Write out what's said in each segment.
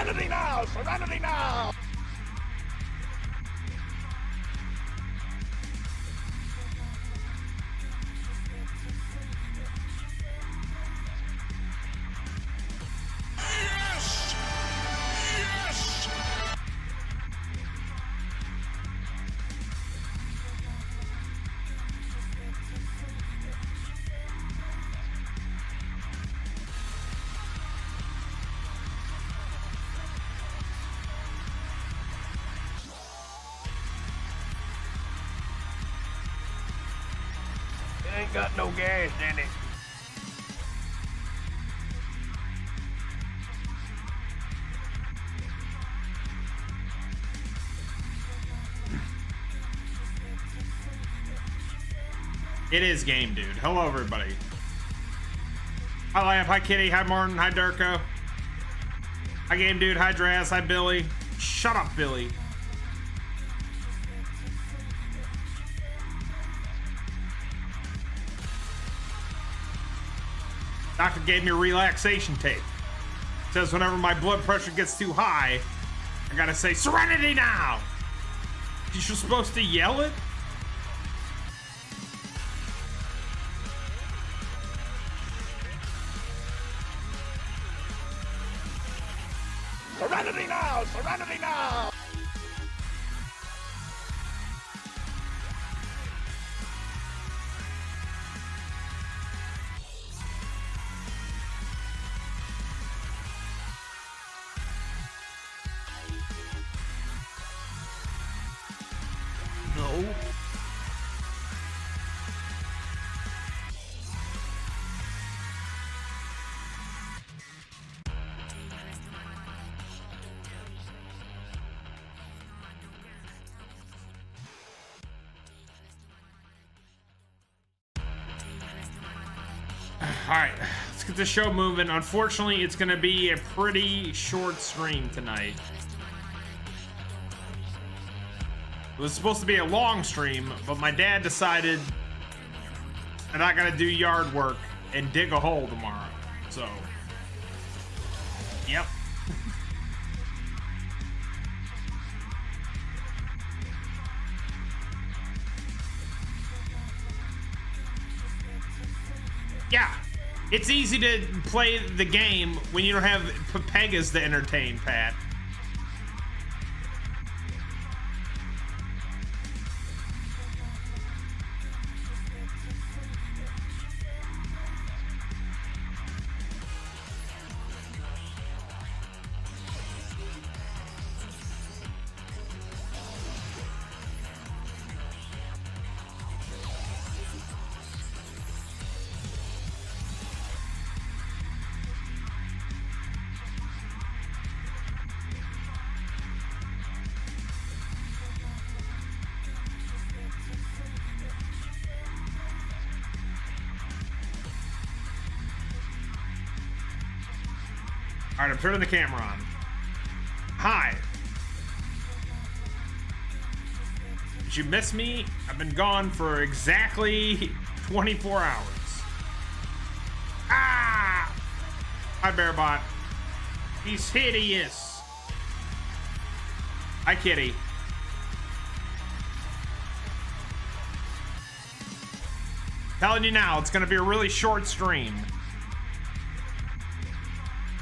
Serenity now! Serenity now! Yes! Yes! It ain't got no gas in it. It is game, dude. Hello, everybody. Hi, Lamp. Hi, Kitty. Hi, Martin. Hi, Durko. Hi, Game Dude. Hi, Draz. Hi, Billy. Shut up, Billy. Doctor gave me a relaxation tape. Says whenever my blood pressure gets too high, I gotta say, Serenity now! You're supposed to yell it? Serenity now! Serenity now! No. All right, let's get the show moving. Unfortunately, it's gonna be a pretty short stream tonight. It was supposed to be a long stream, but my dad decided that I gotta do yard work and dig a hole tomorrow. So, yep. Yeah, it's easy to play the game when you don't have Pegas to entertain, Pat. All right, I'm turning the camera on. Hi. Did you miss me? I've been gone for exactly 24 hours. Ah! Hi, Bearbot. He's hideous. Hi, Kitty. Telling you now, it's gonna be a really short stream.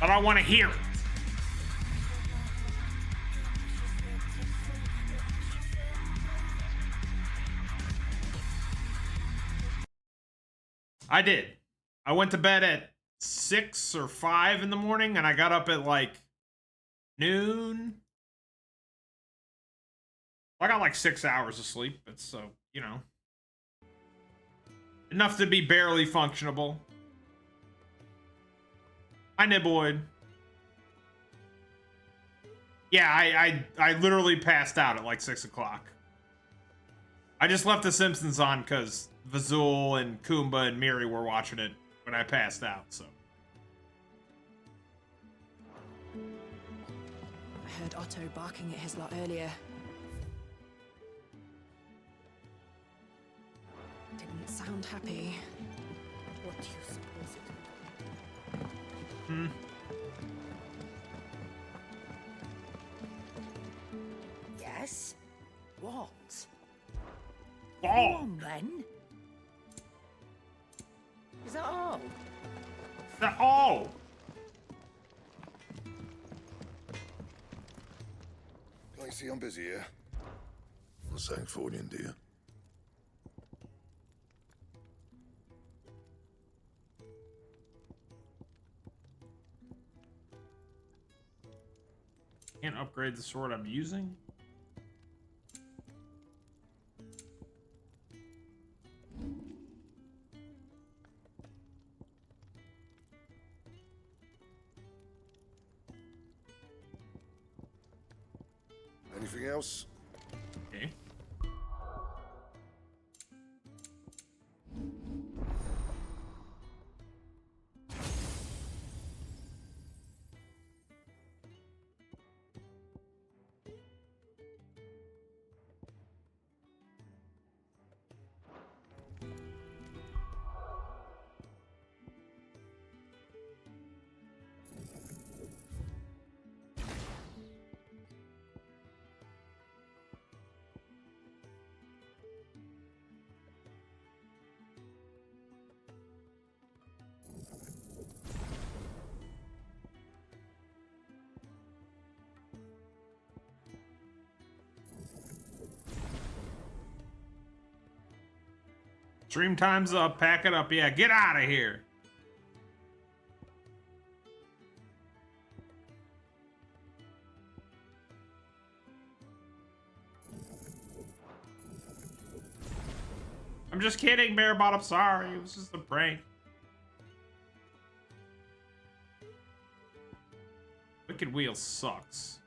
But I want to hear it. I did. I went to bed at 6 or 5 in the morning, and I got up at like noon. I got like 6 hours of sleep. It's so, you know, enough to be barely functionable. Hi, Niboid. Yeah, I literally passed out at like 6 o'clock. I just left The Simpsons on because Vazul and Kumba and Miri were watching it when I passed out, so. I heard Otto barking at his lot earlier. Didn't sound happy. What do you suppose it? Yes. What? Go Oh, on then. Is that all? oh. Can't you see I'm busy here? Not saying for you, dear. Can't upgrade the sword I'm using. Anything else? Okay. Stream time's up. Pack it up. Yeah, get out of here. I'm just kidding, Bear Bottom. Sorry, it was just a prank. Wicked Wheel sucks.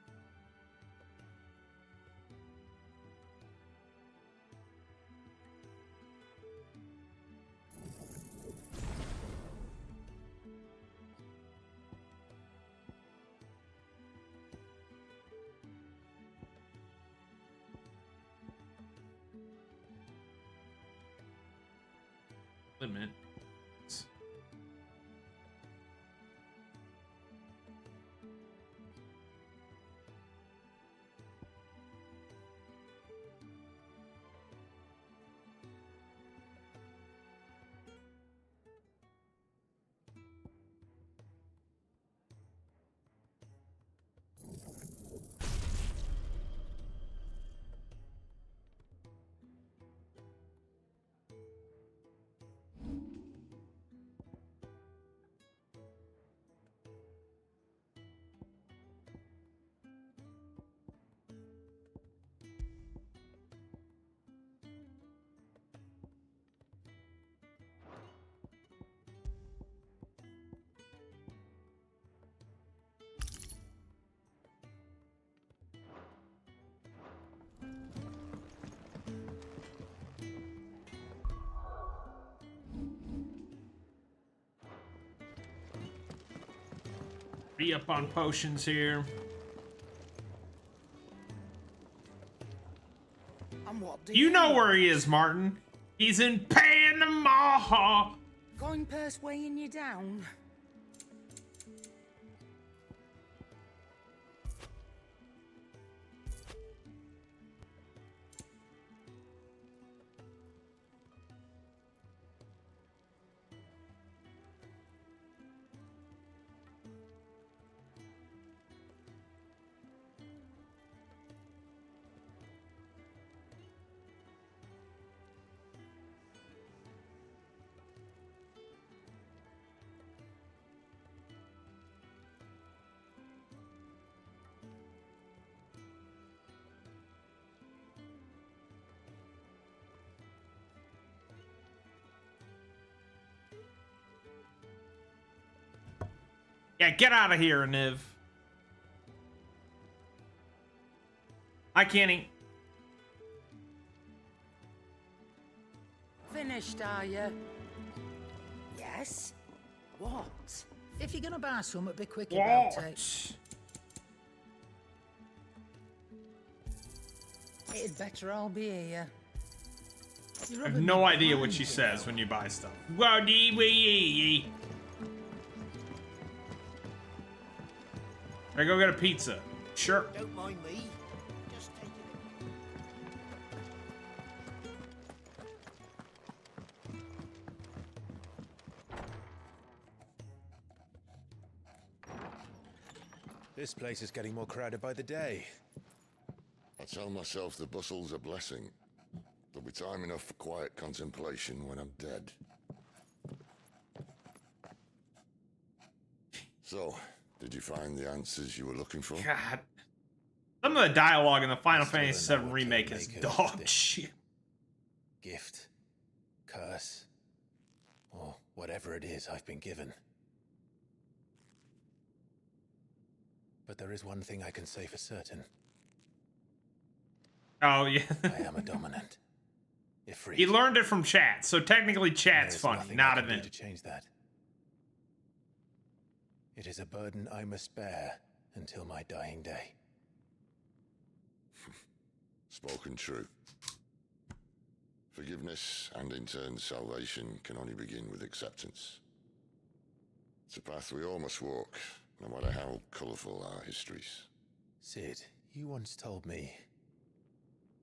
Limit. Be up on potions here. And what do You know where he is, Martin. He's in Panama. Going purse weighing you down? Yeah, get out of here, Niv. Hi, Kenny. Finished, are you? Yes. What? If you're gonna buy something, be quick about it. What? It'd better all be here. I have no idea what she says when you buy stuff. I go get a pizza. Sure. Don't mind me. Just taking This place is getting more crowded by the day. I tell myself the bustle's a blessing. There'll be time enough for quiet contemplation when I'm dead. So, did you find the answers you were looking for? God. Some of the dialogue in the Final Still Fantasy don't VII know what to remake is make of dog this. shit. Gift, curse, or whatever it is I've been given. But there is one thing I can say for certain. Oh, yeah. I am a dominant. Ifrit. He learned it from chat, so technically There chat's is funny, nothing not I can do event. to change that. It is a burden I must bear until my dying day. Spoken true. Forgiveness and in turn salvation can only begin with acceptance. It's a path we all must walk, no matter how colourful our histories. Sid, you once told me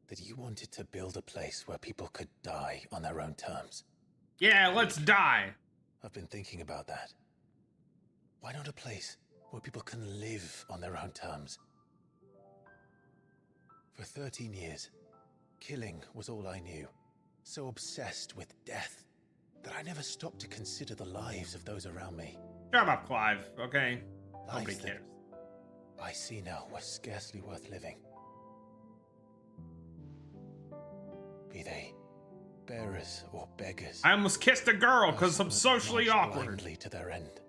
that you wanted to build a place where people could die on their own terms. Yeah, let's die. I've been thinking about that. Why not a place where people can live on their own terms? For 13 years, killing was all I knew. So obsessed with death that I never stopped to consider the lives of those around me. Shut up, Clive, okay? Nobody Lives that cares. I see now were scarcely worth living. Be they bearers or beggars. I almost kissed a girl because I'm Those socially march awkward. blindly to their end,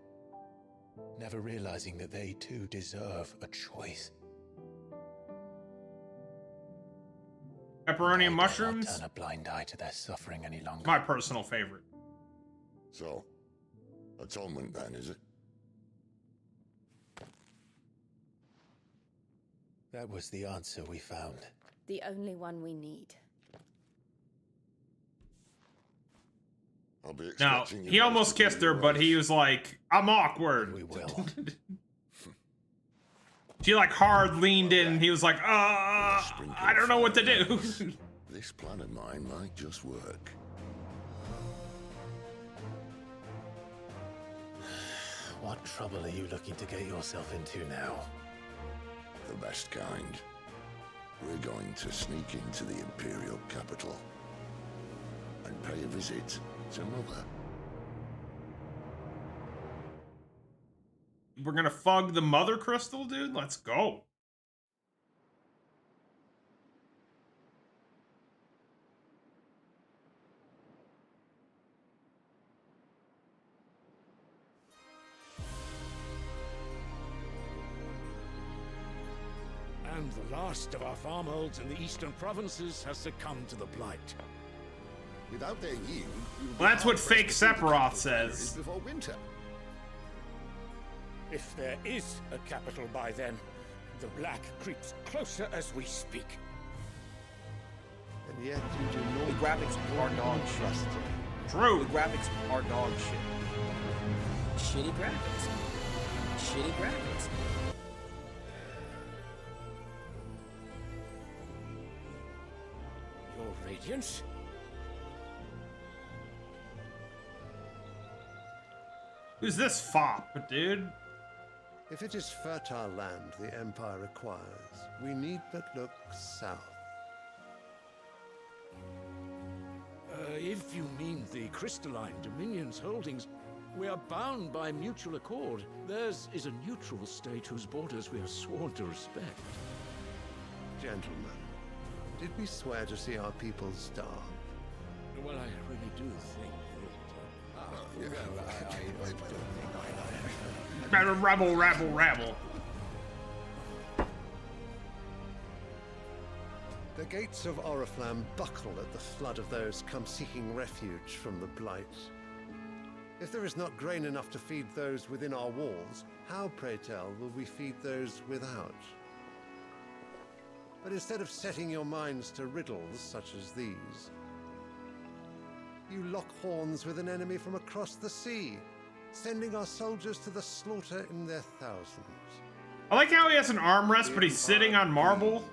never realizing that they too deserve a choice. Pepperoni and I dare not mushrooms? turn a blind eye to their suffering any longer. My personal favorite. So, atonement then, is it? That was the answer we found. The only one we need. I'll be Now, expecting you he both almost to do kissed her, your but he rights. was like, I'm awkward. We will. She like hard leaned in and he was like, I don't know what to do. This plan of mine might just work. What trouble are you looking to get yourself into now? The best kind. We're going to sneak into the Imperial capital and pay a visit to Mother. We're gonna fug the mother crystal, dude? Let's go. And the last of our farmholds in the eastern provinces has succumbed to the blight. Without their yield, we will be Well, that's what hard-pressed fake to see the Sephiroth capital says. fires before winter. If there is a capital by then, the black creeps closer as we speak. And yet you do not. The graphics are dog shit. True. The graphics are dog shit. Shitty graphics. Shitty graphics. Your Radiance? Who's this fop, dude? If it is fertile land the Empire requires, we need but look south. If you mean the crystalline Dominion's holdings, we are bound by mutual accord. Theirs is a neutral state whose borders we are sworn to respect. Gentlemen, did we swear to see our people starve? Well, I really do think that... Rabble, rabble, rabble. The gates of Oriflamme buckle at the flood of those come seeking refuge from the Blight. If there is not grain enough to feed those within our walls, how, pray tell, will we feed those without? But instead of setting your minds to riddles such as these, you lock horns with an enemy from across the sea, sending our soldiers to the slaughter in their thousands. I like how he has an armrest, but he's sitting on marble.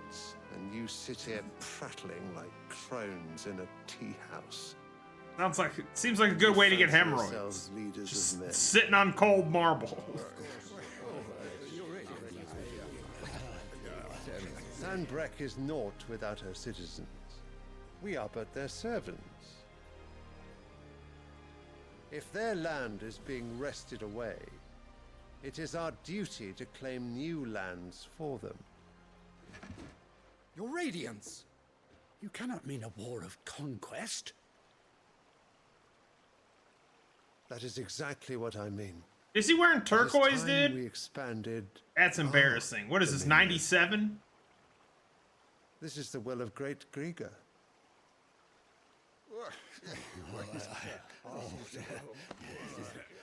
And you sit here prattling like crones in a tea house. Sounds like, seems like a good way to get Fancy hemorrhoids. yourselves leaders of men. Just sitting on cold marble. Tanbrek is naught without her citizens. We are but their servants. If their land is being wrested away, it is our duty to claim new lands for them. Your Radiance! You cannot mean a war of conquest. That is exactly what I mean. Is he wearing turquoise, dude? We expanded. That's embarrassing. What is this, 97? This is the will of great Grieger.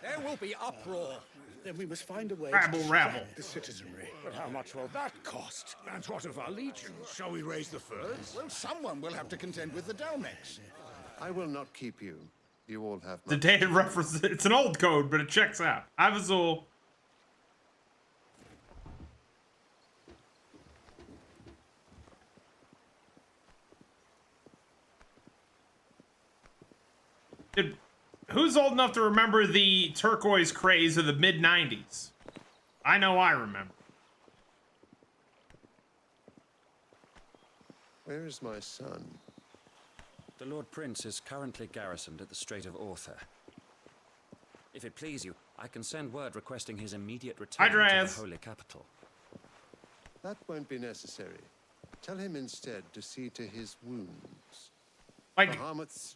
There will be uproar. Then we must find a way Rabble, to rabble. distract the citizenry. But how much will that cost? And what of our legions? Shall we raise the furs? Well, someone will have to contend with the Dalmex. I will not keep you. You all have The dated reference. It's an old code, but it checks out. Azul. Dude, who's old enough to remember the turquoise craze of the mid-90s? I know I remember. Where is my son? The Lord Prince is currently garrisoned at the Strait of Orther. If it please you, I can send word requesting his immediate return to the holy capital. That won't be necessary. Tell him instead to see to his wounds. Like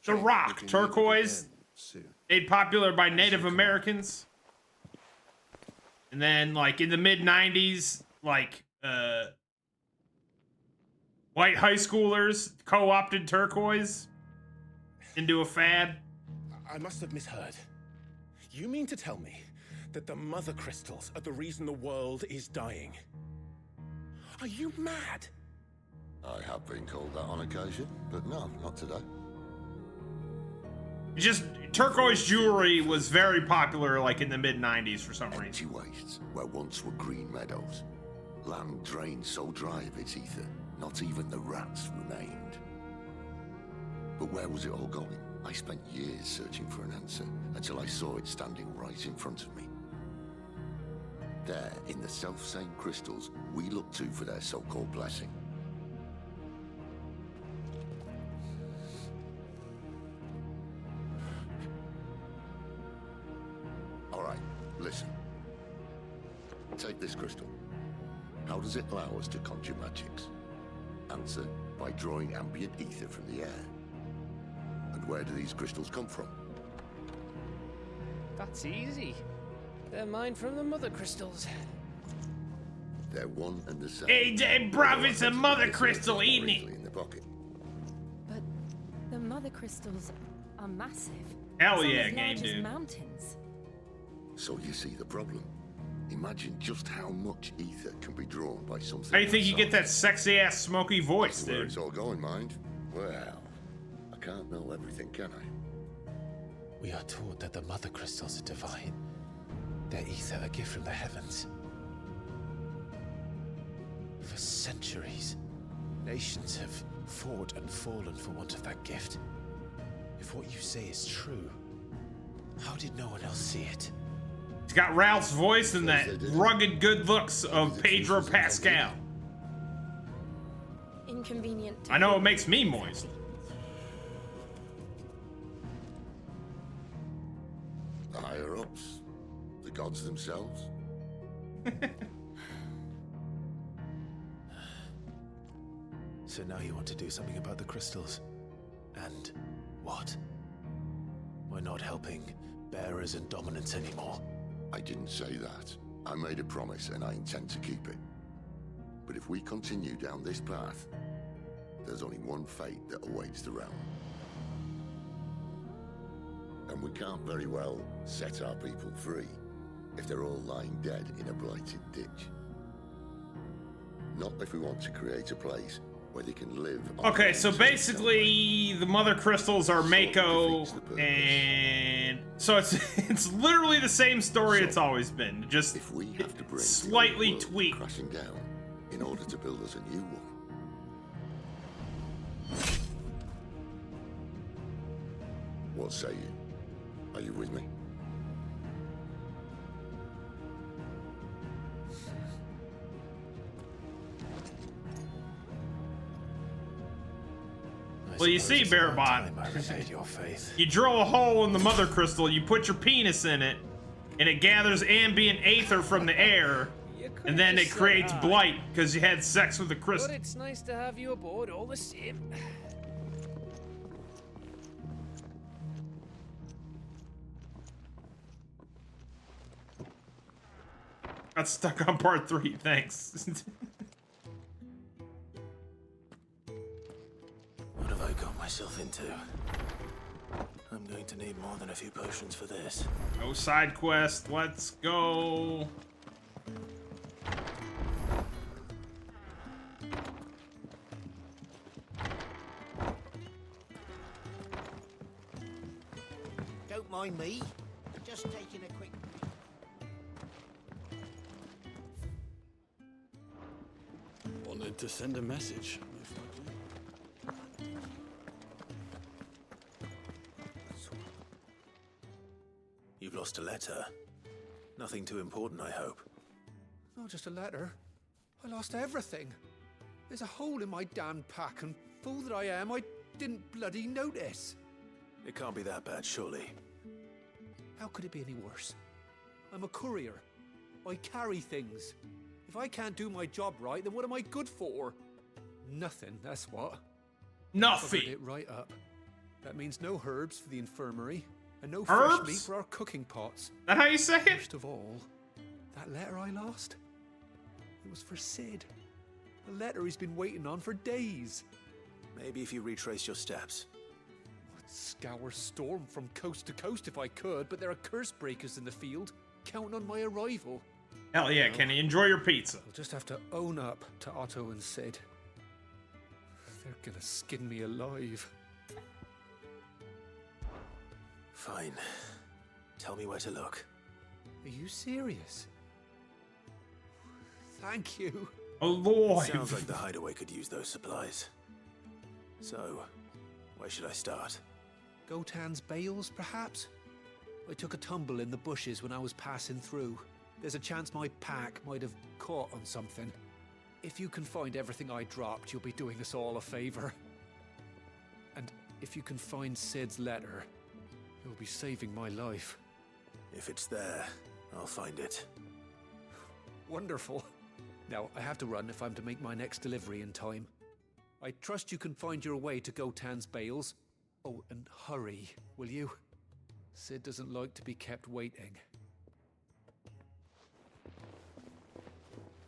The Rock, turquoise, made popular by Native Americans. And then, like, in the mid-90s, like, white high schoolers co-opted turquoise into a fad. I must have misheard. You mean to tell me that the mother crystals are the reason the world is dying? Are you mad? I have been called that on occasion, but no, not today. Just turquoise jewelry was very popular, like, in the mid-90s for some reason. Empty wastes where once were green meadows. Land drained so dry of its ether, not even the rats remained. But where was it all going? I spent years searching for an answer until I saw it standing right in front of me. There, in the self-same crystals we look to for their so-called blessing. All right, listen. Take this crystal. How does it allow us to conjure magics? Answer, by drawing ambient ether from the air. And where do these crystals come from? That's easy. They're mine from the mother crystals. They're one and the same. Hey, bruv, it's a mother crystal, ain't it? In the pocket. But the mother crystals are massive. Hell Some yeah, as game large as dude. mountains. So you see the problem. Imagine just how much ether can be drawn by something. How do you think you get that sexy ass smoky voice, Where dude? it's all going, mind? Well, I can't know everything, can I? We are taught that the mother crystals are divine. Their ether a gift from the heavens. For centuries, nations have fought and fallen for want of that gift. If what you say is true, how did no one else see it? It's got Ralph's voice and that rugged good looks of Pedro Pascal. Inconvenient. I know it makes me moist. The higher-ups? The gods themselves? So now you want to do something about the crystals? And what? We're not helping bearers and dominants anymore. I didn't say that. I made a promise and I intend to keep it. But if we continue down this path, there's only one fate that awaits the realm. And we can't very well set our people free if they're all lying dead in a blighted ditch. Not if we want to create a place where they can live. Okay, so basically the mother crystals are Mako, and so it's literally the same story it's always been, just if we have to bring slightly the world tweaked. crashing down in order to build us a new one. What say you? Are you with me? Well, you see, Barabot, I repaid your faith. you drill a hole in the mother crystal, you put your penis in it, and it gathers ambient aether from the air, and then it creates blight because you had sex with the crystal. But it's nice to have you aboard all the same. Got stuck on part 3, thanks. What have I got myself into? I'm going to need more than a few potions for this. No side quest, let's go. Don't mind me. Just taking a quick... Wanted to send a message. You've lost a letter. Nothing too important, I hope. Not just a letter. I lost everything. There's a hole in my damn pack, and fool that I am, I didn't bloody notice. It can't be that bad, surely. How could it be any worse? I'm a courier. I carry things. If I can't do my job right, then what am I good for? Nothing, that's what. Nothing. Covered it right up. That means no herbs for the infirmary, and no fresh meat for our cooking pots. That how you say it? First of all, that letter I lost, it was for Sid. A letter he's been waiting on for days. Maybe if you retrace your steps. I'd scour Storm from coast to coast if I could, but there are curse breakers in the field, counting on my arrival. Hell yeah, Kenny, enjoy your pizza. I'll just have to own up to Otto and Sid. They're gonna skin me alive. Fine. Tell me where to look. Are you serious? Thank you. Oh Lord. Sounds like the hideaway could use those supplies. So, where should I start? Gotan's bales, perhaps? I took a tumble in the bushes when I was passing through. There's a chance my pack might have caught on something. If you can find everything I dropped, you'll be doing us all a favor. And if you can find Sid's letter, you'll be saving my life. If it's there, I'll find it. Wonderful. Now, I have to run if I'm to make my next delivery in time. I trust you can find your way to Gotan's bales. Oh, and hurry, will you? Sid doesn't like to be kept waiting.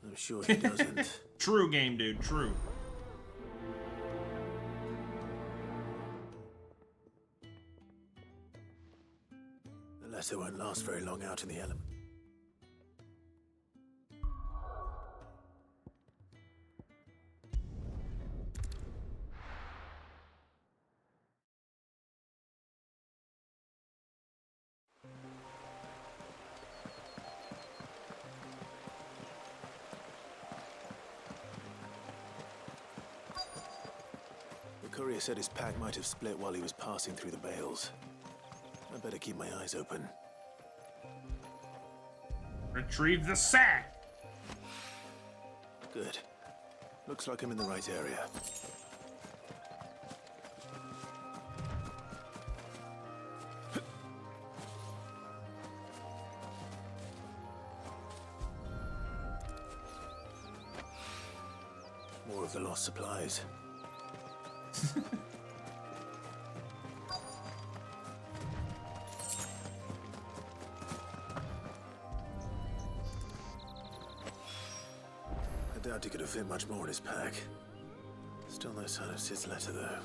I'm sure he doesn't. True game, dude, true. The letter won't last very long out in the element. The courier said his pack might have split while he was passing through the bales. I better keep my eyes open. Retrieve the sack! Good. Looks like I'm in the right area. More of the lost supplies. I doubt he could have fit much more in his pack. Still no sign of Sid's letter, though.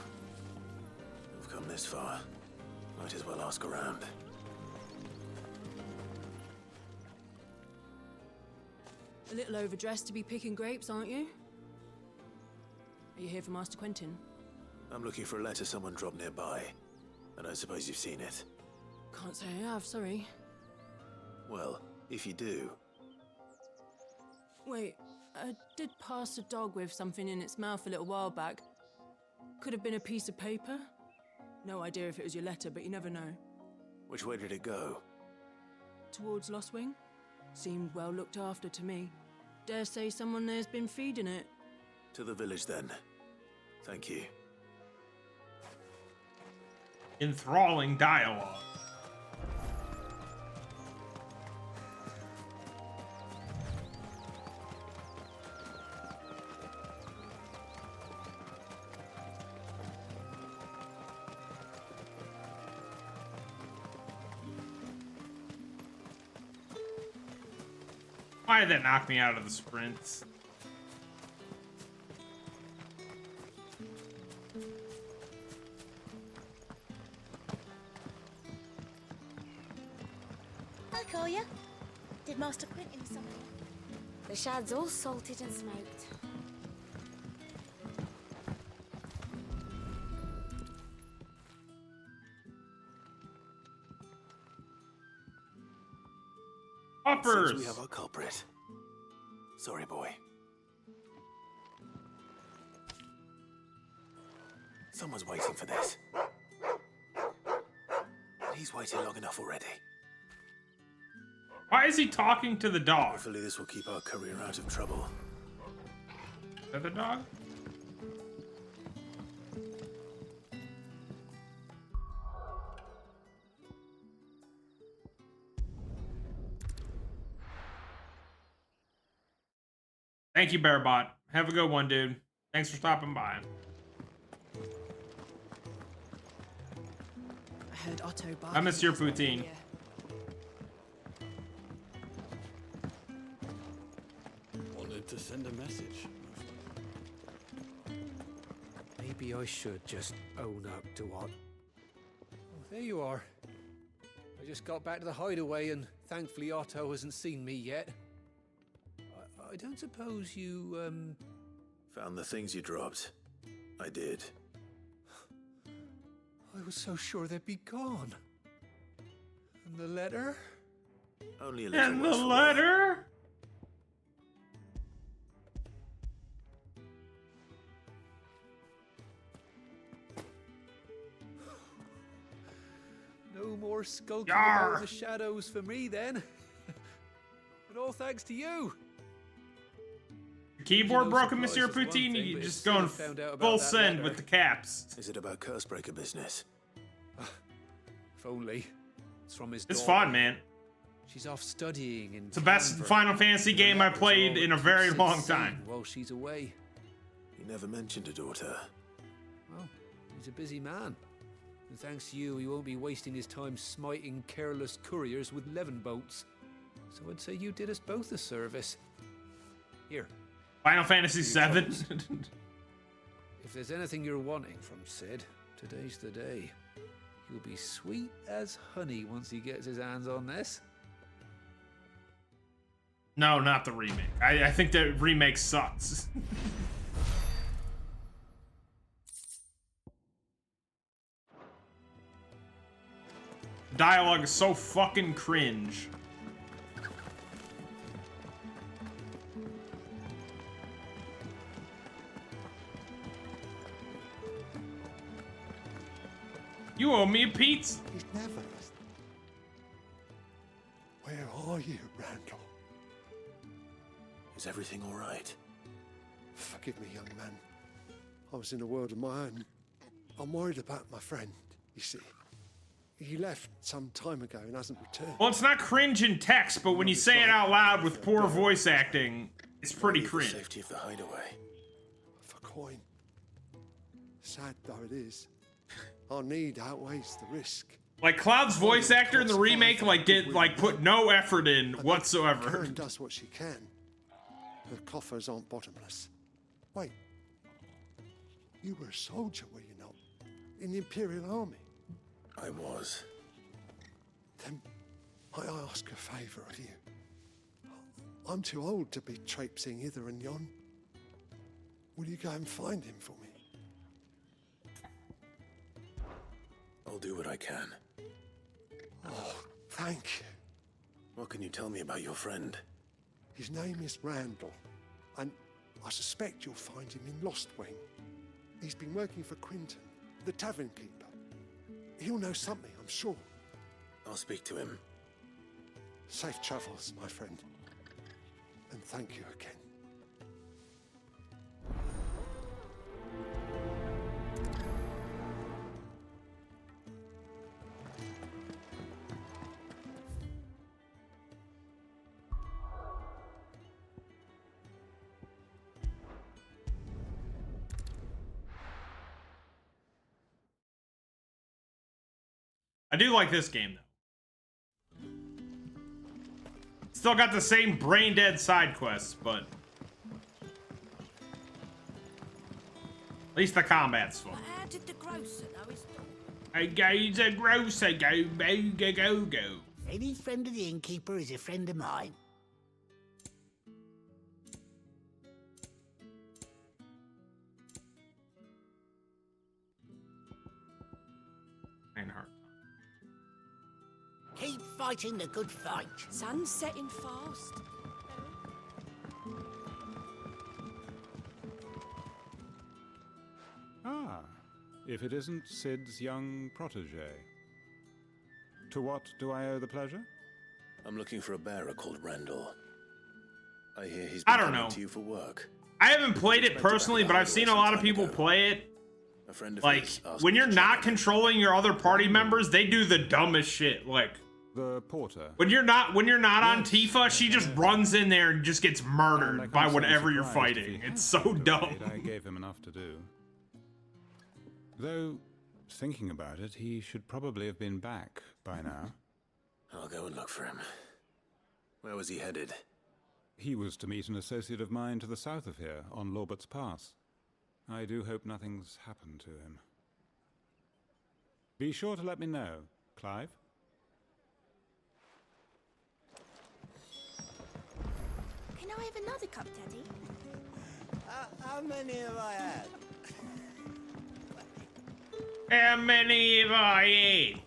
We've come this far. Might as well ask around. A little overdressed to be picking grapes, aren't you? Are you here for Master Quentin? I'm looking for a letter someone dropped nearby, and I suppose you've seen it. Can't say I have, sorry. Well, if you do... Wait, I did pass a dog with something in its mouth a little while back. Could have been a piece of paper. No idea if it was your letter, but you never know. Which way did it go? Towards Lost Wing? Seemed well looked after to me. Dare say someone there's been feeding it. To the village, then. Thank you. enthralling dialogue. Why did that knock me out of the sprints? Hi, Koya. Did Master Quentin something? The shad's all salted and smoked. Uppers! Seems we have our culprit. Sorry, boy. Someone's waiting for this. He's waited long enough already. Why is he talking to the dog? Hopefully this will keep our career out of trouble. Is that the dog? Thank you, Bearbot. Have a good one, dude. Thanks for stopping by. I heard Otto barking. I miss your poutine. Wanted to send a message. Maybe I should just own up to what. Oh, there you are. I just got back to the hideaway and thankfully Otto hasn't seen me yet. I don't suppose you, Found the things you dropped. I did. I was so sure they'd be gone. And the letter? Only a little. And the letter? No more skulking about the shadows for me then. But all thanks to you. Keyboard broken, Monsieur Poutine. You just going full send with the caps. Is it about Cursebreaker business? If only. It's from his It's daughter. fun, man. She's off studying in It's the best Canberra. Final Fantasy game I played in a very long time. While she's away. He never mentioned a daughter. Well, he's a busy man. And thanks to you, he won't be wasting his time smiting careless couriers with levin bolts. So I'd say you did us both a service. Here. Final Fantasy VII. If there's anything you're wanting from Sid, today's the day. He'll be sweet as honey once he gets his hands on this. No, not the remake. I think the remake sucks. Dialogue is so fucking cringe. You owe me a pizza. He's never listened. Where are you, Randall? Is everything all right? Forgive me, young man. I was in a world of my own. I'm worried about my friend, you see. He left some time ago and hasn't returned. Well, it's not cringe in text, but when you say it out loud with poor voice acting, it's pretty cringe. The safety of the hideaway. For coin. Sad though it is. Our need outweighs the risk. Like Cloud's voice actor in the remake, put no effort in whatsoever. Karen does what she can. Her coffers aren't bottomless. Wait, you were a soldier, were you not? In the Imperial Army? I was. Then I ask a favour of you. I'm too old to be traipsing hither and yon. Will you go and find him for me? I'll do what I can. Oh, thank you. What can you tell me about your friend? His name is Randall, and I suspect you'll find him in Lost Wing. He's been working for Quinton, the tavern keeper. He'll know something, I'm sure. I'll speak to him. Safe travels, my friend. And thank you again. I do like this game, though. Still got the same brain-dead side quests, but at least the combat's fun. How did the grocer know his dog? I go the grocer, go. Any friend of the innkeeper is a friend of mine. Reinhardt. Keep fighting the good fight. Sun's setting fast. Ah, if it isn't Sid's young protege. To what do I owe the pleasure? I'm looking for a bearer called Randall. I hear he's I been don't coming know. to you for work. I haven't played it personally, but I've seen a lot of people play it. A friend of Like, his asked when me you're to check not on him. controlling your other party members, they do the dumbest shit. Like, The porter. when you're not on Tifa, she just runs in there and just gets And I murdered can't by say whatever you're surprised if fighting. he It's had so been dumb. afraid I gave him enough to do. Though, thinking about it, he should probably have been back by now. I'll go and look for him. Where was he headed? He was to meet an associate of mine to the south of here, on Lorbert's Pass. I do hope nothing's happened to him. Be sure to let me know, Clive. Can I have another cup, Daddy? How many have I had? How many have I ate?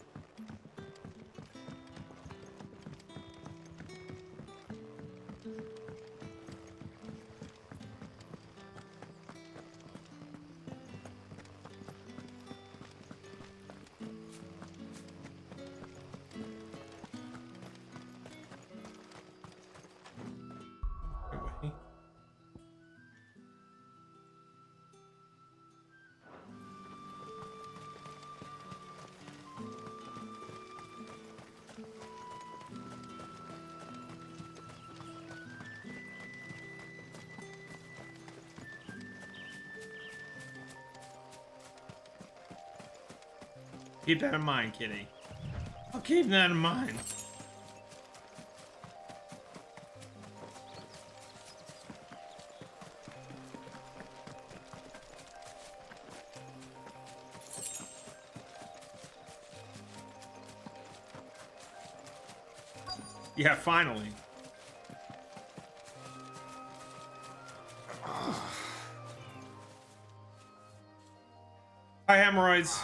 Keep that in mind, kitty. I'll keep that in mind. Yeah, finally. Hi, hemorrhoids.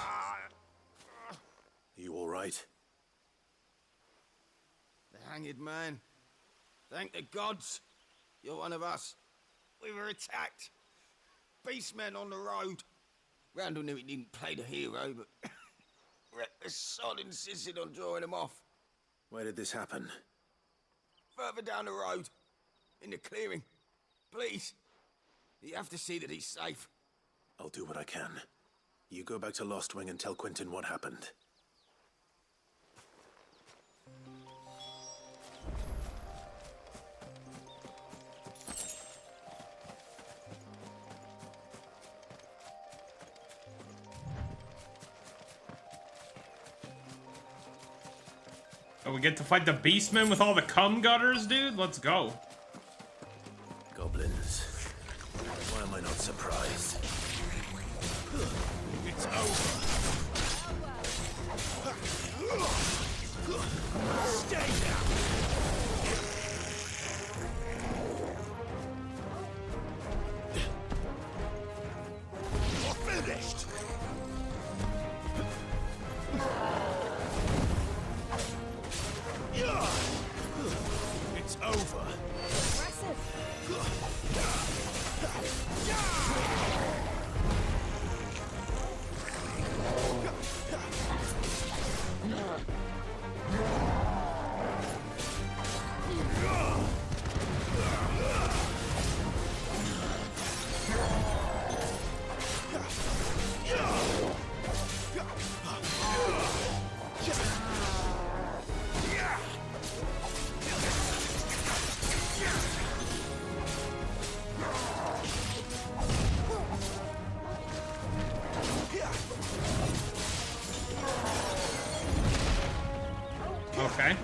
You all right? The hanged man. Thank the gods. You're one of us. We were attacked. Beastmen on the road. Randall knew he didn't play the hero, but the sod insisted on drawing him off. Where did this happen? Further down the road. In the clearing. Please. You have to see that he's safe. I'll do what I can. You go back to Lost Wing and tell Quentin what happened. Oh, we get to fight the Beastmen with all the cum gutters, dude? Let's go. Goblins. Why am I not surprised? It's over. Stay down. You're finished. It's over. Okay.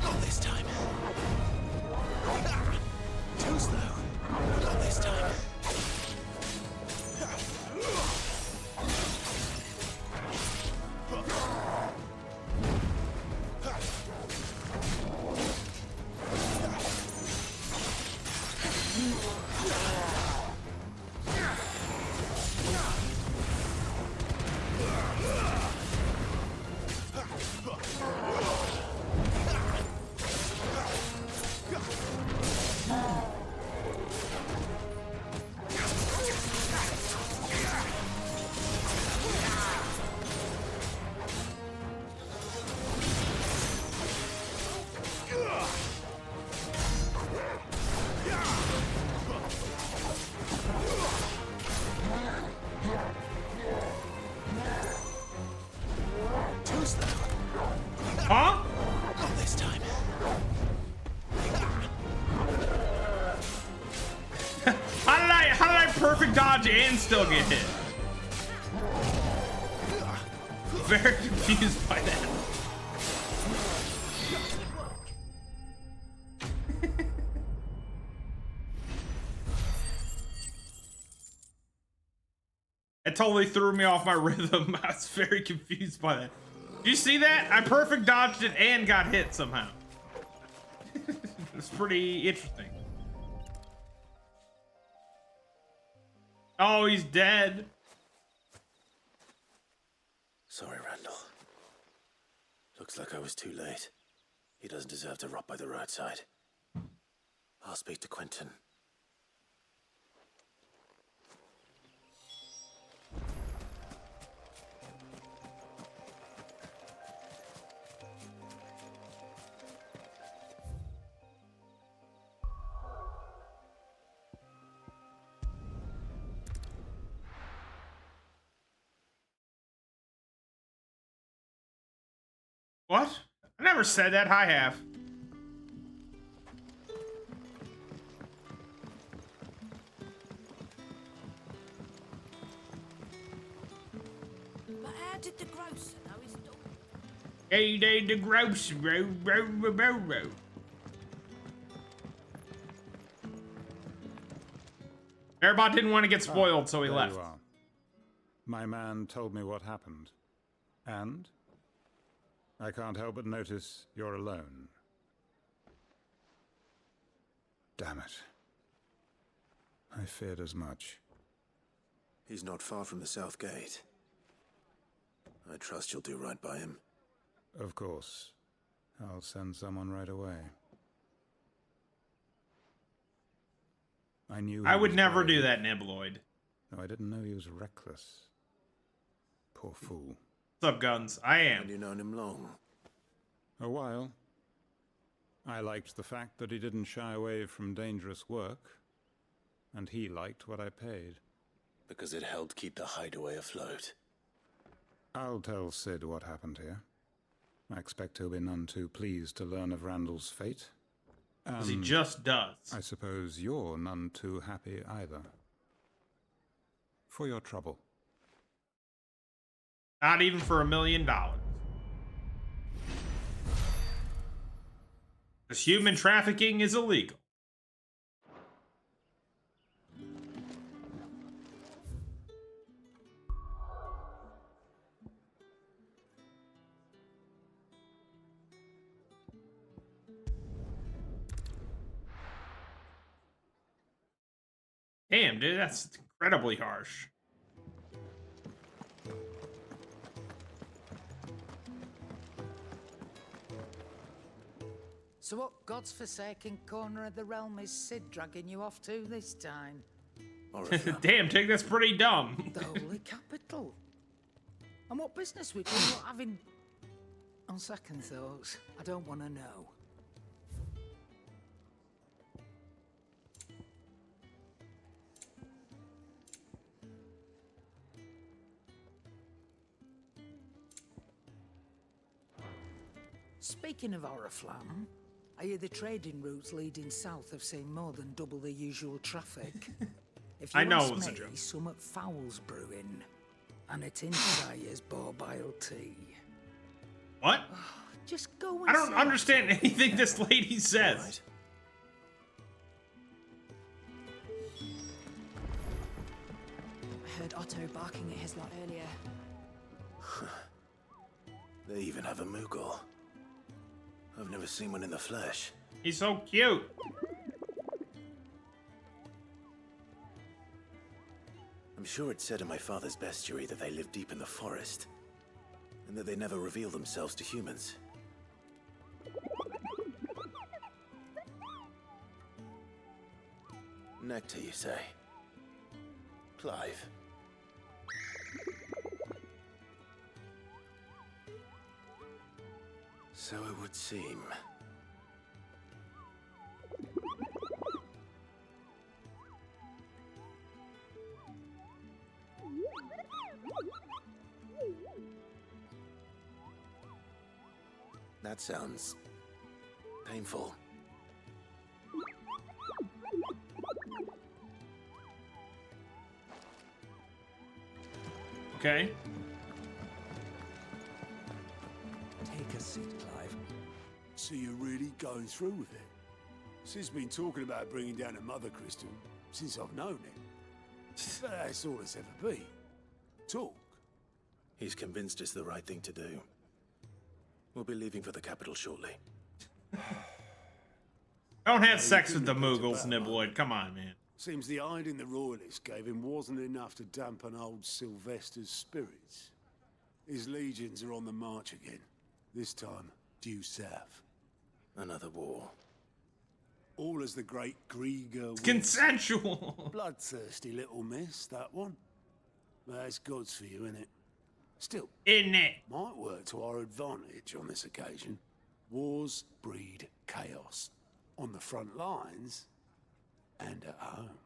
Not this time. Too slow. Not this time. Too slow. Huh? Not this time. How did I perfect dodge and still get hit? Very confused by that. It totally threw me off my rhythm. I was very confused by that. Did you see that? I perfect dodged it and got hit somehow. It's pretty interesting. Oh, he's dead. Sorry, Randall. Looks like I was too late. He doesn't deserve to rot by the roadside. I'll speak to Quentin. What? I never said that. I have. But how did the grocer know his dog? Hey, they the gross row. Everybody didn't want to get spoiled, so he There left. you are. My man told me what happened. And? I can't help but notice you're alone. Damn it. I feared as much. He's not far from the South Gate. I trust you'll do right by him. Of course. I'll send someone right away. I knew I he would was never brave, do that, Nibloid. though I didn't know he was reckless. Poor fool. What's up, Guns? I am. Have you known him long? A while. I liked the fact that he didn't shy away from dangerous work, and he liked what I paid. Because it helped keep the hideaway afloat. I'll tell Sid what happened here. I expect he'll be none too pleased to learn of Randall's fate. Because he just does. I suppose you're none too happy either. For your trouble. Not even for $1 million. Because human trafficking is illegal. Damn, dude, that's incredibly harsh. So what god's-forsaken corner of the realm is Sid dragging you off to this time? Damn, Tig, that's pretty dumb. The holy capital. And what business would you not having... On second thoughts, I don't want to know. Speaking of Oriflamme, I hear the trading routes leading south have seen more than double the usual traffic. If you I know ask it was a me, joke. Somewhat foul's brewing, and it's in Sire's borbile tea. What? Just go and I don't say understand anything this lady says. I heard Otto barking at his lot earlier. They even have a Moogle. I've never seen one in the flesh. He's so cute. I'm sure it said in my father's bestiary that they live deep in the forest, and that they never reveal themselves to humans. Nectar, you say? Clive. So it would seem. That sounds painful. Okay. Take a seat, Clive. So you're really going through with it? Sid's been talking about bringing down a mother crystal since I've known him. But that's all it's ever been. Talk. He's convinced it's the right thing to do. We'll be leaving for the capital shortly. Don't have sex with the Moogles, Nibblewood. Come on, man. Seems the hiding the royalists gave him wasn't enough to dampen old Sylvester's spirits. His legions are on the march again. This time, due south. Another war. All as the great Grieger... It's consensual! Bloodthirsty little miss, that one. That's God's for you, innit? Still, isn't it? Might work to our advantage on this occasion. Wars breed chaos. On the front lines and at home.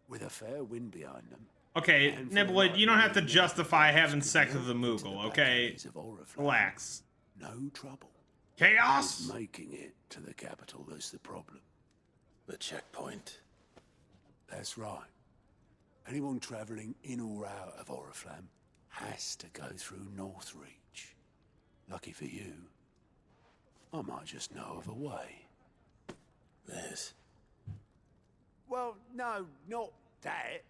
With a fair wind behind them. Okay, Nibblewood, you don't have to justify having sex with a Moogle, okay? Relax. No trouble. Chaos! It's making it to the capital that's the problem. The checkpoint. That's right. Anyone travelling in or out of Oriflamme has to go through Northreach. Lucky for you, I might just know of a way. There's... Well, no, not that.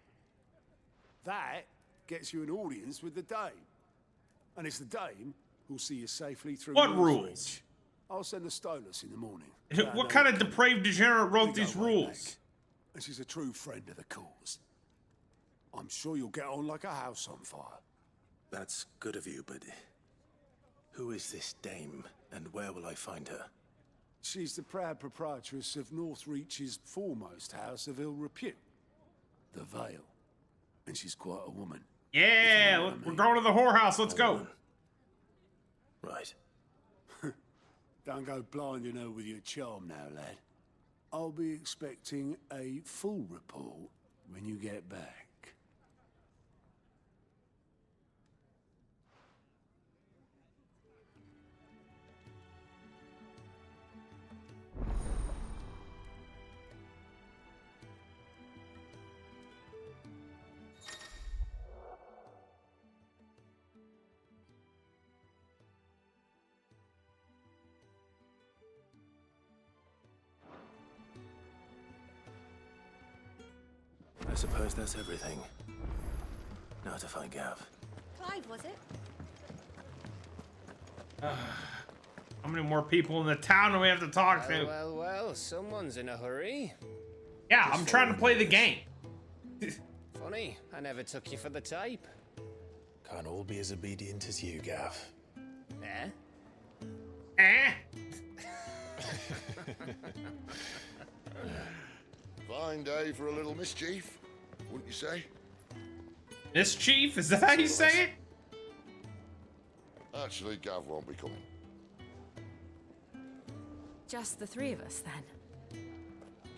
That gets you an audience with the Dame. And it's the Dame who'll see you safely through What Northreach. rules? I'll send a Stolas in the morning. What kind of depraved degenerate wrote these rules? And she's a true friend of the cause. I'm sure you'll get on like a house on fire. That's good of you, but... who is this dame, and where will I find her? She's the proud proprietress of Northreach's foremost house of ill repute, the Vale. And she's quite a woman. Yeah, we're going to the whorehouse. Let's go. Right. Don't go blinding her with your charm now, lad. I'll be expecting a full report when you get back. I suppose that's everything. Now to find Gav. Clive, was it? How many more people in the town do we have to talk to? Well, someone's in a hurry. Yeah, I'm trying to play the game. Funny, I never took you for the type. Can't all be as obedient as you, Gav. Eh? Eh? Fine day for a little mischief, wouldn't you say? Mischief? Is that how you say it? Actually, Gav won't be coming. Just the three of us, then?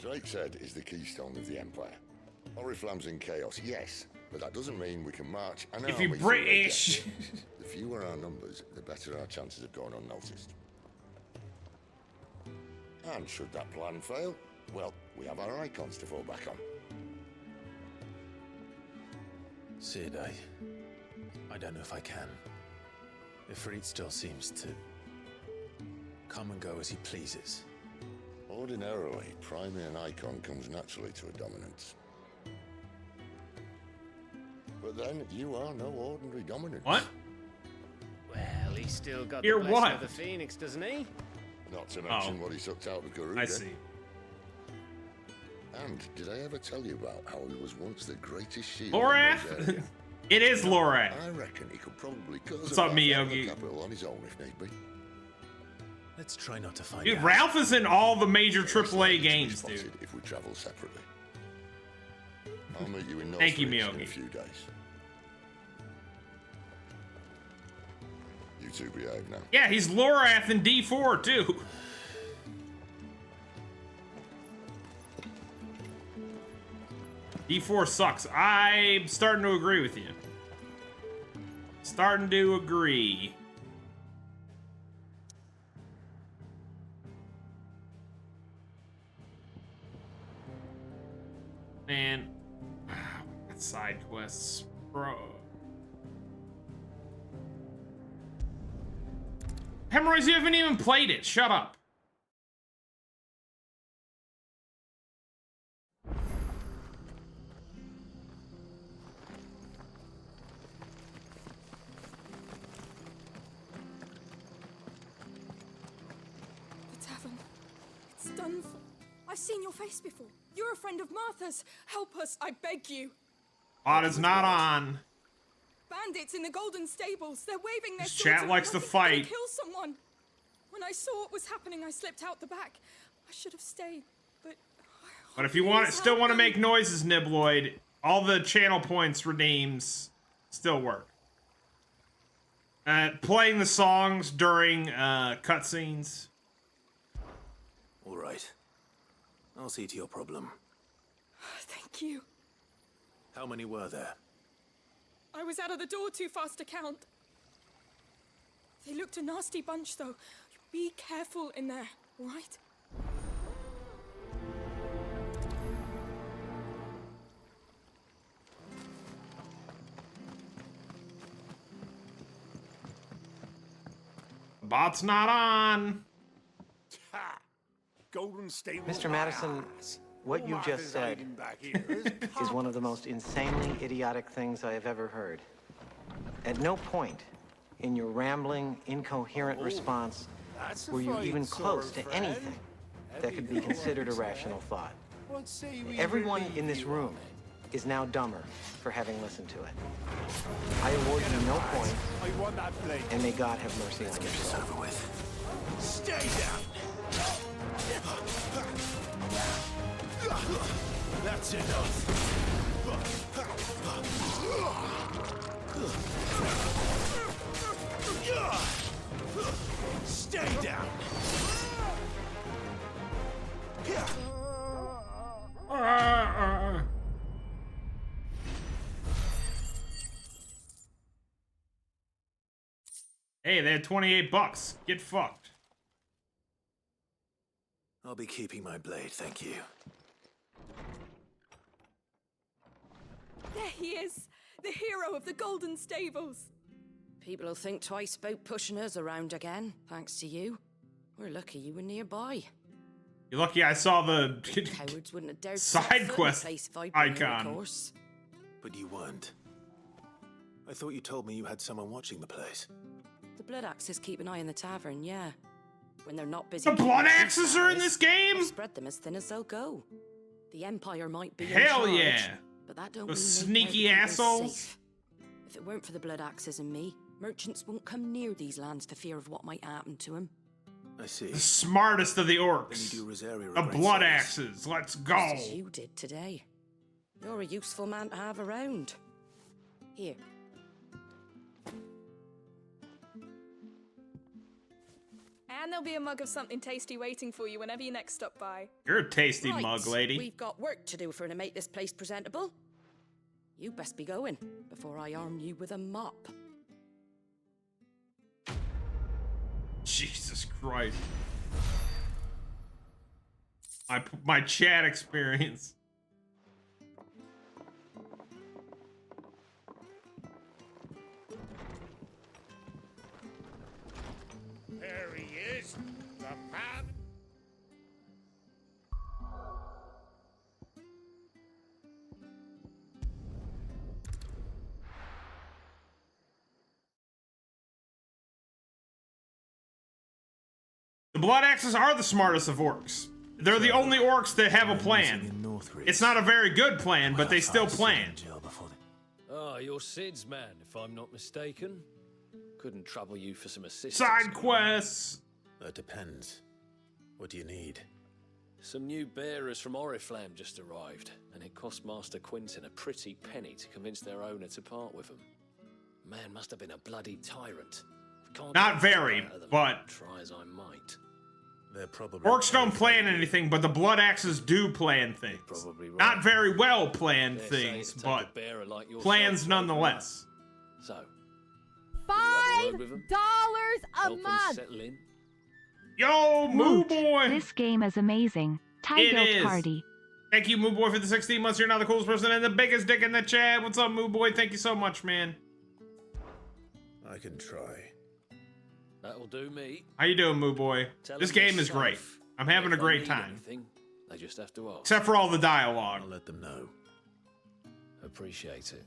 Drake's Head is the keystone of the Empire. Oriflamme's in chaos, yes, but that doesn't mean we can march an If army you're through British. it. The fewer our numbers, the better our chances of going unnoticed. And should that plan fail, well, we have our icons to fall back on. Sid, I don't know if I can. Ifrit still seems to come and go as he pleases. Ordinarily, priming an icon comes naturally to a dominance. But then, you are no ordinary dominance. What? Well, he's still got You're the blessing what? of the Phoenix, doesn't he? Not to mention what he sucked out of Garuda. I see. And did I ever tell you about how he was once the greatest shield? Lorath? It is Lorath. I reckon he could probably cause What's up, a Miyogi? capital on his own if need be. Let's try not to find Dude, out. Ralph is in all the major AAA games, dude. If we travel separately. I'll meet you in Thank you, Northridge in a Miyogi. few days. You two behave now. Yeah, he's Lorath in D4 too. D4 sucks. I'm starting to agree with you. Starting to agree. Man, side quests, bro. Hemorrhoids, you haven't even played it. Shut up. The tavern. It's done for. I've seen your face before. You're a friend of Martha's. Help us, I beg you. Bot is not on. Bandits in the Golden Stables. They're waving their This swords. chat likes to fight. Kill someone. When I saw what was happening, I slipped out the back. I should have stayed, but. But if you want, still want to make noises, Nibloid, all the channel points redeems still work. Playing the songs during cutscenes. All right. I'll see to your problem. Thank you. How many were there? I was out of the door too fast to count. They looked a nasty bunch, though. Be careful in there, all right? Bot's not on. Golden Stable. Mr. Madison, what you just said is one of the most insanely idiotic things I have ever heard. At no point in your rambling, incoherent response were you even close to anything that could be considered a rational thought. Everyone in this room is now dumber for having listened to it. I award you no points, and may God have mercy on you. Get this over with. Stay down. That's enough. Stay down. Hey, they had 28 bucks. Get fucked. I'll be keeping my blade, thank you. There he is, the hero of the Golden Stables. People will think twice about pushing us around again, thanks to you. We're lucky you were nearby. You're lucky I saw the Cowards wouldn't have dared side set foot in the quest place if I'd been here, of icon. course. But you weren't. I thought you told me you had someone watching the place. The Blood Axes keep an eye on the tavern, yeah. When they're not busy. The Blood Axes are in this game? I'll spread them as thin as they'll go. The Empire might be in Hell charge, yeah. but that don't The mean sneaky they're assholes. safe. If it weren't for the Blood Axes and me, merchants won't come near these lands for fear of what might happen to them. I see. The smartest of the orcs. Then you do Rosaria a The great Blood service. Axes. Let's go. Just as you did today. You're a useful man to have around. Here. And there'll be a mug of something tasty waiting for you whenever you next stop by. You're a tasty Right, mug, lady. We've got work to do for to make this place presentable. You best be going before I arm you with a mop. Jesus Christ. My chat experience. There he is, the man. The Blood Axes are the smartest of orcs. They're the only orcs that have a plan. It's not a very good plan, but they still plan. Ah, you're Sid's man, if I'm not mistaken. Couldn't trouble you for some assistance. Side quests! That depends. What do you need? Some new bearers from Oriflamme just arrived, and it cost Master Quinton a pretty penny to convince their owner to part with them. Man must have been a bloody tyrant. Can't Not very, but try as I might. They're probably orcs don't plan anything, but the Blood Axes do plan things. Not very well planned things, but plans nonetheless. So, $5 a month. Yo, Moo Boy! This game is amazing. Tie Guild Party. Thank you, Moo Boy, for the 16 months. You're now the coolest person and the biggest dick in the chat. What's up, Moo Boy? Thank you so much, man. I can try. That'll do me. How you doing, Moo Boy? This game is great. I'm having a great time. They just have to ask. Except for all the dialogue. I'll let them know. Appreciate it.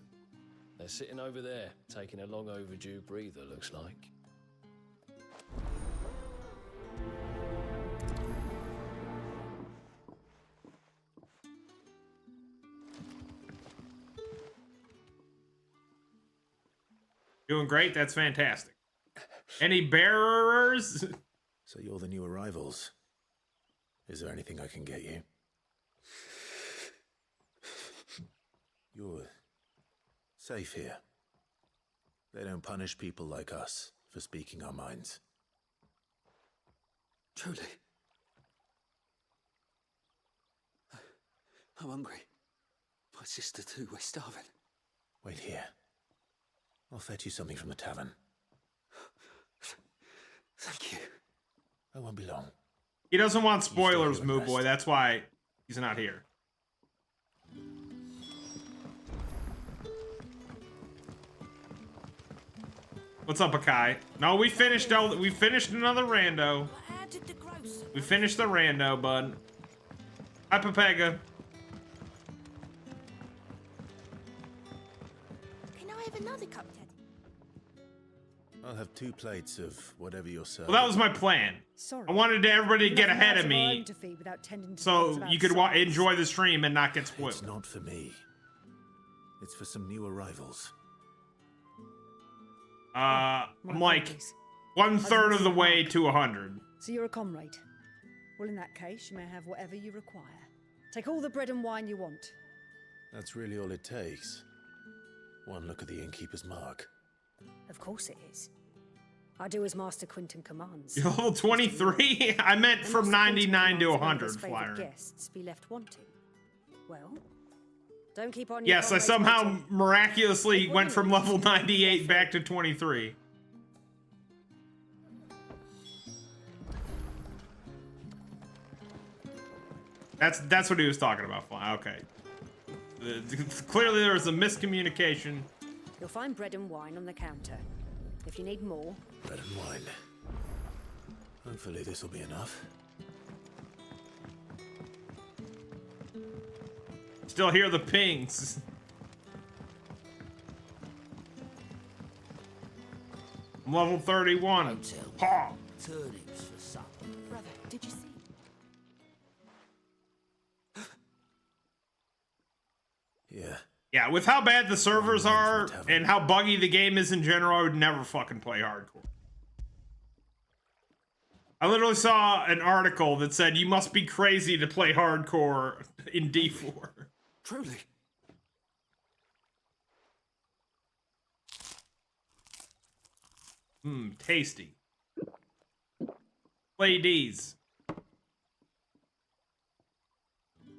They're sitting over there, taking a long overdue breather, looks like. Doing great? That's fantastic. Any bearers? So you're the new arrivals. Is there anything I can get you? You're safe here. They don't punish people like us for speaking our minds. Truly. I'm hungry. My sister too, we're starving. Wait here. I'll fetch you something from the tavern. Thank you. I won't be long. He doesn't want spoilers, Moo Boy. That's why he's not here. What's up, Akai? No, we finished another rando. We finished the rando, bud. Hi, Pepega. Can I have another cup, Ted? I'll have 2 plates of whatever you're serving. Well, that was my plan. Sorry. I wanted everybody to get ahead of Our me, own to feed without tending to so things you could outside. enjoy the stream and not get spoiled. It's not for me. It's for some new arrivals. I'm like 1/3 of the way to 100. So you're a comrade. Well, in that case, you may have whatever you require. Take all the bread and wine you want. That's really all it takes. One look at the innkeeper's mark. Of course it is. I do as Master Quinton commands. You're level 23? I meant from 99 to 100, Flyer. Guests be left wanting. Well, don't keep on. Yes, I somehow miraculously went from level 98 back to 23. That's what he was talking about. Okay. Clearly there was a miscommunication. You'll find bread and wine on the counter. If you need more. Bread and wine. Hopefully this will be enough. Still hear the pings. I'm level 31. Ha! Turnips for supper. Brother, did you see? Yeah. Yeah, with how bad the servers are and how buggy the game is in general, I would never fucking play hardcore. I literally saw an article that said you must be crazy to play hardcore in D4. Truly. Tasty. Ladies.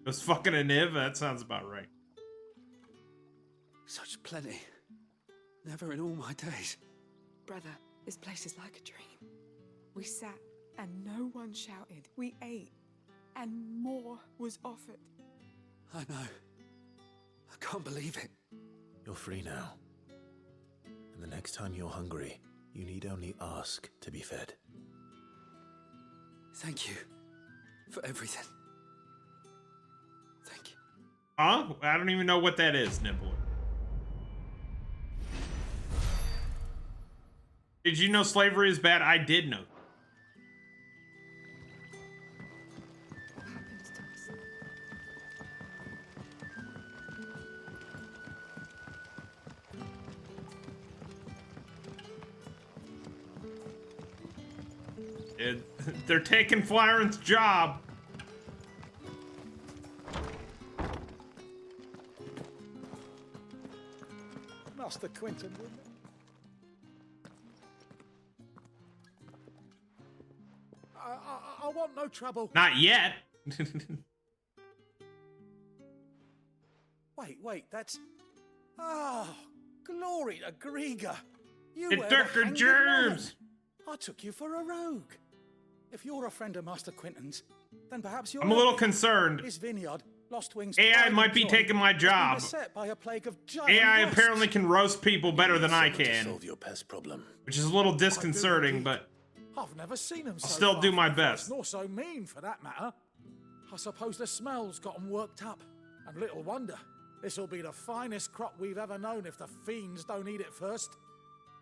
Was fucking a Niv? That sounds about right. Such plenty. Never in all my days. Brother, this place is like a dream. We sat and no one shouted. We ate and more was offered. I know. I can't believe it. You're free now. And the next time you're hungry, you need only ask to be fed. Thank you for everything. Thank you. Huh? I don't even know what that is, Nibbler. Did you know slavery is bad? I did know. They're taking Flyron's job. Master Quentin, wouldn't it? I want no trouble. Not yet. Wait, that's... Oh, glory to Grieger. You It were took the her hanging germs. man. I took you for a rogue. If you're a friend of Master Quentin's, then perhaps you're... I'm a little concerned. His vineyard, Lost Wings... AI might be taking my job. Beset by a plague of giant AI wasps. apparently can roast people better than I To can. solve your pest problem. Which is a little disconcerting, but I've never seen them so I'll still do my best. Nor so mean, for that matter. I suppose the smell's got them worked up. And little wonder. This'll be the finest crop we've ever known if the fiends don't eat it first.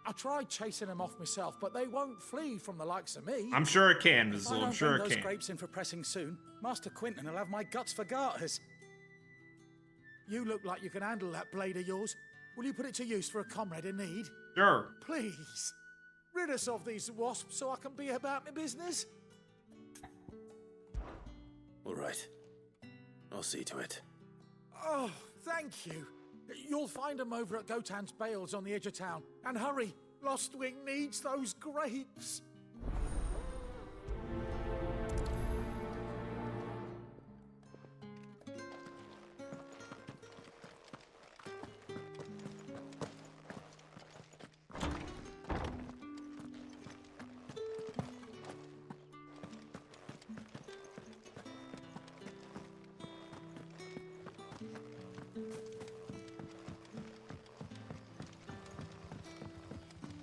I tried chasing them off myself, but they won't flee from the likes of me. I'm sure it can, If I Vizsla. I'm don't sure bring it those can. grapes in for pressing soon, Master Quentin will have my guts for garters. You look like you can handle that blade of yours. Will you put it to use for a comrade in need? Sure. Please. Rid us of these wasps so I can be about my business. All right. I'll see to it. Oh, thank you. You'll find them over at Gotan's Bales on the edge of town. And hurry, Lostwing needs those grapes.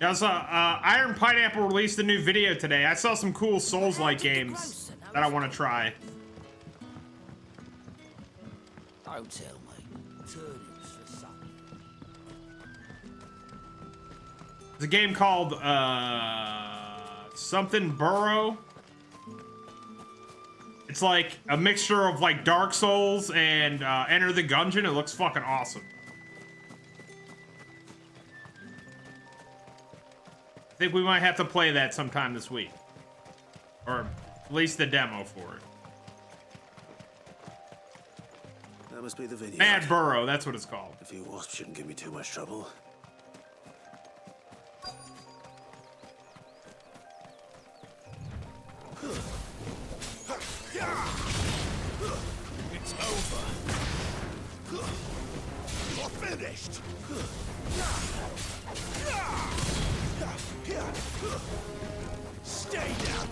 Yeah, I saw Iron Pineapple released a new video today. I saw some cool Souls-like games that I want to try. Don't tell me. Turnips for supper. There's a game called something Burrow. It's like a mixture of like Dark Souls and Enter the Gungeon. It looks fucking awesome. I think we might have to play that sometime this week. Or at least the demo for it. That must be the vineyard. Mad Burrow, that's what it's called. A few wasps shouldn't give me too much trouble. It's over. You're finished. Stay down.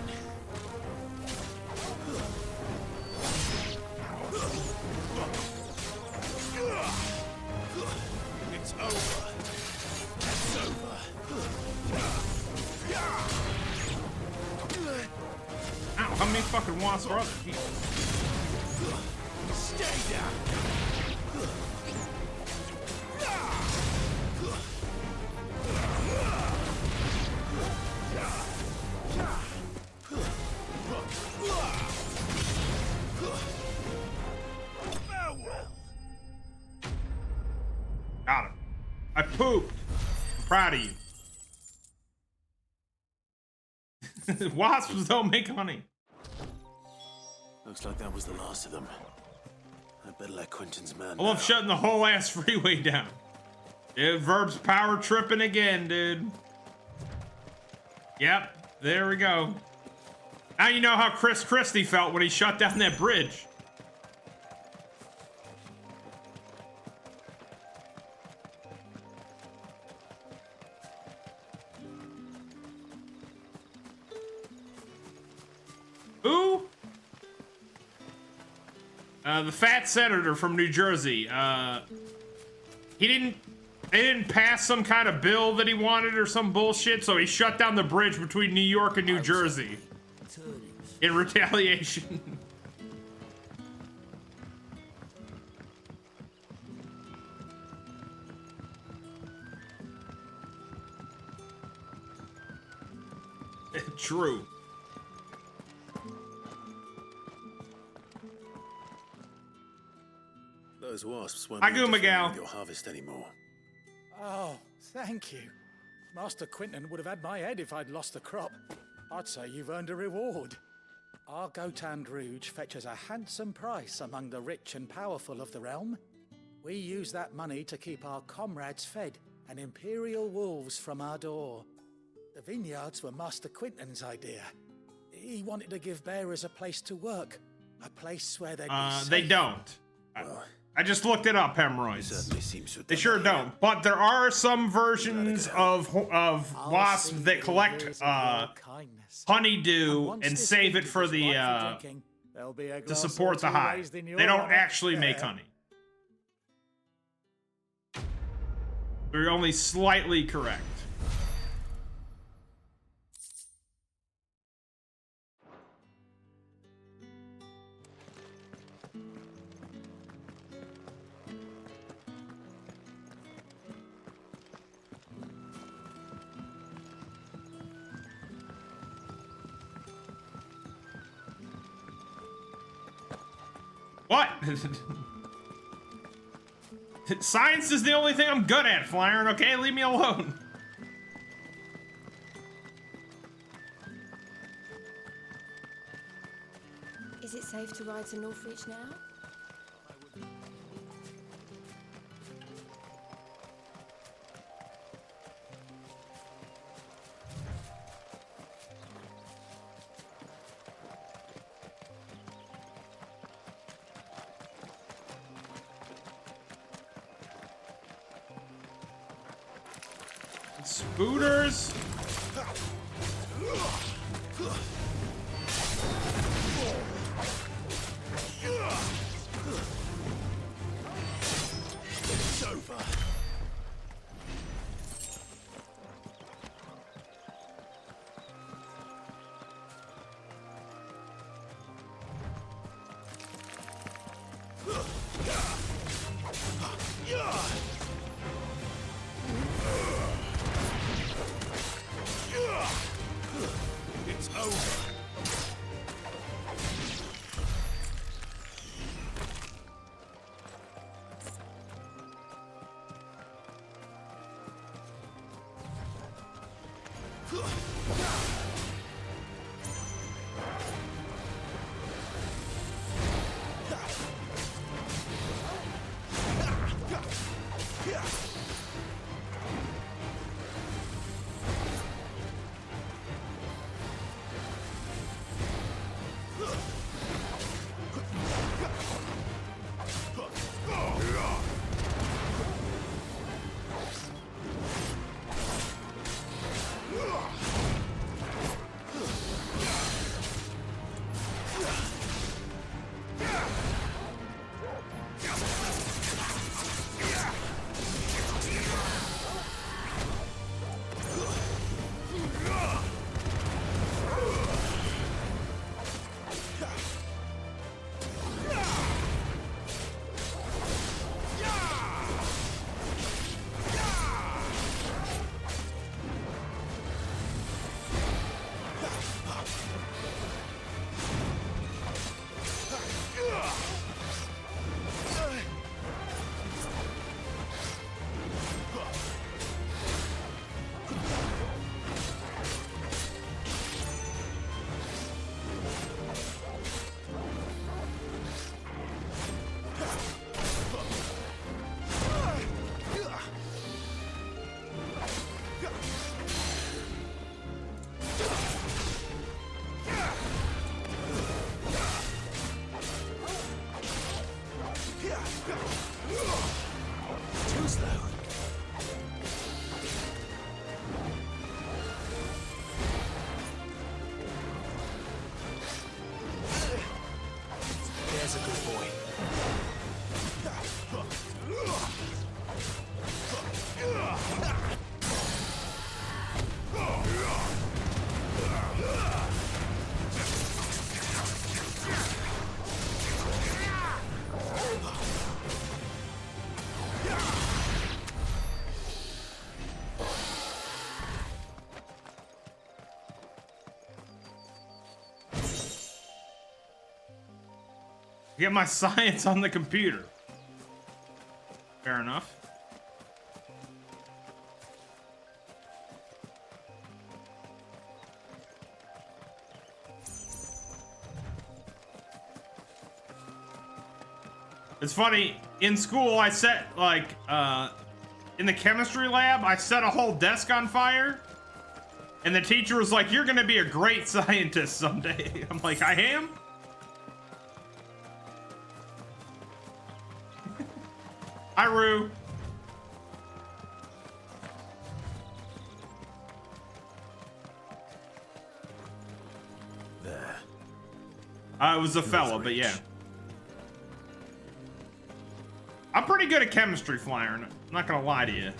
It's over. It's over. Ow, how many fucking wasps are there? People? Stay down. Got him. I pooped. I'm proud of you. Wasps don't make honey. Looks like that was the last of them. I better let Quentin's man I love shutting the whole ass freeway down. Dude, Verb's power tripping again, dude. Yep, there we go. Now you know how Chris Christie felt when he shut down that bridge. Who? The fat senator from New Jersey. They didn't pass some kind of bill that he wanted or some bullshit, so he shut down the bridge between New York and New Jersey in retaliation. True. Those wasps won't I be go, Miguel. interfering with your harvest anymore. Oh, thank you. Master Quinton would have had my head if I'd lost the crop. I'd say you've earned a reward. Our Gotand Rouge fetches a handsome price among the rich and powerful of the realm. We use that money to keep our comrades fed and imperial wolves from our door. The vineyards were Master Quinton's idea. He wanted to give bearers a place to work, a place where they'd be safe. They don't. I just looked it up, Hemorrhoids. They sure don't. But there are some versions of wasps that collect honeydew and save it for the to support the hive. They don't actually make honey. They're only slightly correct. What? Science is the only thing I'm good at, Flyern, okay? Leave me alone. Is it safe to ride to Northreach now? Spooters. It's over. slow. There's a good boy. Get my science on the computer. Fair enough. It's funny, in school I set like in the chemistry lab, I set a whole desk on fire. And the teacher was like, "You're gonna be a great scientist someday." I'm like, "I am?" Hi, Rue. There. It was a fella, but yeah. I'm pretty good at chemistry, Flyer. I'm not gonna lie to you.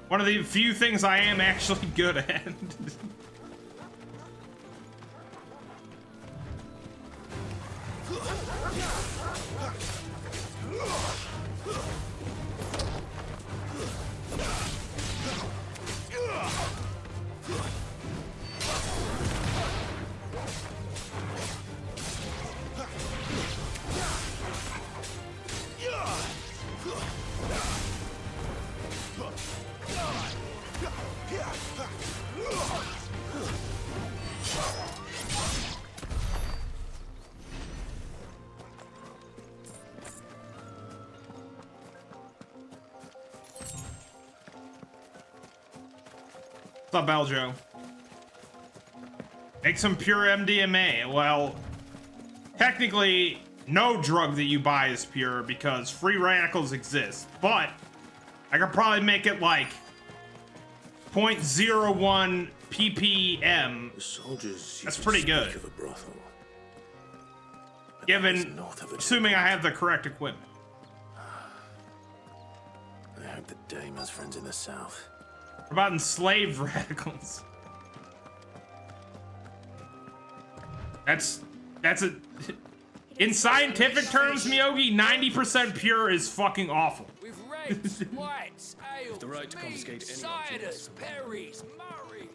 One of the few things I am actually good at. What's up, Beljo? Make some pure MDMA. Well, technically, no drug that you buy is pure because free radicals exist. But I could probably make it like 0.01 ppm. The soldiers. That's pretty good. Of a brothel. Given, assuming I have the correct equipment. I hope the dame has friends in the south. What about enslaved radicals? That's a... In scientific terms, Miyogi, 90% pure is fucking awful. With reds, whites, ale, The right to confiscate any ciders, perries, murray.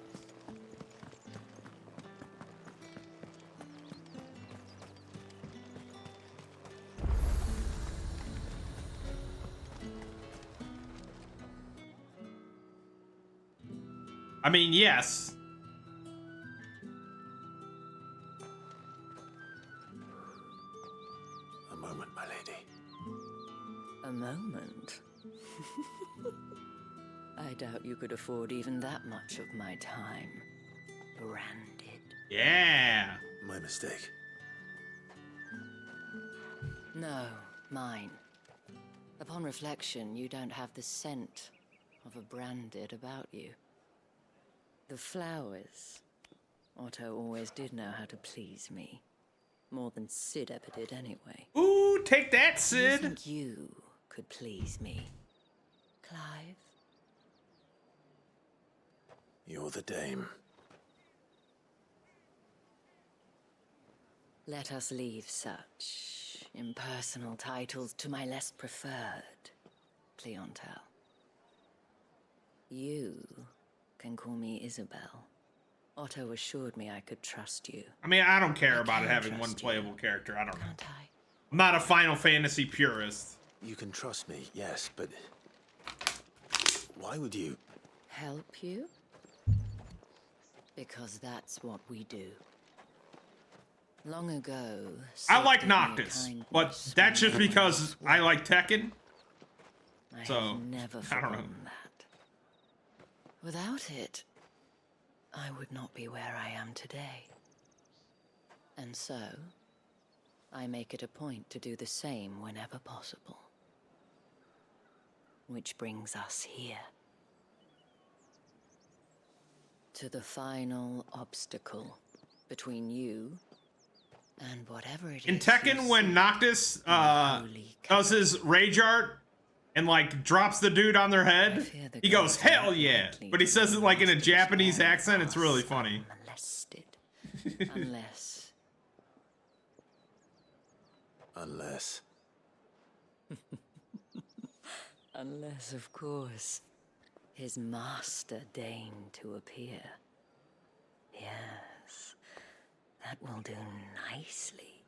I mean, yes. A moment, my lady. A moment? I doubt you could afford even that much of my time. Branded. Yeah. My mistake. No, mine. Upon reflection, you don't have the scent of a branded about you. The flowers. Otto always did know how to please me. More than Sid ever did anyway. Ooh, take that, Sid! Do you think you could please me, Clive? You're the dame. Let us leave such impersonal titles to my less preferred clientele. You can call me Isabel. Otto assured me I could trust you. I mean, I don't care about it having one playable character. I don't know. I'm not a Final Fantasy purist. You can trust me, yes, but why would you? Help you? Because that's what we do. Long ago, I like Noctis, but that's just because I like Tekken. So, I don't know. That. Without it, I would not be where I am today. And so, I make it a point to do the same whenever possible. which brings us here. To the final obstacle between you and whatever it In is. Tekken, when Noctis does his rage art and like drops the dude on their head, he goes, "Hell yeah!" But he says it like in a Japanese accent. It's really funny. Unless. Unless, of course, his master deigned to appear. Yes, that will do nicely.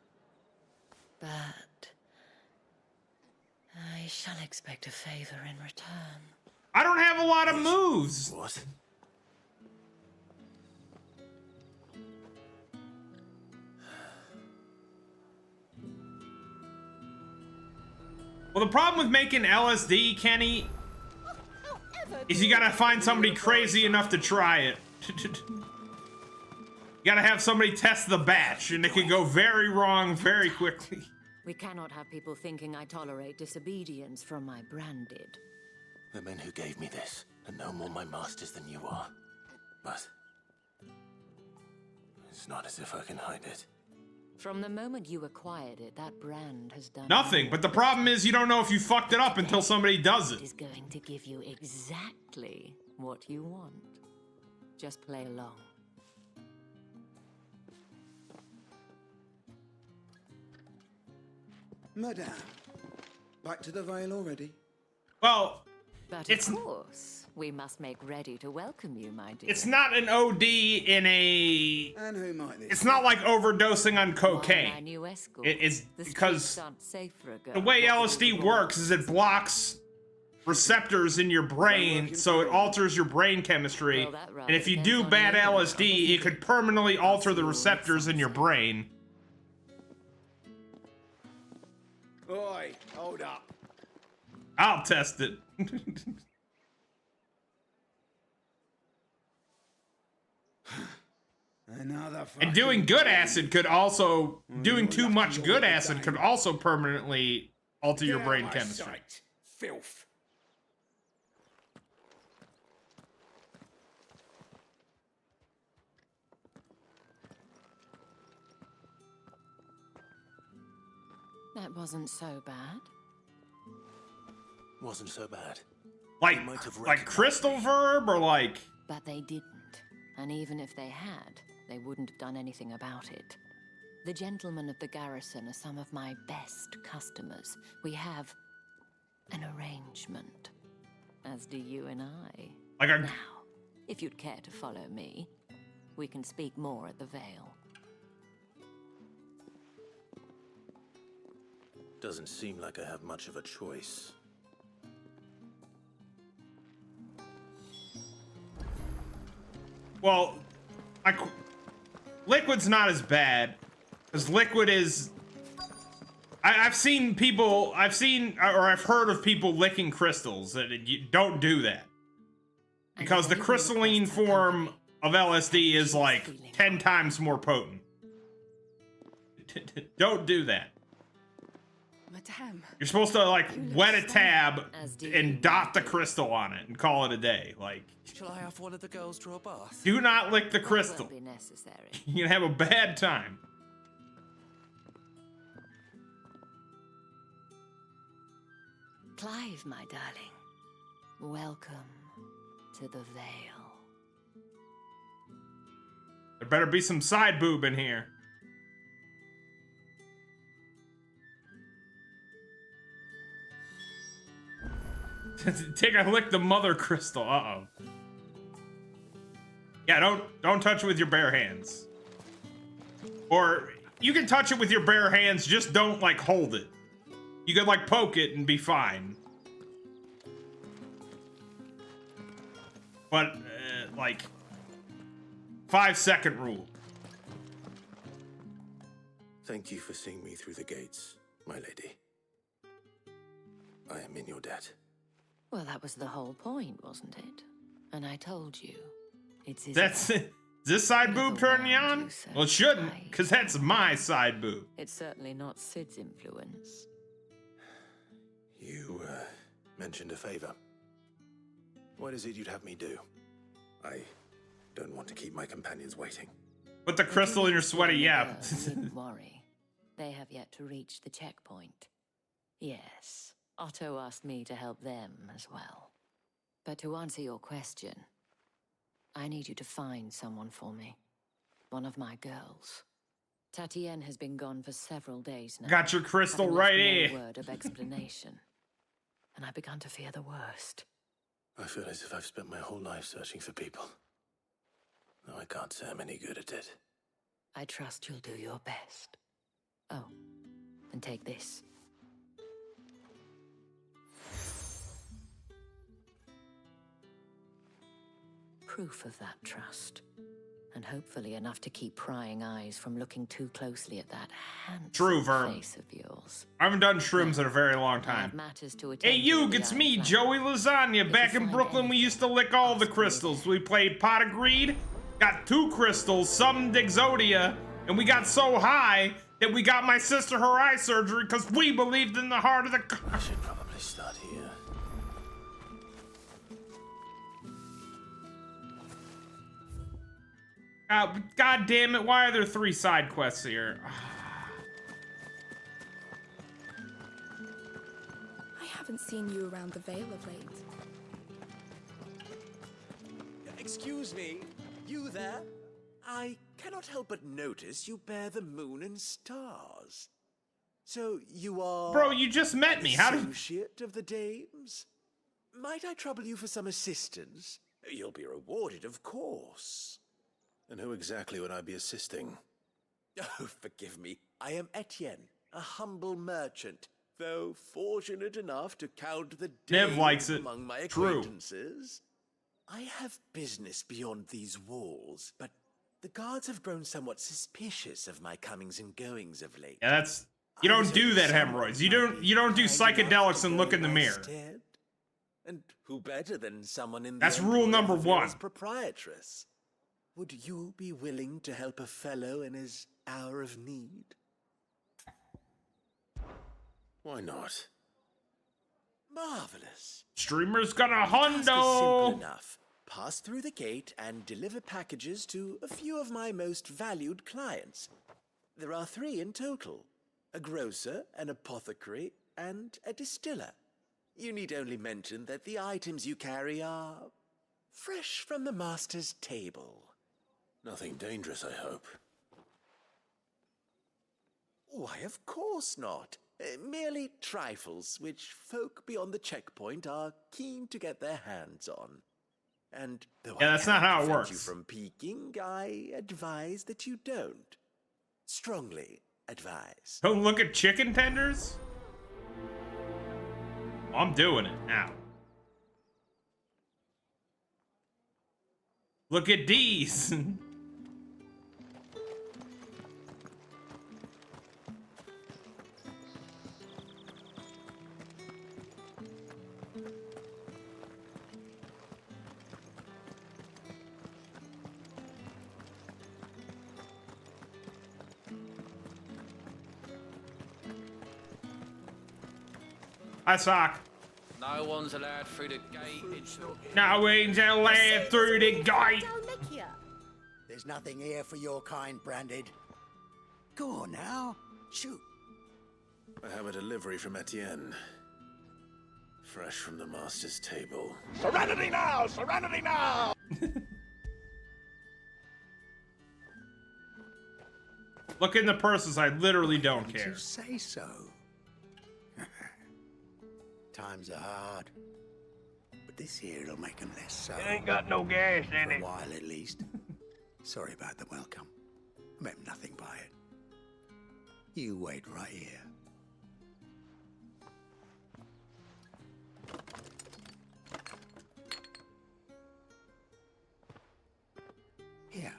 But I shall expect a favor in return. I don't have a lot of moves. What? Well, the problem with making LSD, Kenny, is you gotta find somebody crazy enough to try it. You gotta have somebody test the batch, and it can go very wrong very quickly. We cannot have people thinking I tolerate disobedience from my branded. The men who gave me this are no more my masters than you are. But it's not as if I can hide it. From the moment you acquired it, that brand has done Nothing, but the problem is you don't know if you fucked it up until somebody does it. It is going to give you exactly what you want. Just play along. Madame, back to the Vale already? Well, but it's... of course, we must make ready to welcome you, my dear. It's not an OD in a... And who might this It's not like overdosing on cocaine. It's The because streets aren't safe for a girl. the way LSD works is it blocks receptors in your brain, so it alters your brain chemistry. And if you do bad LSD, it could permanently alter the receptors in your brain. Oi, hold up. I'll test it. And doing good acid could also, doing too much good acid could also permanently alter your brain chemistry. Filth. That wasn't so bad. Wasn't so bad. Like crystal verb or like... But they didn't. And even if they had, they wouldn't have done anything about it. The gentlemen of the garrison are some of my best customers. We have an arrangement, as do you and I. Now, if you'd care to follow me, we can speak more at the Vale. Doesn't seem like I have much of a choice. Well, Liquid's not as bad, because Liquid is... I've seen people, I've heard of people licking crystals, that you don't do that. Because the crystalline form of LSD is like 10 times more potent. Don't do that. Madame. You're supposed to like wet a tab and dot the crystal on it and call it a day. Like, shall I have one of the girls draw a bath? do not lick the crystal. Won't be necessary. You're gonna have a bad time. Clive, my darling, welcome to the Vale. There better be some side boob in here. Take a lick the mother crystal. Uh-oh. Yeah, don't touch it with your bare hands. Or you can touch it with your bare hands, just don't like hold it. You could like poke it and be fine. But like 5-second rule. Thank you for seeing me through the gates, my lady. I am in your debt. Well, that was the whole point, wasn't it? And I told you, it's his. That's it. Is this side boob turning you on? Well, it shouldn't, because that's my side boob. It's certainly not Sid's influence. You mentioned a favor. What is it you'd have me do? I don't want to keep my companions waiting. Put the crystal in your sweaty yap. Needn't worry. They have yet to reach the checkpoint. Yes, Otto asked me to help them as well. But to answer your question, I need you to find someone for me. One of my girls. Tatienne has been gone for several days now. Got your crystal having right left here. no word of explanation. And I've begun to fear the worst. I feel as if I've spent my whole life searching for people. No, I can't say I'm any good at it. I trust you'll do your best. Oh, and take this. Proof of that trust. And hopefully enough to keep prying eyes from looking too closely at that True, handsome Verm. face of yours. I haven't done shrooms in a very long time. Hey, you, it's me, Joey Lasagna. Back in Brooklyn, we used to lick all the crystals. We played Pot of Greed, got 2 crystals, summoned Exodia, and we got so high that we got my sister her eye surgery because we believed in the heart of the... I should probably start here. God damn it, why are there 3 side quests here? I haven't seen you around the Vale of late. Excuse me, you there? I cannot help but notice you bear the moon and stars. So you are... Bro, you just met me. How did... Associate of the dames? Might I trouble you for some assistance? You'll be rewarded, of course. And who exactly would I be assisting? Oh, forgive me. I am Etienne, a humble merchant, though fortunate enough to count the Nev likes it. among my True. acquaintances. I have business beyond these walls, but the guards have grown somewhat suspicious of my comings and goings of late. Yeah, that's... You don't do that, hemorrhoids. You don't do psychedelics and look in the mirror. And who better than someone in the That's rule number 1. Proprietress? Would you be willing to help a fellow in his hour of need? Why not? Marvelous. Streamer's got a Task is simple hundo. enough. Pass through the gate and deliver packages to a few of my most valued clients. There are 3 in total. A grocer, an apothecary, and a distiller. You need only mention that the items you carry are fresh from the master's table. Nothing dangerous, I hope. Why, of course not. Merely trifles which folk beyond the checkpoint are keen to get their hands on. And though Yeah, I that's not cannot how it prevent works. you from peeking, I advise that you don't. Strongly advise. Don't look at chicken tenders? I'm doing it now. Look at these. I suck. No one's allowed through the gate into... No angel led through the gate. There's nothing here for your kind, Branded. Go on now, shoot. I have a delivery from Etienne. Fresh from the master's table. Serenity now! Serenity now! Look in the purses, I literally don't care. You say so. Times are hard. But this here'll make them less so. It ain't got no gas in For it. a while at least. Sorry about the welcome. I meant nothing by it. You wait right here. Here.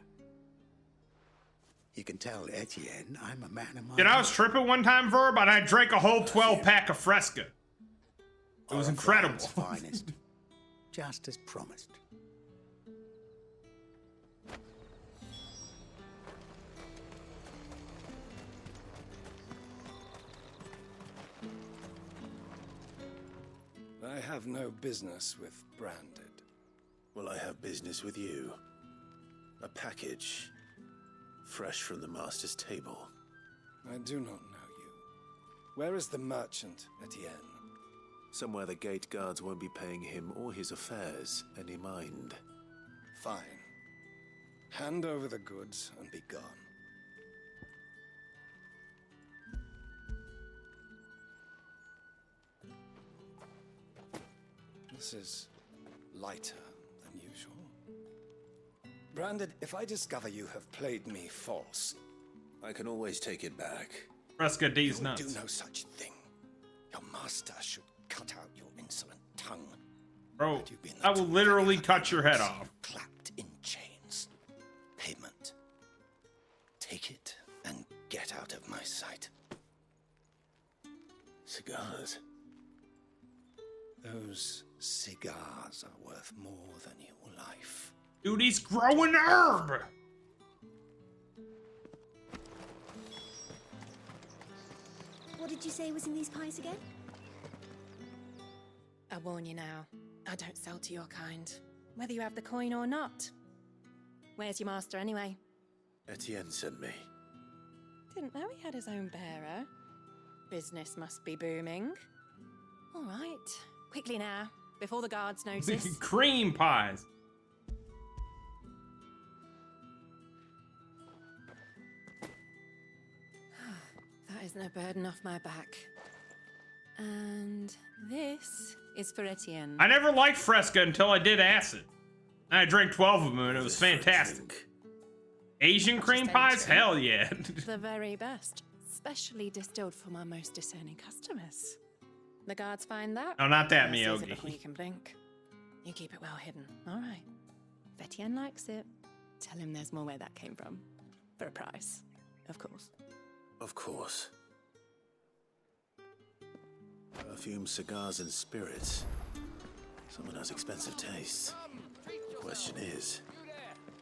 You can tell Etienne I'm a man of my Dude, I was tripping one time, Verb, and I drank a whole 12-pack of Fresca. It was incredible. Finest. Just as promised. I have no business with Branded. Well, I have business with you. A package, fresh from the master's table. I do not know you. Where is the merchant, Etienne? Somewhere the gate guards won't be paying him or his affairs any mind. Fine. Hand over the goods and be gone. This is lighter than usual. Branded, if I discover you have played me false, I can always take it back. Fresca D's you nuts. do no such thing. Your master should cut out your insolent tongue. Bro, I will literally cut your head off. Clapped in chains. Payment. Take it and get out of my sight. Cigars. Those cigars are worth more than your life. Dude, he's growing herb! What did you say was in these pies again? I warn you now, I don't sell to your kind, whether you have the coin or not. Where's your master anyway? Etienne sent me. Didn't know he had his own bearer. Business must be booming. All right, quickly now, before the guards notice. Cream pies. That is no burden off my back. And this is for Etienne. I never liked Fresca until I did acid. I drank 12 of them and it was fantastic. Asian cream pies? Hell yeah. The very best. Specially distilled for my most discerning customers. The guards find that. No, not that, they'll seize it Miyogi. before you can blink. You keep it well hidden. All right. If Etienne likes it, tell him there's more where that came from. For a price, of course. Of course. Perfume, cigars, and spirits. Someone has expensive tastes. The question is,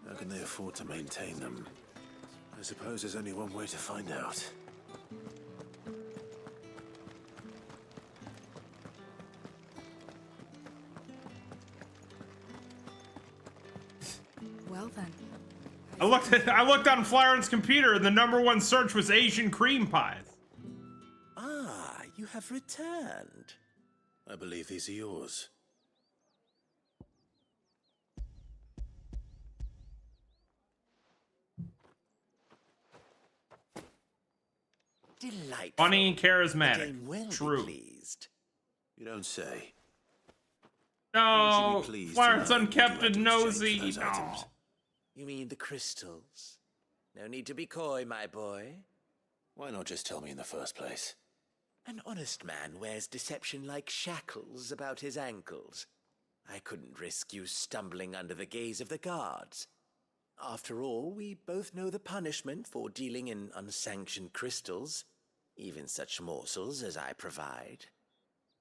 how can they afford to maintain them? I suppose there's only one way to find out. Well then. I looked on Flyron's computer and the #1 search was Asian cream pies. Ah, you have returned. I believe these are yours. Delightful. Funny and charismatic. The dame will be True. pleased. You don't say. No, Would you be pleased Flyron's to know unkept what and you had to exchange nosy. for those No. items? You mean the crystals? No need to be coy, my boy. Why not just tell me in the first place? An honest man wears deception like shackles about his ankles. I couldn't risk you stumbling under the gaze of the guards. After all, we both know the punishment for dealing in unsanctioned crystals, even such morsels as I provide.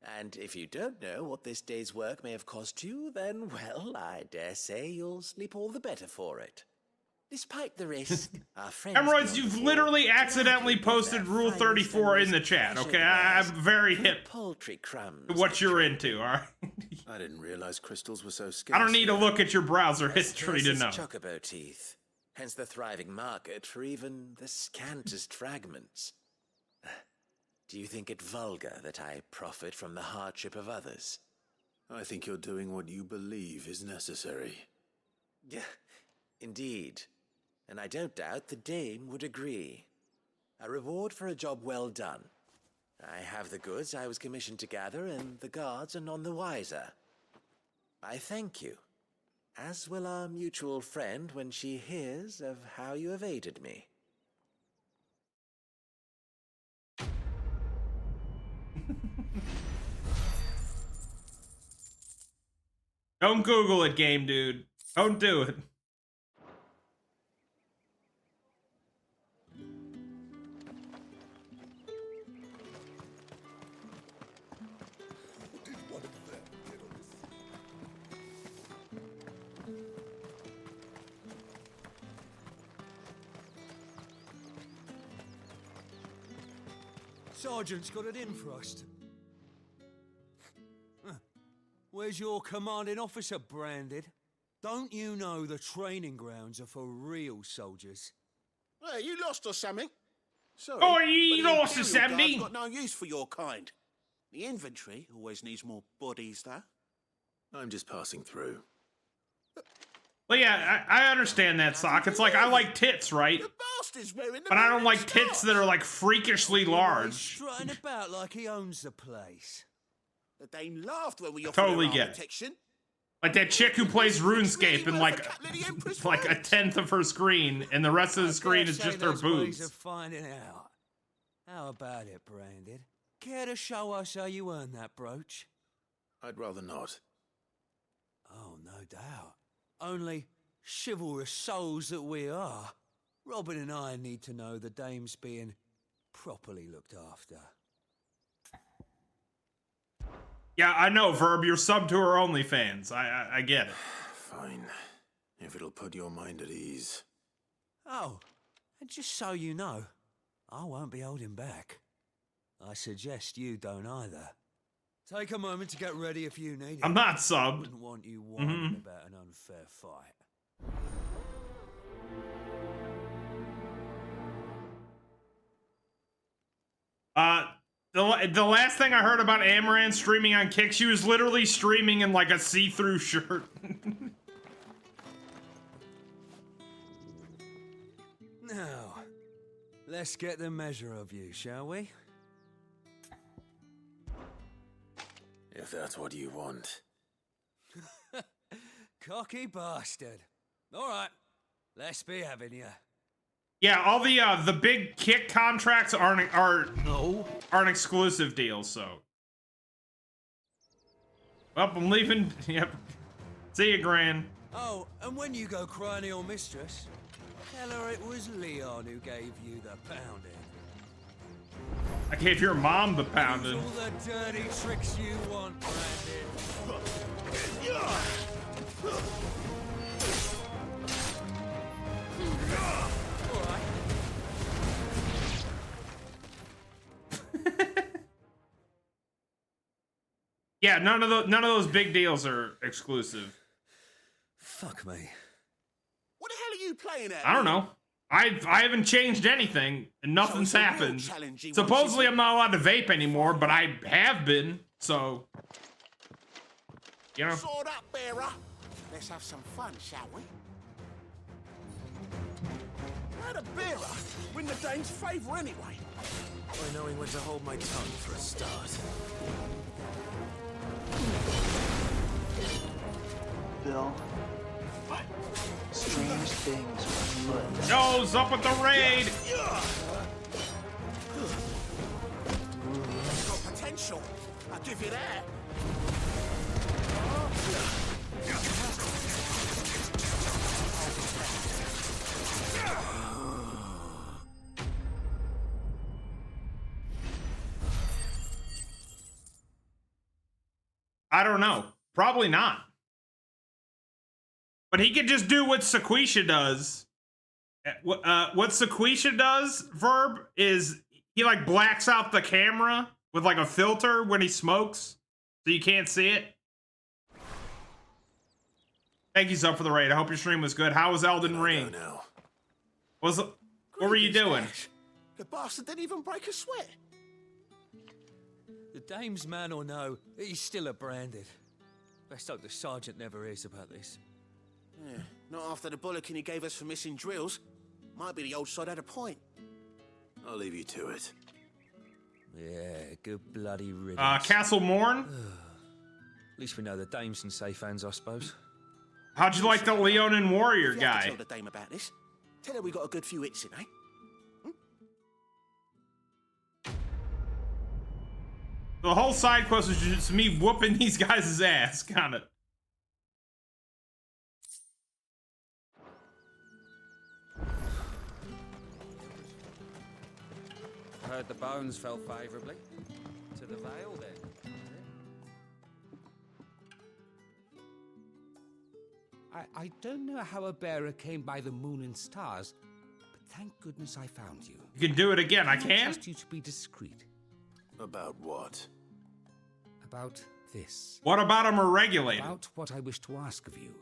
And if you don't know what this day's work may have cost you, then, well, I dare say you'll sleep all the better for it. Despite the risk, our friends... Hemorrhoids, you've literally accidentally posted Rule 34 in the chat, okay? I'm very hip Poultry crumbs. to what you're into, alright? I didn't realize crystals were so scarce. I don't need to look at your browser history to know. Chocobo teeth, hence the thriving market for even the scantest fragments. Do you think it vulgar that I profit from the hardship of others? I think you're doing what you believe is necessary. Yeah, indeed. And I don't doubt the dame would agree. A reward for a job well done. I have the goods I was commissioned to gather, and the guards are none the wiser. I thank you, as will our mutual friend when she hears of how you have aided me. Don't Google it, game dude. Don't do it. Sergeant's got it in for us. Where's your commanding officer, Branded? Don't you know the training grounds are for real soldiers? Hey, you lost or something? Sorry. Oh, you but the lost or Imperial something? Guard's got no use for your kind. The infantry always needs more bodies, though. I'm just passing through. Well, yeah, I understand that, Sock. It's like I like tits, right? But I don't like tits that are like freakishly large. Strutting about like he owns the place. The Dane laughed when we offered Totally her get it. protection. Like that chick who plays RuneScape in like a tenth of her screen, and the rest of the screen is just her There's ways boobs. of finding out. How about it, Branded? Care to show us how you earned that brooch? I'd rather not. Oh, no doubt. Only chivalrous souls that we are. Robin and I need to know the dame's being properly looked after. Yeah, I know, Verb. You're sub to her OnlyFans. I get it. Fine. If it'll put your mind at ease. Oh, and just so you know, I won't be holding back. I suggest you don't either. Take a moment to get ready if you need it. I'm not subbed. Wouldn't want you whining about an unfair fight. The last thing I heard about Amaranth streaming on Kick, she was literally streaming in like a see-through shirt. Now, let's get the measure of you, shall we? If that's what you want. Cocky bastard. All right, let's be having you. Yeah, all the big Kick contracts aren't exclusive deals, so. Well, I'm leaving. Yep. See you, Gran. Oh, and when you go crying to your mistress, tell her it was Leon who gave you the pounding. I gave your mom the pounding. Use all the dirty tricks you want, Brandon. Yeah, none of those big deals are exclusive. Fuck me. What the hell are you playing at? I don't know. I haven't changed anything, and nothing's happened. Supposedly, I'm not allowed to vape anymore, but I have been. So, you know. Sword up, bearer. Let's have some fun, shall we? How the bearer win the Dane's favour anyway? By knowing when to hold my tongue for a start. Bill, strange things were afoot. Joe's up with the raid. It's got potential. I'll give you that. I don't know. Probably not. But he could just do what Sequisha does. What Sequisha does, Verb, is he like blacks out the camera with like a filter when he smokes, so you can't see it. Thank you, Sub, for the raid. I hope your stream was good. How was Elden Ring? What were you doing? The bastard didn't even break a sweat. The dame's man or no, he's still a Branded. Best hope the sergeant never hears about this. Yeah, not after the bollocking he gave us for missing drills. Might be the old sod had a point. I'll leave you to it. Yeah, good bloody riddance. Castle Morn? At least we know the dame's in safe hands, I suppose. How'd you like the Leonin warrior If you have to guy? tell the dame about this, tell her we got a good few hits in, eh? The whole side quest was just me whooping these guys' ass, kind of. I heard the bones fell favourably to the Vale then. I don't know how a bearer came by the moon and stars, but thank goodness I found you. You can do it again. I can? Trust you to be discreet. About what? About this. What about them are regulated? About what I wish to ask of you.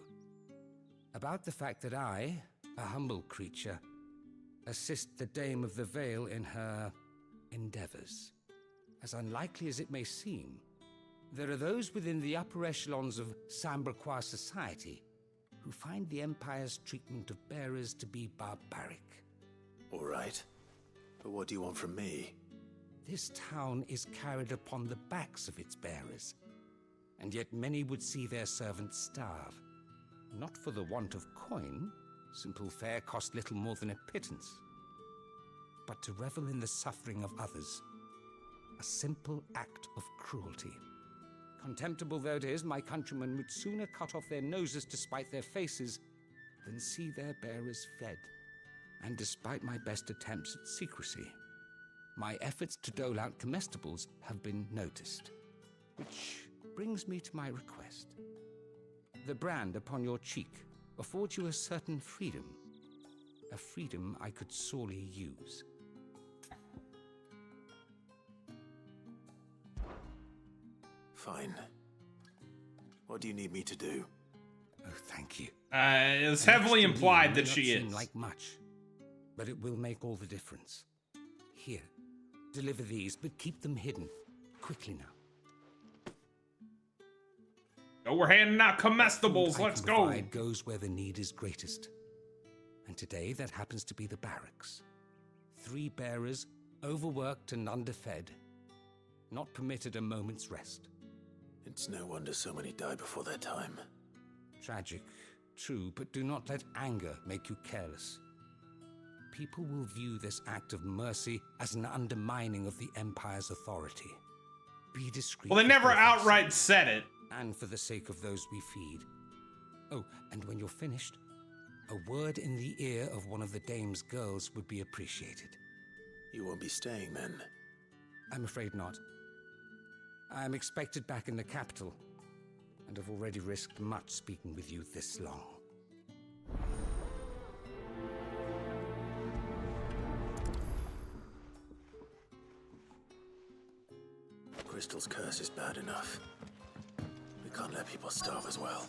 About the fact that I, a humble creature, assist the Dame of the Vale in her endeavors. As unlikely as it may seem, there are those within the upper echelons of Samberquois society who find the Empire's treatment of bearers to be barbaric. All right. But what do you want from me? This town is carried upon the backs of its bearers, and yet many would see their servants starve. Not for the want of coin, simple fare cost little more than a pittance, but to revel in the suffering of others, a simple act of cruelty. Contemptible though it is, my countrymen would sooner cut off their noses to spite their faces than see their bearers fed. And despite my best attempts at secrecy, my efforts to dole out comestibles have been noticed. Which brings me to my request. The brand upon your cheek affords you a certain freedom. A freedom I could sorely use. Fine. What do you need me to do? Oh, thank you. It was heavily implied that she is. Seem like much, but it will make all the difference. Here, deliver these, but keep them hidden. Quickly now. Oh, we're handing out comestibles. Let's go. Goes where the need is greatest. And today, that happens to be the barracks. 3 bearers, overworked and underfed, not permitted a moment's rest. It's no wonder so many die before their time. Tragic, true, but do not let anger make you careless. People will view this act of mercy as an undermining of the Empire's authority. Be discreet. Well, they never outright said it. And for the sake of those we feed. Oh, and when you're finished, a word in the ear of one of the Dame's girls would be appreciated. You won't be staying then? I'm afraid not. I'm expected back in the capital, and have already risked much speaking with you this long. Crystal's curse is bad enough. We can't let people starve as well.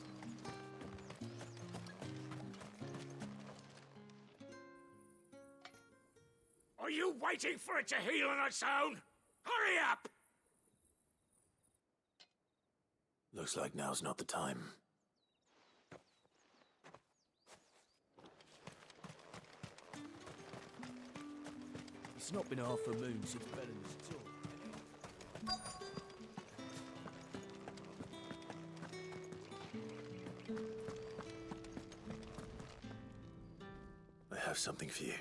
Are you waiting for it to heal on its own? Hurry up! Looks like now's not the time. It's not been half a moon since Belen's tour. I have something for you.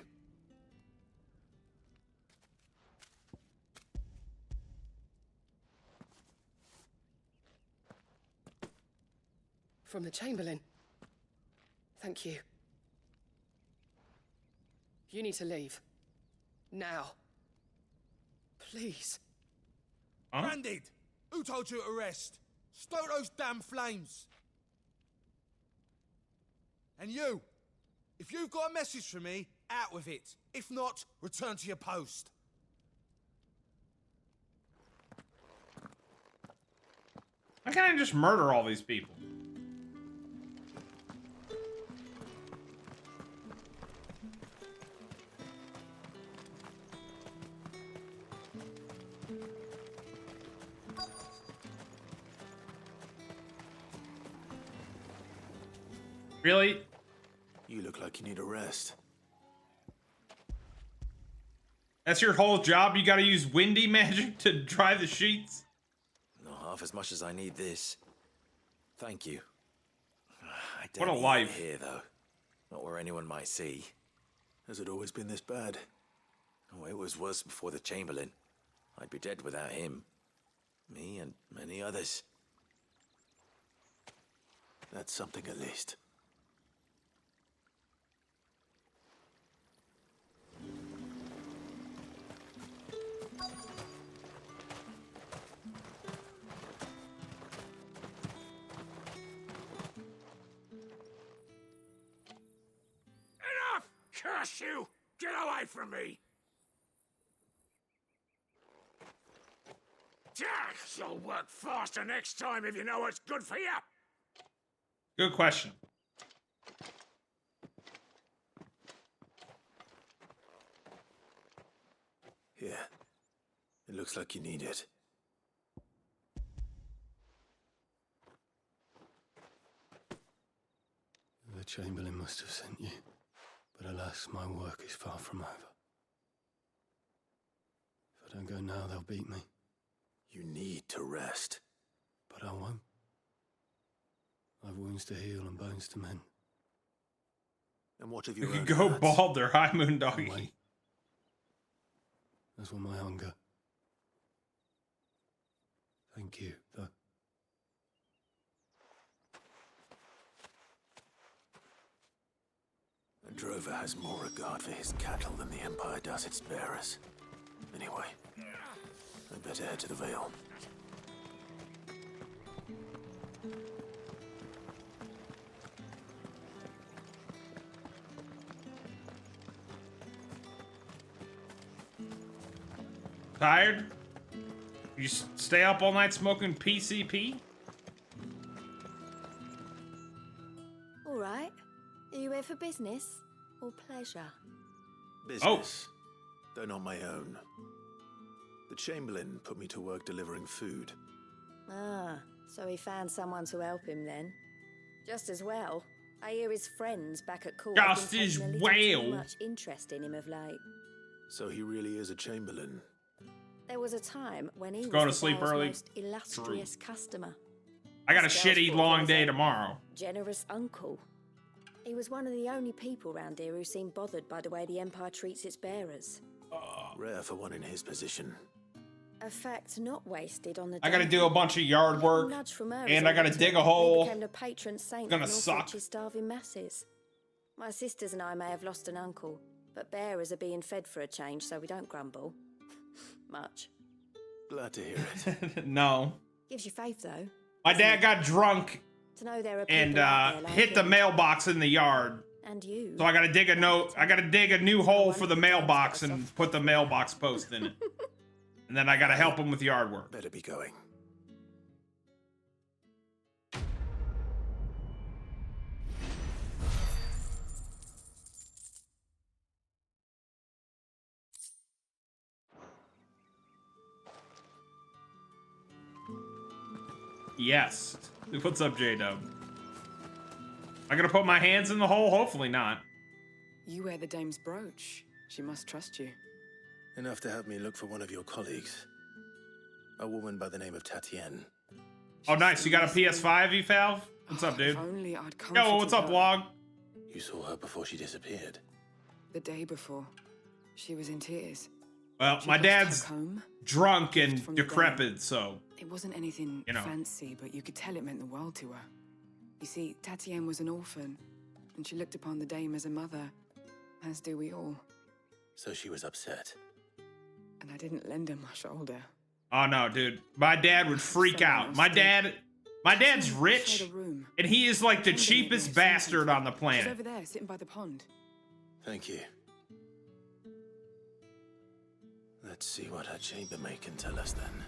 From the Chamberlain. Thank you. You need to leave. Now. Please. Branded! Who told you to rest? Stoke those damn flames! And you! If you've got a message for me, out with it. If not, return to your post. Why can't I just murder all these people? Really? You look like you need a rest. That's your whole job? You gotta use windy magic to dry the sheets? Not half as much as I need this. Thank you. I What a don't life. here, though. Not where anyone might see. Has it always been this bad? Oh, it was worse before the Chamberlain. I'd be dead without him. Me and many others. That's something at least. Enough! Curse you! Get away from me! You'll work faster next time if you know what's good for you. Good question. Here. It looks like you need it. The Chamberlain must have sent you, but alas, my work is far from over. If I don't go now, they'll beat me. You need to rest. But I won't. I've wounds to heal and bones to mend. And what of You your could own go lads? bald there, high moon doggy. Wait. That's what my hunger. Thank you, though. A drover has more regard for his cattle than the Empire does its bearers. Anyway, I'd better head to the Vale. Tired? You stay up all night smoking PCP? All right. Are you here for business or pleasure? Business, though not my own. The Chamberlain put me to work delivering food. Ah, so he found someone to help him then. Just as well. I hear his friends back at court have Just been as taking a little too well. much interest in him of late. So he really is a Chamberlain. There was a time when he was Going to the sleep Vale's early. most illustrious customer. I got a This girl's shitty thought long he was day a tomorrow. Generous uncle. He was one of the only people round here who seemed bothered by the way the Empire treats its bearers. Rare for one in his position. A fact not wasted on the I gotta day. do a bunch of yard work, Nudge from her and as I gotta went dig to a it. hole. He became the patron saint Gonna of suck. Northwich's starving masses. My sisters and I may have lost an uncle, but bearers are being fed for a change, so we don't grumble. Much. Glad to hear it. No. Gives you faith, though. My dad got drunk To know there are people and out there like hit the him. mailbox in the yard. And you. So I gotta dig a new hole for the mailbox and put the mailbox post in it. And then I gotta help him with yard work. Better be going. Yes. What's up, J-Dub? I gonna put my hands in the hole? Hopefully not. You wear the dame's brooch. She must trust you. Enough to have me look for one of your colleagues. A woman by the name of Tatienne. Oh, nice. You got a PS5, E-Falv? What's up, dude? If only I'd Yo, what's up, comforted her. Log? You saw her before she disappeared. The day before, she was in tears. Well, She my lost dad's her comb. drunk and from the decrepit, so... It wasn't anything You know. fancy, but you could tell it meant the world to her. You see, Tatienne was an orphan, and she looked upon the dame as a mother, as do we all. So she was upset. And I didn't lend her my shoulder. Oh, no, dude. My dad would freak out. My dad's rich, Shared a room. and he is like the Chamberlain cheapest gave bastard on the She's planet. over there, sitting by the pond. Thank you. Let's see what her chambermaid can tell us then.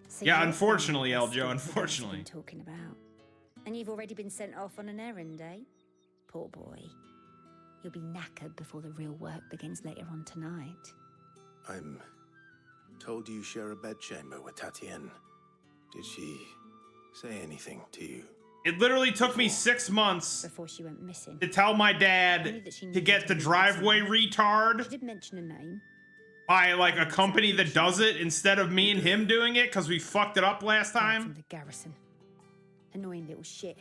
So Yeah, you're unfortunately, the Eljo, bastard unfortunately. we've been talking about. And you've already been sent off on an errand, eh? Poor boy. You'll be knackered before the real work begins later on tonight. I'm told you share a bedchamber with Tatienne. Did she say anything to you? It literally took me 6 months Before she went missing. to tell my Only dad that she to knew get the you were driveway missing. retard She did mention a name. by like a company that does it instead of me and him doing it because we fucked it up last From time. the garrison. Annoying little shit.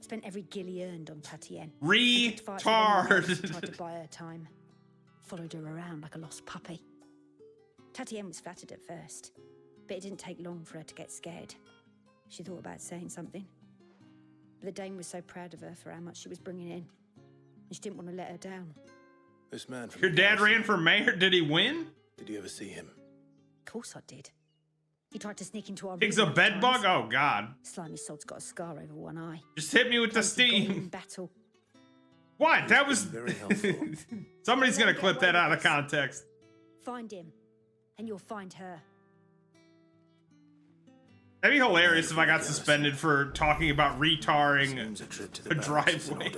Spent every guil he earned on Tatienne. Retard. Tried to buy her time. Followed her around like a lost puppy. Tatienne was flattered at first, but it didn't take long for her to get scared. She thought about saying something. But the dame was so proud of her for how much she was bringing in, and she didn't want to let her down. This man from Your the dad garrison, ran for mayor? Did he win? Did you ever see him? Of course I did. He tried to sneak into our room. Pig's a at bed bug? times. Oh, God. Slimy sod's got a scar over one eye. Just hit me with the Claims he got him in steam. battle. What? That was... Very helpful. Somebody's going to clip that out of context. find him, and you'll find her. That'd be hilarious if I got suspended for talking about retarring a driveway.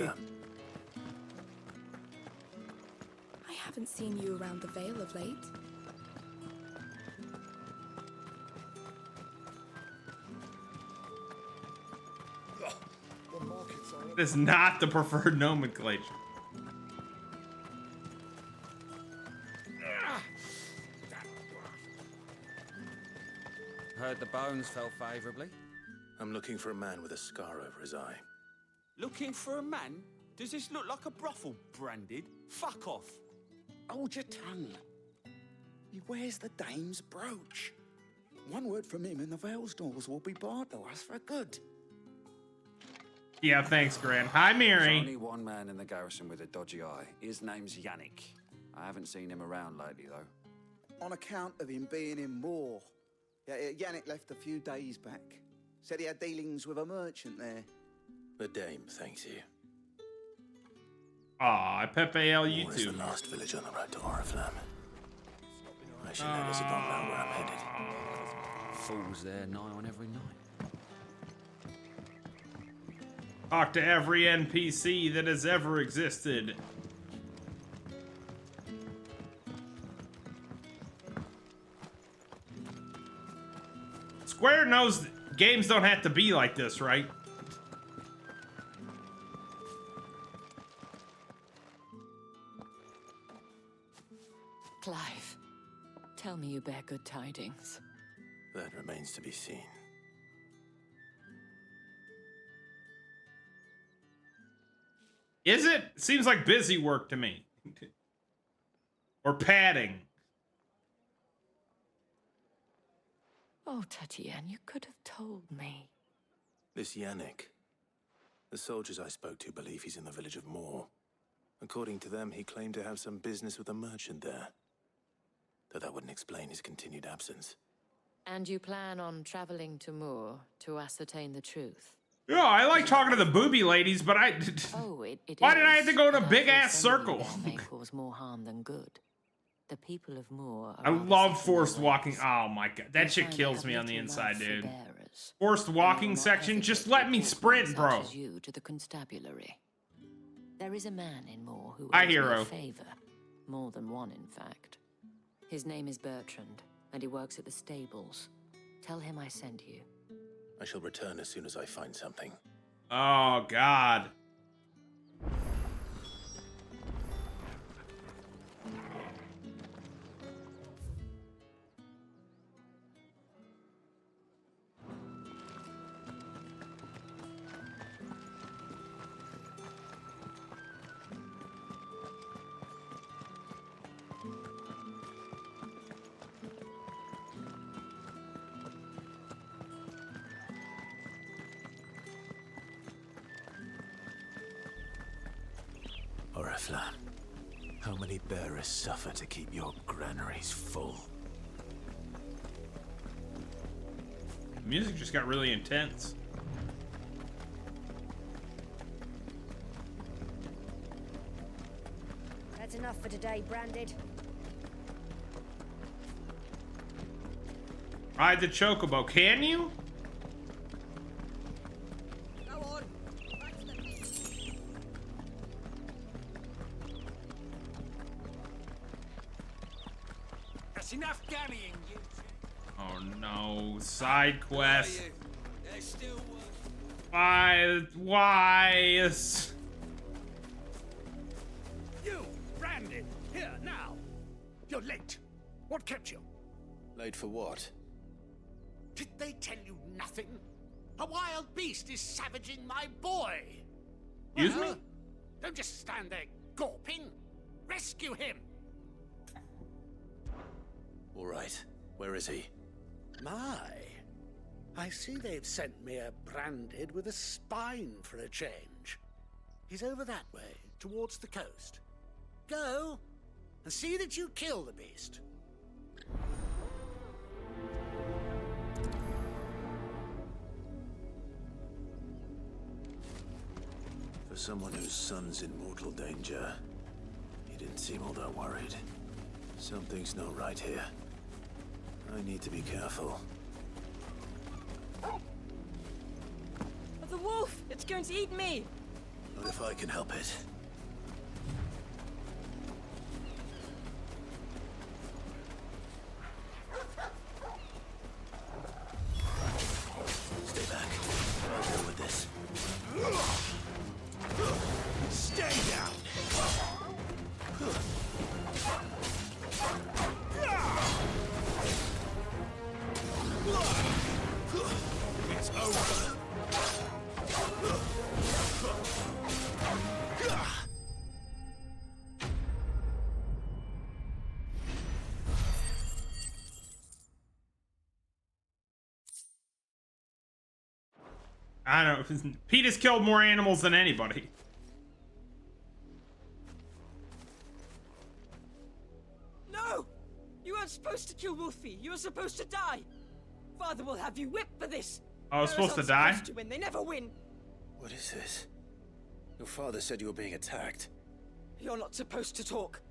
I haven't seen you around the Vale of late. It is not the preferred nomenclature. Heard the bones fell favourably. I'm looking for a man with a scar over his eye. Looking for a man? Does this look like a brothel, Branded? Fuck off. Hold your tongue. He wears the dame's brooch. One word from him and the Vale's doors will be barred to us for good. Yeah, thanks, Gran. Hi, Mary. There's only one man in the garrison with a dodgy eye. His name's Yannick. I haven't seen him around lately, though. On account of him being in Moor. Yeah, Yannick left a few days back. Said he had dealings with a merchant there. The dame thanks you. Aw, Pepe L. Moor is the YouTube. last village on the road to Oriflamme. I should know this about now where I'm headed. Fools there nigh on every night. Talk to every NPC that has ever existed. Square knows games don't have to be like this, right? Clive, tell me you bear good tidings. That remains to be seen. Is it? Seems like busy work to me. Or padding. Oh, Tatienne, you could have told me. This Yannick. The soldiers I spoke to believe he's in the village of Moor. According to them, he claimed to have some business with a merchant there. Though that wouldn't explain his continued absence. And you plan on traveling to Moor to ascertain the truth? Yeah, I like talking to the booby ladies, but I... Oh, it Why did I have to go in a but big-ass some of circle? them may cause more harm than good. The people of Moor I are love forced walking. Oh my god, that shit kills me on the inside, dude. Forced walking section, just let me sprint, bro. You to the constabulary. There is a man in Moor who Hi, owes me hero. a favor. More than one, in fact. His name is Bertrand, and he works at the stables. Tell him I sent you. I shall return as soon as I find something. Oh god. Oriflamme, how many bearers suffer to keep your granaries full? The music just got really intense. That's enough for today, Branded. Ride the chocobo, can you? That's enough gambying, you. Oh no, side quest. There's still work. Why? You, Brandon, here now. You're late. What kept you? Late for what? Did they tell you nothing? A wild beast is savaging my boy. Excuse me? Don't just stand there gawping. Rescue him. All right. Where is he? My. I see they've sent me a Branded with a spine for a change. He's over that way, towards the coast. Go, and see that you kill the beast. For someone whose son's in mortal danger, he didn't seem all that worried. Something's not right here. I need to be careful. The wolf! It's going to eat me! Not if I can help it. Stay back. I'll deal with this. Stay down! It's over! I don't know. Pete has killed more animals than anybody. No! You weren't supposed to kill Wolfie. You were supposed to die. Father will have you whipped for this. I was supposed to die? Supposed to win. They never win. What is this? Your father said you were being attacked. You're not supposed to talk.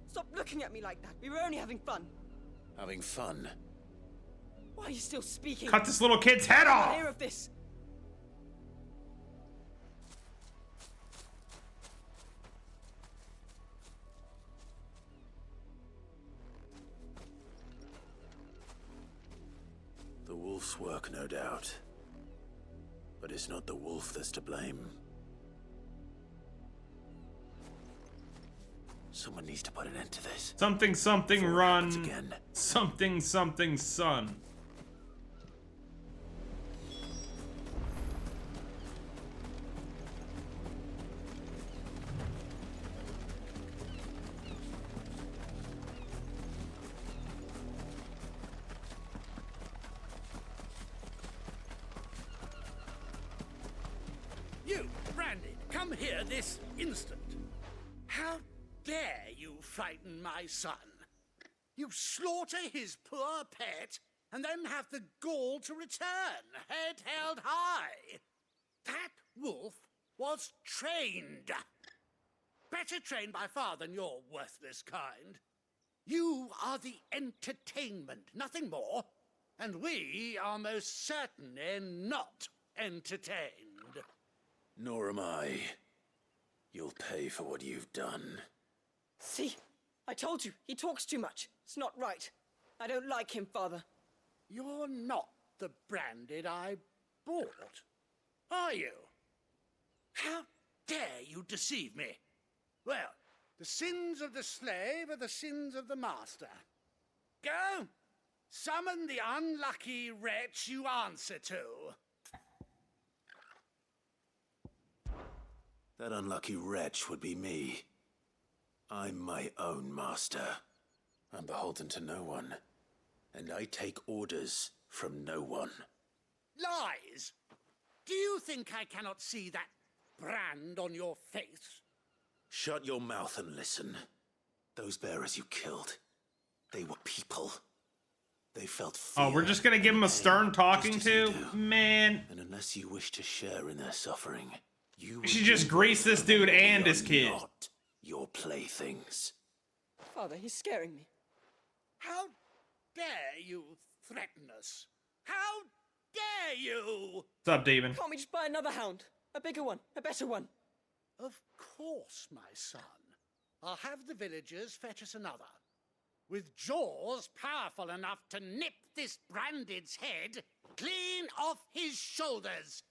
Stop looking at me like that. We were only having fun. Having fun? Why are you still speaking? Cut this little kid's head off! I hear of this. The wolf's work, no doubt. But it's not the wolf that's to blame. Someone needs to put an end to this. Something, something, Before it run. happens again. Something, something, son. You, Brandon, come here this instant. How dare you frighten my son? You slaughter his poor pet and then have the gall to return, head held high. That wolf was trained. Better trained by far than your worthless kind. You are the entertainment, nothing more. And we are most certainly not entertained. Nor am I. You'll pay for what you've done. See? I told you. He talks too much. It's not right. I don't like him, Father. You're not the Branded I bought, are you? How dare you deceive me? Well, the sins of the slave are the sins of the master. Go! Summon the unlucky wretch you answer to. That unlucky wretch would be me. I'm my own master. I'm beholden to no one. And I take orders from no one. Lies! Do you think I cannot see that brand on your face? Shut your mouth and listen. Those bearers you killed, they were people. They felt fear. Oh, we're just gonna give him a stern talking to? Man. And unless you wish to share in their suffering, We should just grease this dude and his kid. Not your playthings. Father, he's scaring me. How dare you threaten us? How dare you? What's up, Demon? Can't we just buy another hound? A bigger one, a better one. Of course, my son. I'll have the villagers fetch us another. With jaws powerful enough to nip this Branded's head clean off his shoulders.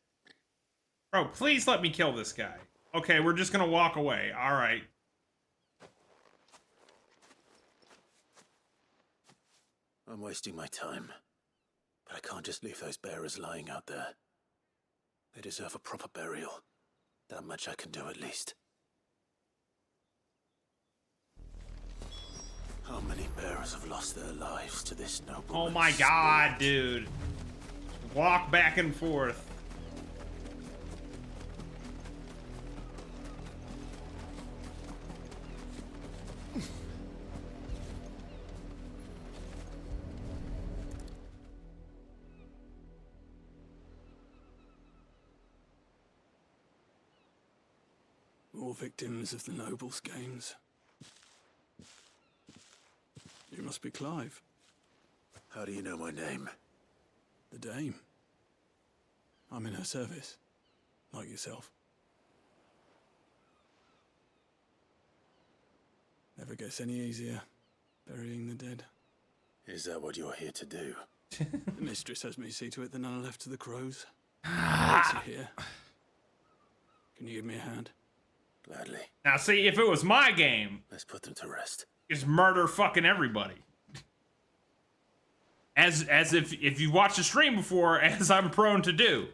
Bro, please let me kill this guy. Okay, we're just gonna walk away. Alright. I'm wasting my time. But I can't just leave those bearers lying out there. They deserve a proper burial. That much I can do at least. How many bearers have lost their lives to this noble? Oh my god, dude. Walk back and forth. More victims of the nobles' games. You must be Clive. How do you know my name? The Dame. I'm in her service, like yourself. Never gets any easier, burying the dead. Is that what you're here to do? The mistress has me see to it that none are left to the crows. What's you here? Can you give me a hand? Gladly. Now, see, if it was my game, let's put them to rest. Just murder fucking everybody. As if you watched the stream before, as I'm prone to do.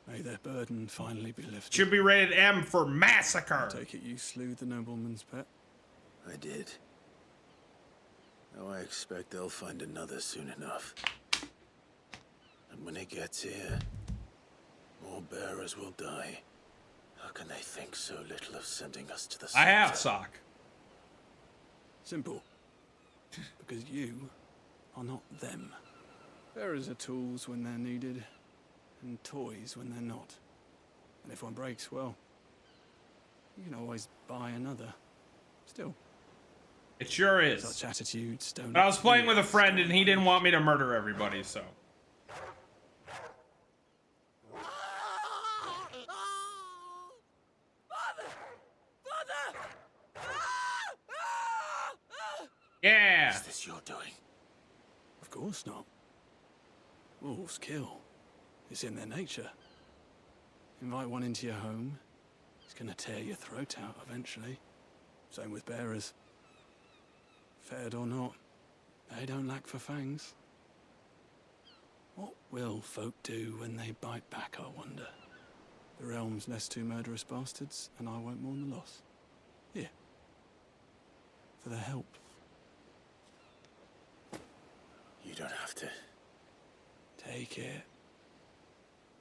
May their burden finally be lifted. Should be rated M for massacre. I take it you slew the nobleman's pet? I did. Now I expect they'll find another soon enough. And when it gets here, more bearers will die. How can they think so little of sending us to the center? I have, Sock. Simple. Because you are not them. Bearers are tools when they're needed, and toys when they're not. And if one breaks, well, you can always buy another. Still. It sure is. Such attitudes don't. But I was playing with a friend and he didn't want me to murder everybody, so. Yeah. Is this your doing? Of course not. Wolves kill. It's in their nature. Invite one into your home, it's gonna tear your throat out eventually. Same with bearers. Fed or not, they don't lack for fangs. What will folk do when they bite back, I wonder? The realm's nest two murderous bastards, and I won't mourn the loss. Here. For their help. You don't have to. Take it.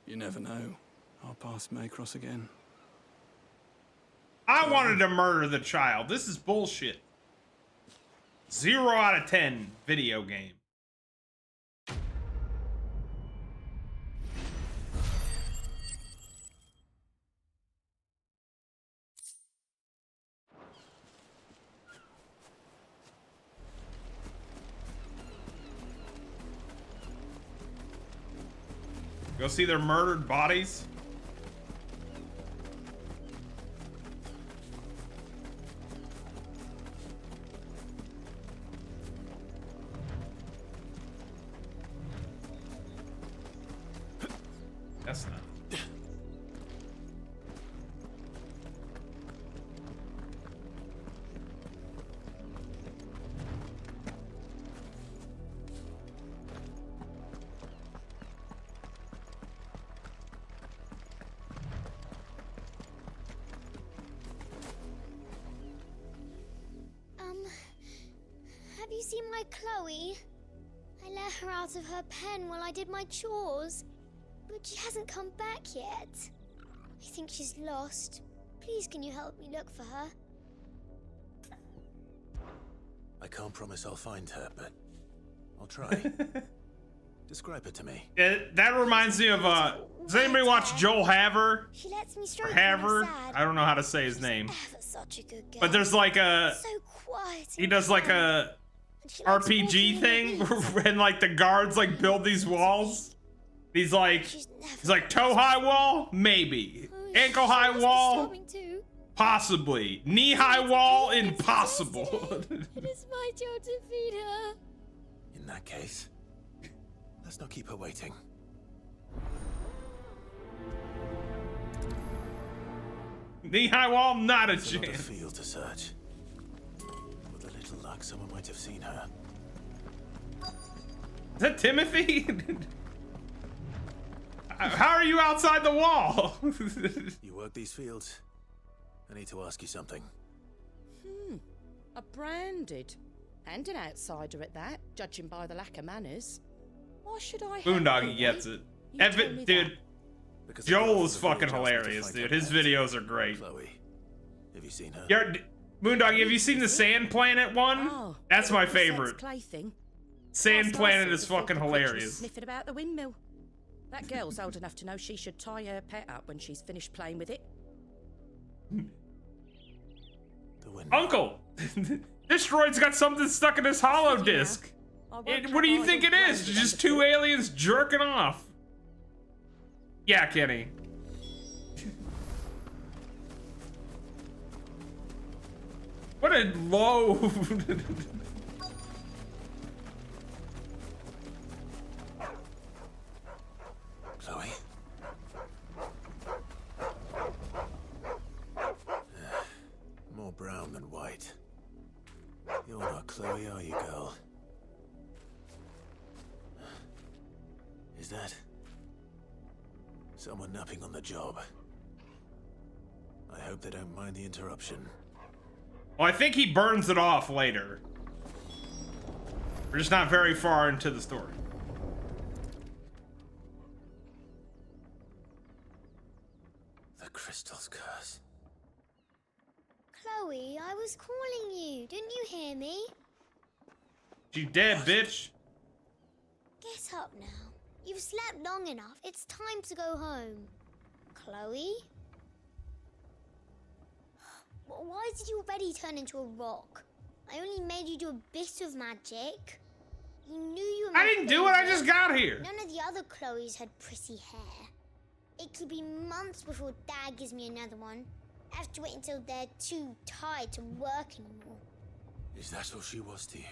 You never know. Our paths may cross again. I wanted to murder the child. This is bullshit. 0 out of 10 video game. Go see their murdered bodies. That's not. Have you seen my Chloe? I let her out of her pen while I did my chores, but she hasn't come back yet. I think she's lost. Please, can you help me look for her? I can't promise I'll find her, but I'll try. Describe it to me. That reminds me of does anybody watch Joel Haver? She lets me stroke Or her Haver? when I'm sad. I don't know how to say his name. Such a good girl. But there's like a so quiet. he does like a RPG thing and like the guards like build these walls. He's like toe high wall, maybe. Ankle high wall, possibly. Knee high wall, impossible. It is my job to feed her. In that case, let's not keep her waiting. Knee high wall, not a It's another chance. field to search. With a little luck, someone might have seen her. Is that Timothy? How are you outside the wall? You work these fields? I need to ask you something. A branded. And an outsider at that, judging by the lack of manners. Why should I help Boondoggy you, gets eh? it. You told me Evan, that. dude. Because Joel is fucking hilarious, dude. His videos are great. Chloe, have you seen her? Moondoggy, have you seen the Sand Planet one? Oh, That's my the sex favorite. plaything. Sand Last I Planet saw, is the filthy fucking creature was hilarious. Sniffing about the windmill. That girl's old enough to know she should tie her pet up when she's finished playing with it. Uncle! This droid's got something stuck in his hollow disc. What do you think it is? Just two aliens jerking off. Yeah, Kenny. What a low... Chloe? More brown than white. You're not Chloe, are you, girl? Is that someone napping on the job? I hope they don't mind the interruption. Well, I think he burns it off later. We're just not very far into the story. The crystal's curse. Chloe, I was calling you. Didn't you hear me? She's dead, bitch. Get up now. You've slept long enough. It's time to go home. Chloe? Why did you already turn into a rock? I only made you do a bit of magic. You knew you were I didn't do it, I just got here. None of the other Chloes had pretty hair. It could be months before Dad gives me another one. I have to wait until they're too tired to work anymore. Is that all she was to you?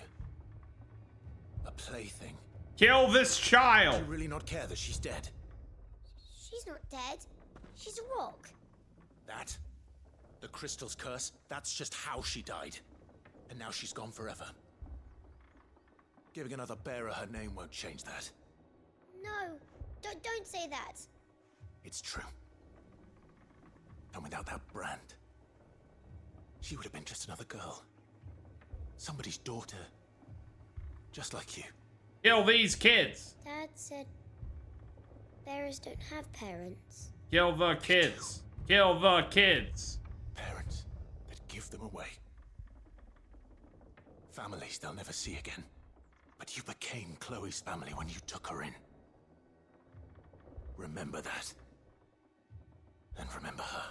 A plaything? Kill this child. Do you really not care that she's dead? She's not dead. She's a rock. That? The crystal's curse? That's just how she died. And now she's gone forever. Giving another bearer her name won't change that. No, don't say that. It's true. And without that brand, she would have been just another girl. Somebody's daughter. Just like you. Kill these kids. Dad said bearers don't have parents. Kill the kids. Kill the kids. Parents that give them away. Families they'll never see again. But you became Chloe's family when you took her in. Remember that. And remember her.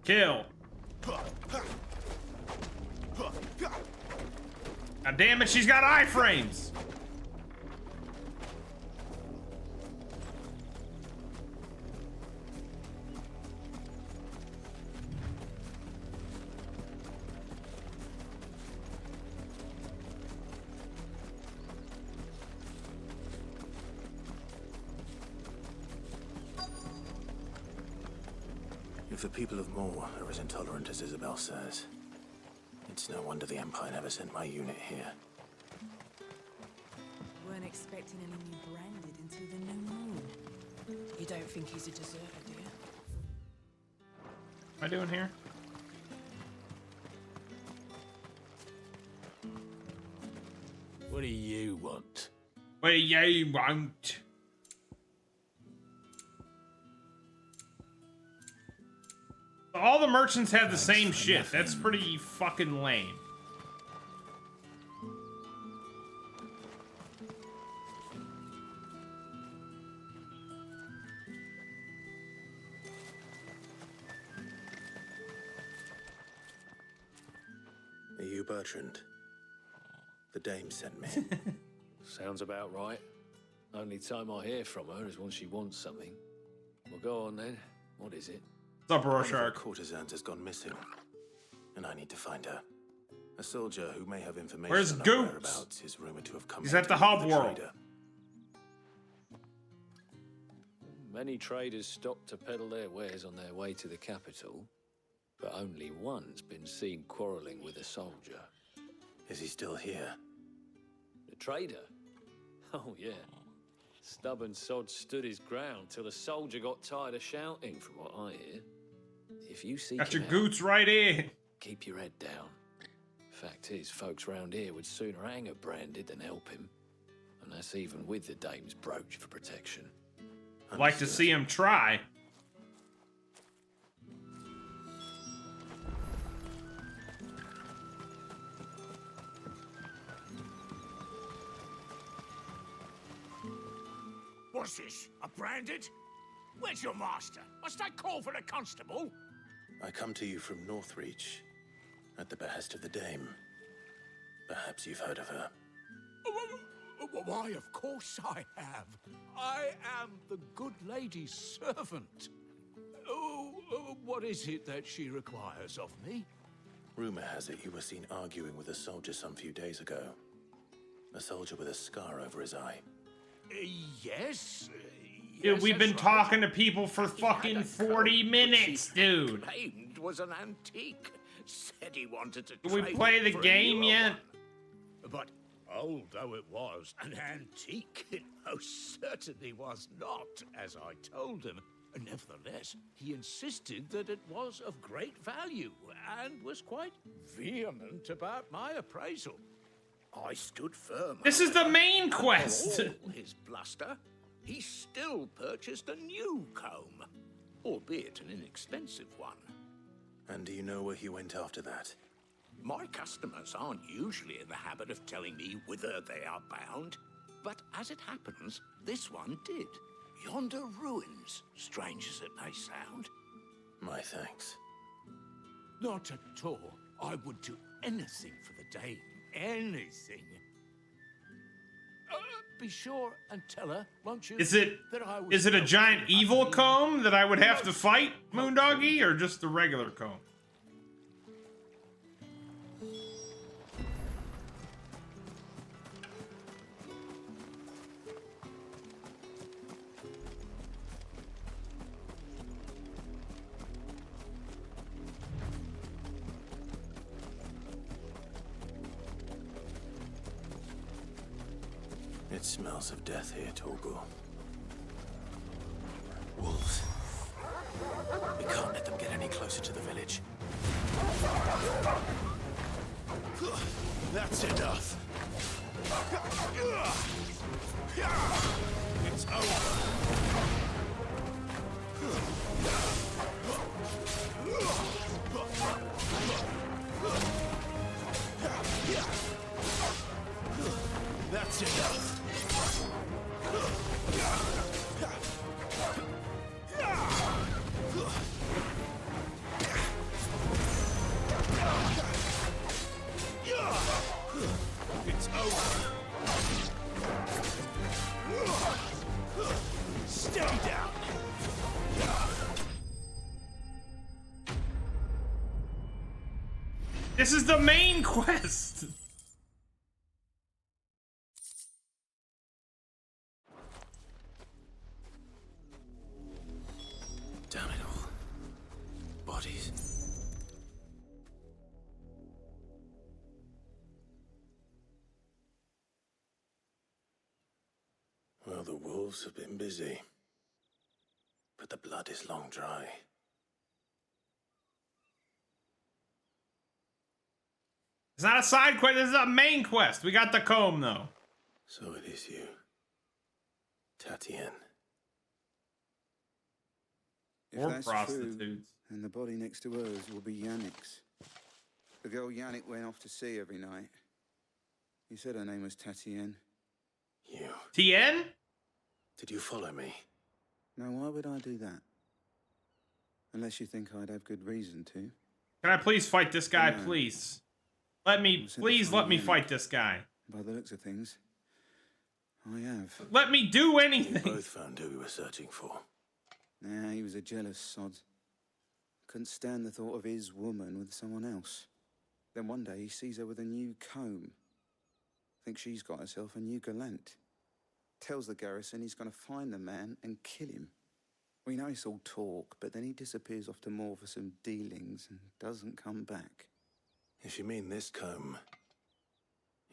Kill. God damn it, she's got iframes. If the people of Moor are as intolerant as Isabel says, it's no wonder the Empire never sent my unit here. Weren't expecting anyone branded until the new moon. You don't think he's a deserter, do you? What am I doing here? What do you want? What do you want? All the merchants have the same shit. That's pretty fucking lame. Are you Bertrand? The dame sent me. Sounds about right. Only time I hear from her is when she wants something. Well, go on then. What is it? What's up, One of her Rorschach? courtesans has gone missing, and I need to find her. A soldier who may have information Where's on her Goose? whereabouts is rumored to have come. He's at the to meet with hub a world. trader. Many traders stop to peddle their wares on their way to the capital, but only one's been seen quarreling with a soldier. Is he still here? The trader? Oh, yeah. Stubborn sod stood his ground till the soldier got tired of shouting, from what I hear. If you see Got your goots right in. keep your head down. Fact is, folks round here would sooner hang a branded than help him. And that's even with the dame's brooch for protection. I'd like to see him try. What's this? A branded? Where's your master? Must I call for the constable? I come to you from Northreach, at the behest of the Dame. Perhaps you've heard of her. Why, of course I have. I am the good lady's servant. What is it that she requires of me? Rumor has it you were seen arguing with a soldier some few days ago. A soldier with a scar over his eye. Yes. Dude, we've been that's talking to people for fucking 40 minutes, dude. Claimed was an antique. Said he wanted to Did we trade play it the for a game newer yet? one. But old though it was, an antique it most certainly was not, as I told him. Nevertheless, he insisted that it was of great value and was quite vehement about my appraisal. I stood firm. This is the main quest. For all his bluster, he still purchased a new comb, albeit an inexpensive one. And do you know where he went after that? My customers aren't usually in the habit of telling me whither they are bound, but as it happens, this one did. Yonder ruins, strange as it may sound. My thanks. Not at all. I would do anything for the Dame. Anything. Be sure and tell her, won't you? Is it that I was is it a giant evil comb that I would have to fight, Moondoggy, or just a regular comb? It smells of death here, Torgul. Wolves. We can't let them get any closer to the village. That's enough. It's That's enough. It's over. Stay down. This is the main quest. Damn it all. Bodies. Well, the wolves have been busy. But the blood is long dry. It's not a side quest, this is a main quest. We got the comb, though. So it is you. Tatienne. If Or that's prostitutes. true, then the body next to hers will be Yannick's. The girl Yannick went off to sea every night. You said her name was Tatienne. You. Tien? Did you follow me? Now, why would I do that? Unless you think I'd have good reason to. Can I please fight this guy, No. please? Please let me fight this guy. By the looks of things, I have. Let me do We anything. both found who we were searching for. Nah, he was a jealous sod. Couldn't stand the thought of his woman with someone else. Then one day he sees her with a new comb. Thinks she's got herself a new gallant. Tells the garrison he's going to find the man and kill him. We know it's all talk, but then he disappears off to Moor for some dealings and doesn't come back. If you mean this comb,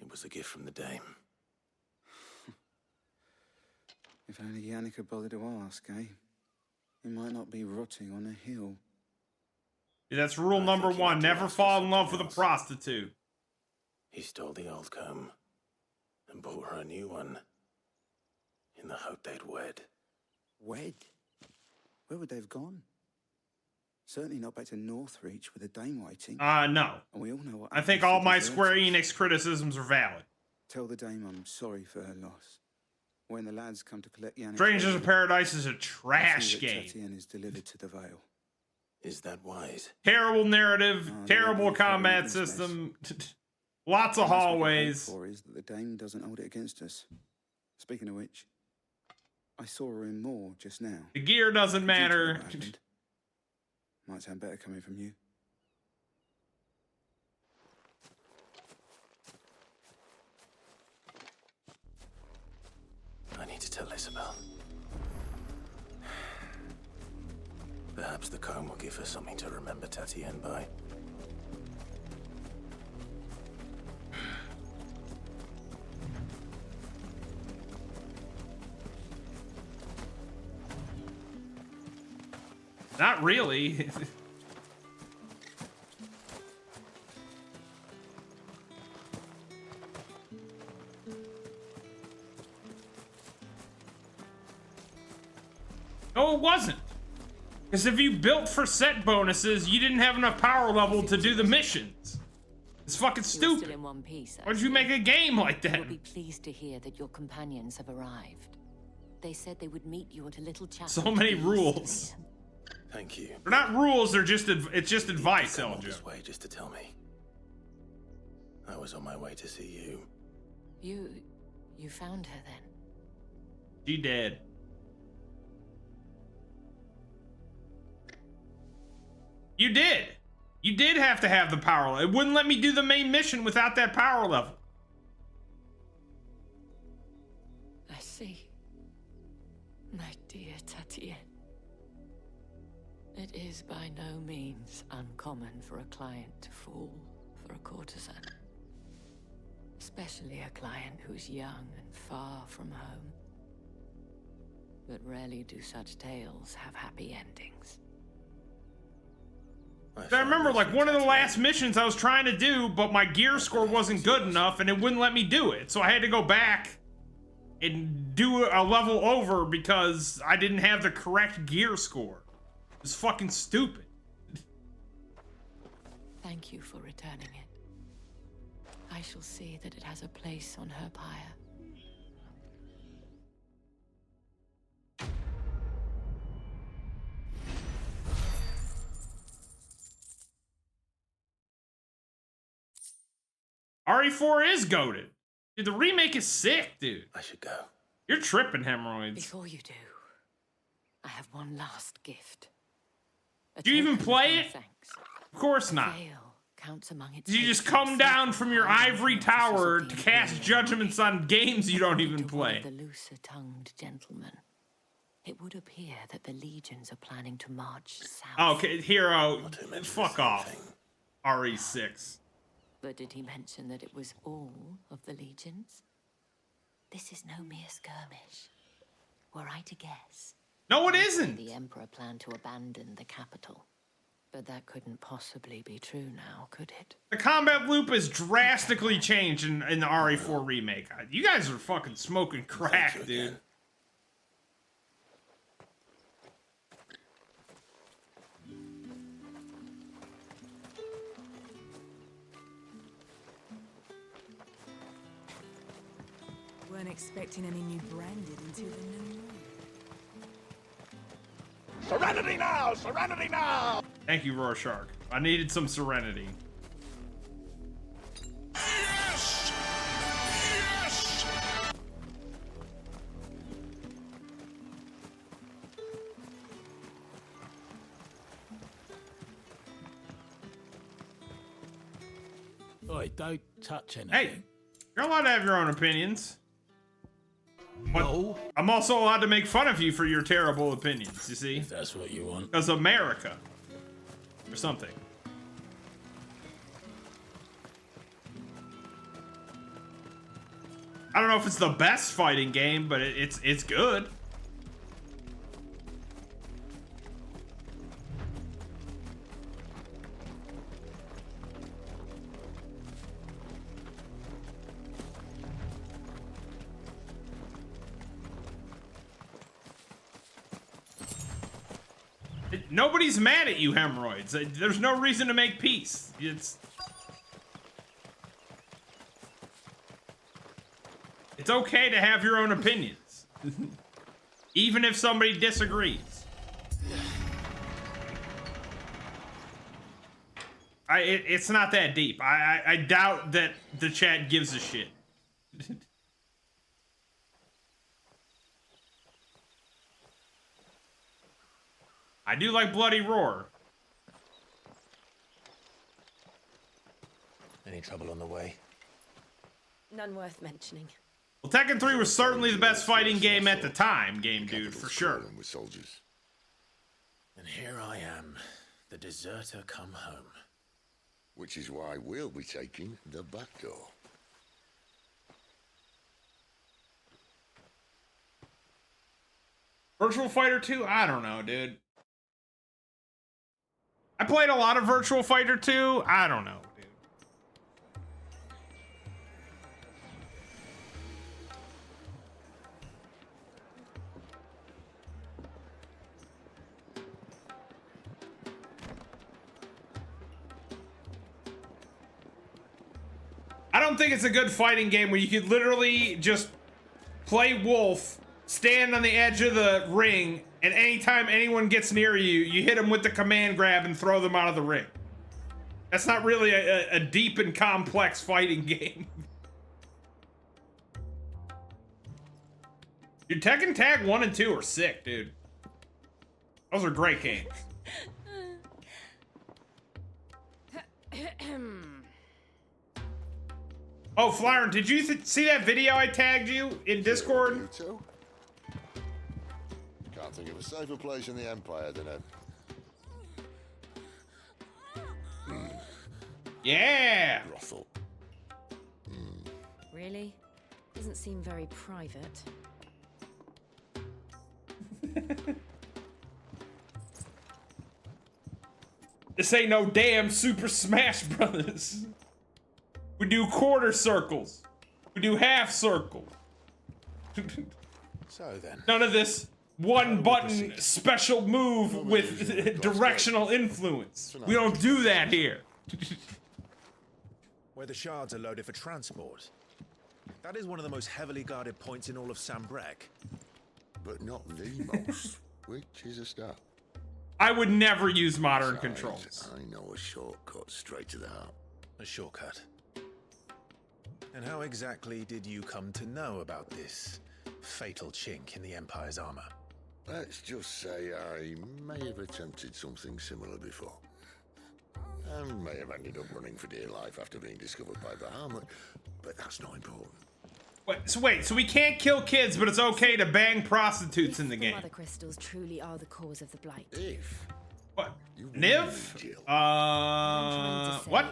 it was a gift from the Dame. If only Yannick had bothered to ask, eh? He might not be rotting on a hill. That's rule number one. Never fall in love with a prostitute. He stole the old comb and bought her a new one. in the hope they'd wed. Wed? Where would they have gone? Certainly not back to Northreach with a dame waiting. No. And we all know what I think happens all to my deserters. Square Enix criticisms are valid. Tell the dame I'm sorry for her loss. When the lads come to collect Yannick's Strangers body, of Paradise is a I'll trash see that game. Tatienne is delivered to the Vale. Is that wise? Terrible narrative, No, terrible they're combat this mess. system, lots of The best we can hope hallways. for is that the dame doesn't hold it against us. Speaking of which, I saw her in Moor just now. The gear doesn't Could you tell matter. what happened? Might sound better coming from you. I need to tell Isabel. Perhaps the comb will give her something to remember Tatienne by. Not really. No, it wasn't. Because if you built for set bonuses, you didn't have enough power level to do the missions. It's fucking stupid. Still in one piece. Why'd you make a game like that? You'll be pleased to hear that your companions have arrived. They said they would meet you at a little chapel. So many rules. Thank you. They're not rules, they're just it's just advice, Come all Eljo. this way just to tell me. I was on my way to see you. You found her then? She dead. You did. You did have to have the power level. It wouldn't let me do the main mission without that power level. I see. My dear Tatienne. It is by no means uncommon for a client to fall for a courtesan. Especially a client who's young and far from home. But rarely do such tales have happy endings. I remember, like, one of the last missions I was trying to do, but my gear score wasn't good enough, and it wouldn't let me do it. So I had to go back and do a level over because I didn't have the correct gear score. It's fucking stupid. Thank you for returning it. I shall see that it has a place on her pyre. RE4 is goated. Dude, the remake is sick, dude. I should go. You're tripping, hemorrhoids. Before you do, I have one last gift. Do you even play it? Thanks. Of course not. Counts among its You just come down from your ivory tower to cast judgments on games you don't even play. The looser-tongued gentleman. It would appear that the legions are planning to march south. Okay, Hero, fuck off. RE6. But did he mention that it was all of the legions? This is no mere skirmish. Were I to guess? No, it isn't. The Emperor planned to abandon the capital. But that couldn't possibly be true now, could it? The combat loop has drastically changed in the RE4 remake. You guys are fucking smoking crack, dude. Weren't expecting any new branded until the new moon. Serenity now! Serenity now! Thank you, Rorschach. I needed some serenity. Yes! Yes! Oi, don't touch anything. Hey, you're allowed to have your own opinions. But No. I'm also allowed to make fun of you for your terrible opinions, you see? If that's what you want. Because America. Or something. I don't know if it's the best fighting game, but it's good. Nobody's mad at you, hemorrhoids. There's no reason to make peace. It's okay to have your own opinions, even if somebody disagrees. It's not that deep. I doubt that the chat gives a shit. I do like Bloody Roar. Any trouble on the way? None worth mentioning. Well, Tekken 3 was certainly the best fighting game at the time, Game Dude, for sure. With soldiers. And here I am, the deserter come home. Which is why we'll be taking the back door. Virtual Fighter 2? I don't know, dude. I played a lot of Virtual Fighter 2. I don't know, dude. I don't think it's a good fighting game where you could literally just play Wolf, stand on the edge of the ring, and anytime anyone gets near you, you hit them with the command grab and throw them out of the ring. That's not really a deep and complex fighting game. Dude, Tekken Tag 1 and 2 are sick, dude. Those are great games. Oh, Flyer, did you see that video I tagged you in Discord? You too? Can't think of a safer place in the Empire than a... Yeah! brothel. Really? Doesn't seem very private. This ain't no damn Super Smash Brothers. We do quarter circles. We do half circles. So then. None of this one button special move with directional influence. We don't do that here. Where the shards are loaded for transport. That is one of the most heavily guarded points in all of Sambrek. But not the most, which is a start. I would never use modern controls. I know a shortcut straight to the heart. A shortcut. And how exactly did you come to know about this fatal chink in the Empire's armor? Let's just say I may have attempted something similar before. And may have ended up running for dear life after being discovered by Bahamut, but that's not important. Wait, so we can't kill kids, but it's okay to bang prostitutes in the game. Mother crystals truly are the cause of the blight. What? Niv? What?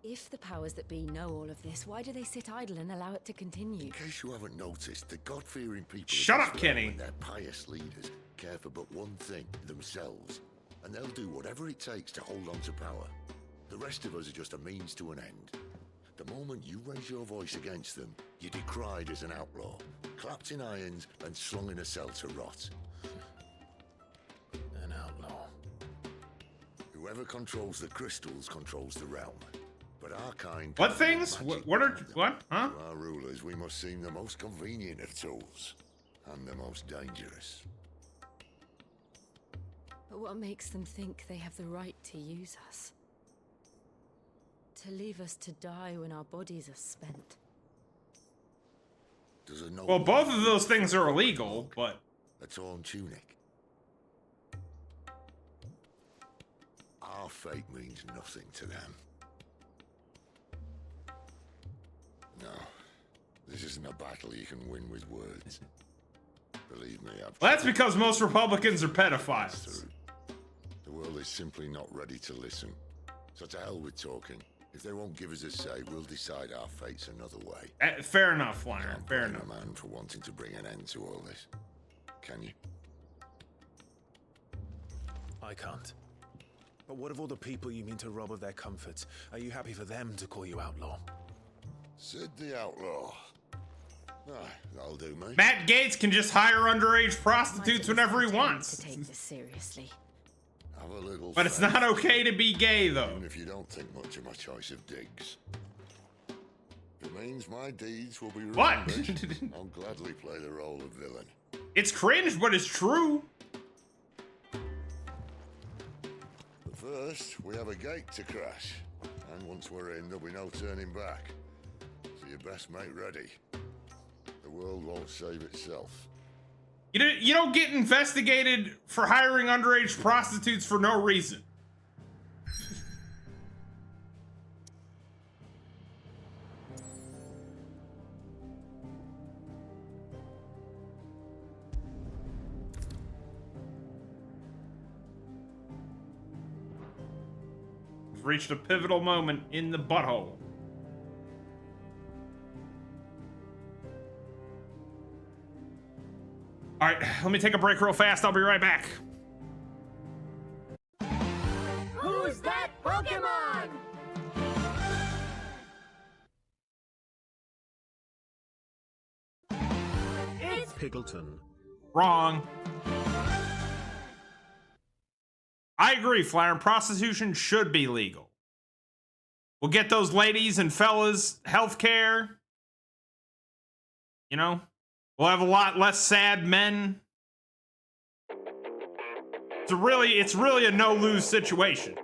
If the powers that be know all of this, why do they sit idle and allow it to continue? In case you haven't noticed, the God-fearing people Shut up, Kenny. and their pious leaders care for but one thing, themselves. And they'll do whatever it takes to hold on to power. The rest of us are just a means to an end. The moment you raise your voice against them, you're decried as an outlaw, clapped in irons and slung in a cell to rot. An outlaw. Whoever controls the crystals controls the realm. But our kind... What things? What are... What? Huh? To our rulers, we must seem the most convenient of tools. And the most dangerous. But what makes them think they have the right to use us? To leave us to die when our bodies are spent? Well, both of those things are illegal, but... A torn tunic. Our fate means nothing to them. No, this isn't a battle you can win with words. Believe me, Well, that's because most Republicans are pedophiles. The world is simply not ready to listen. So to hell with talking. If they won't give us a say, we'll decide our fates another way. Fair enough, Flyer. Fair enough. A man for wanting to bring an end to all this. Can you? I can't. But what of all the people you mean to rob of their comforts? Are you happy for them to call you outlaw? Sid the outlaw. That'll do, mate. Matt Gates can just hire underage prostitutes whenever he wants. To take this seriously. Have a little But it's faith. not okay to be gay, though. Even if you don't think much of my choice of digs. If it means my deeds will be What? remembered, I'll gladly play the role of villain. It's cringe, but it's true. But first, we have a gate to crash. And once we're in, there'll be no turning back. So you best make ready. The world won't save itself. You don't get investigated for hiring underage prostitutes for no reason. We've reached a pivotal moment in the butthole. All right, let me take a break real fast. I'll be right back. Who's that Pokemon? It's Piggleton. Wrong. I agree, Flyer. Prostitution should be legal. We'll get those ladies and fellas health care. You know, we'll have a lot less sad men. It's really a no-lose situation.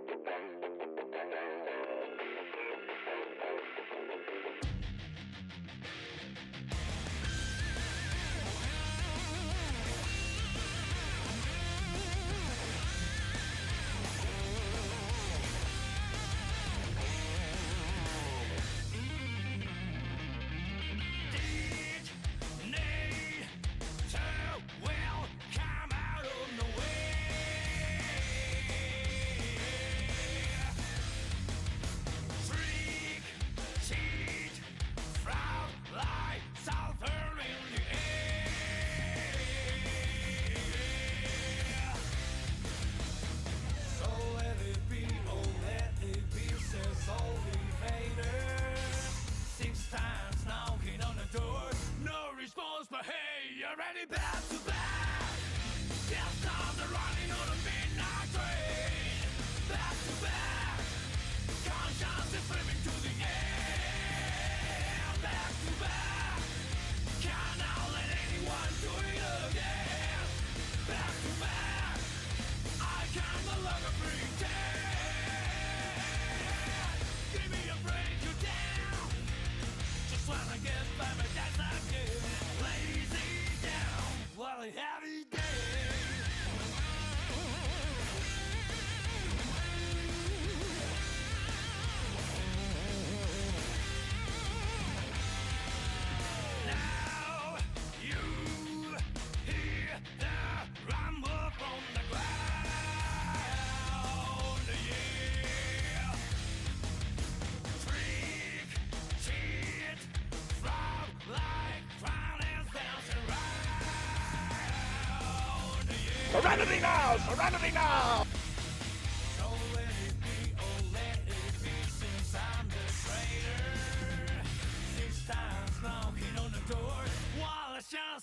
Serenity now! Serenity now!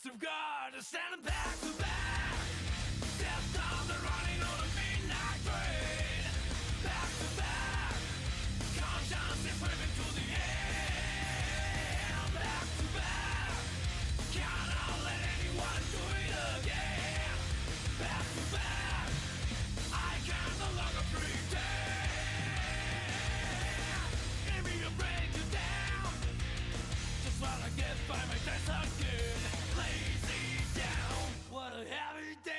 Of God, standing back to back. Death comes running on a midnight train. Back to back. Conscience is swimming to the end. Back to back. Cannot let anyone do it again. Back to back. I can no longer pretend. Give me a break you down. Just wanna get by my days again. What a happy day!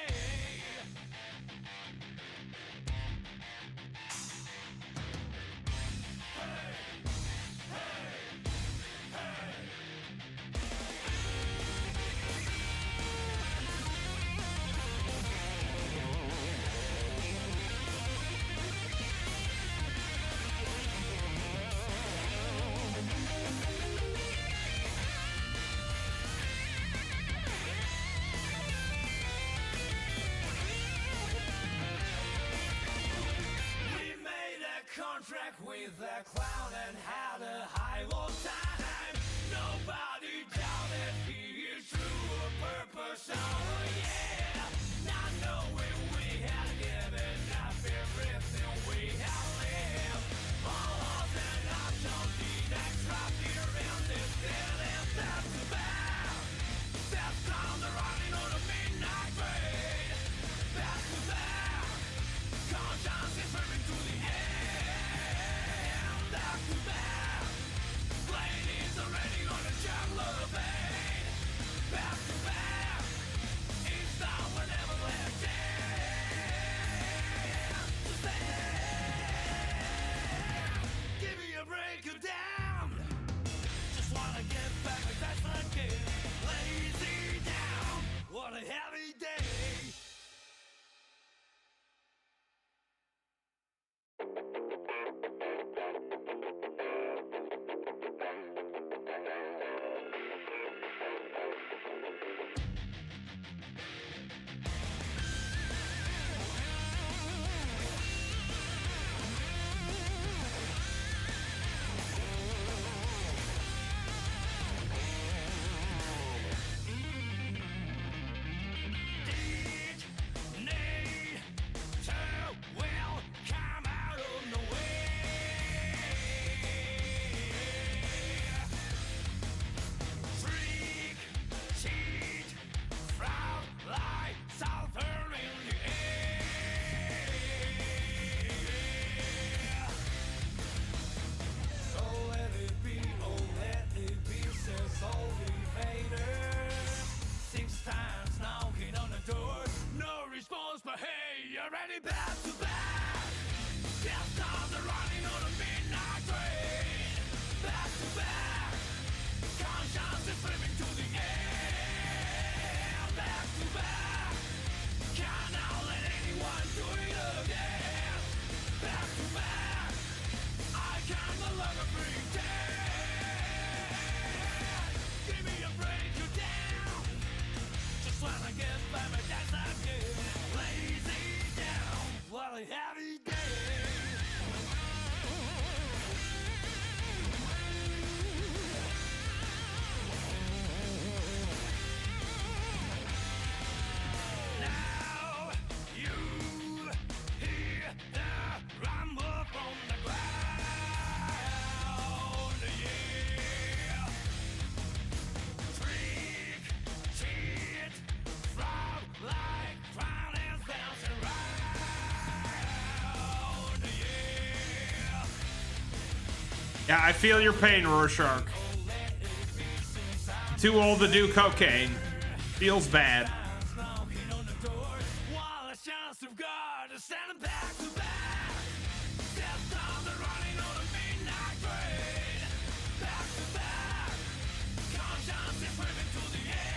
Contract with the clown and had a high old time. Nobody doubted he is true of purpose. Oh yeah, not knowing we had given up. Yeah, I feel your pain, Rorschach. Too old to do cocaine. Feels bad.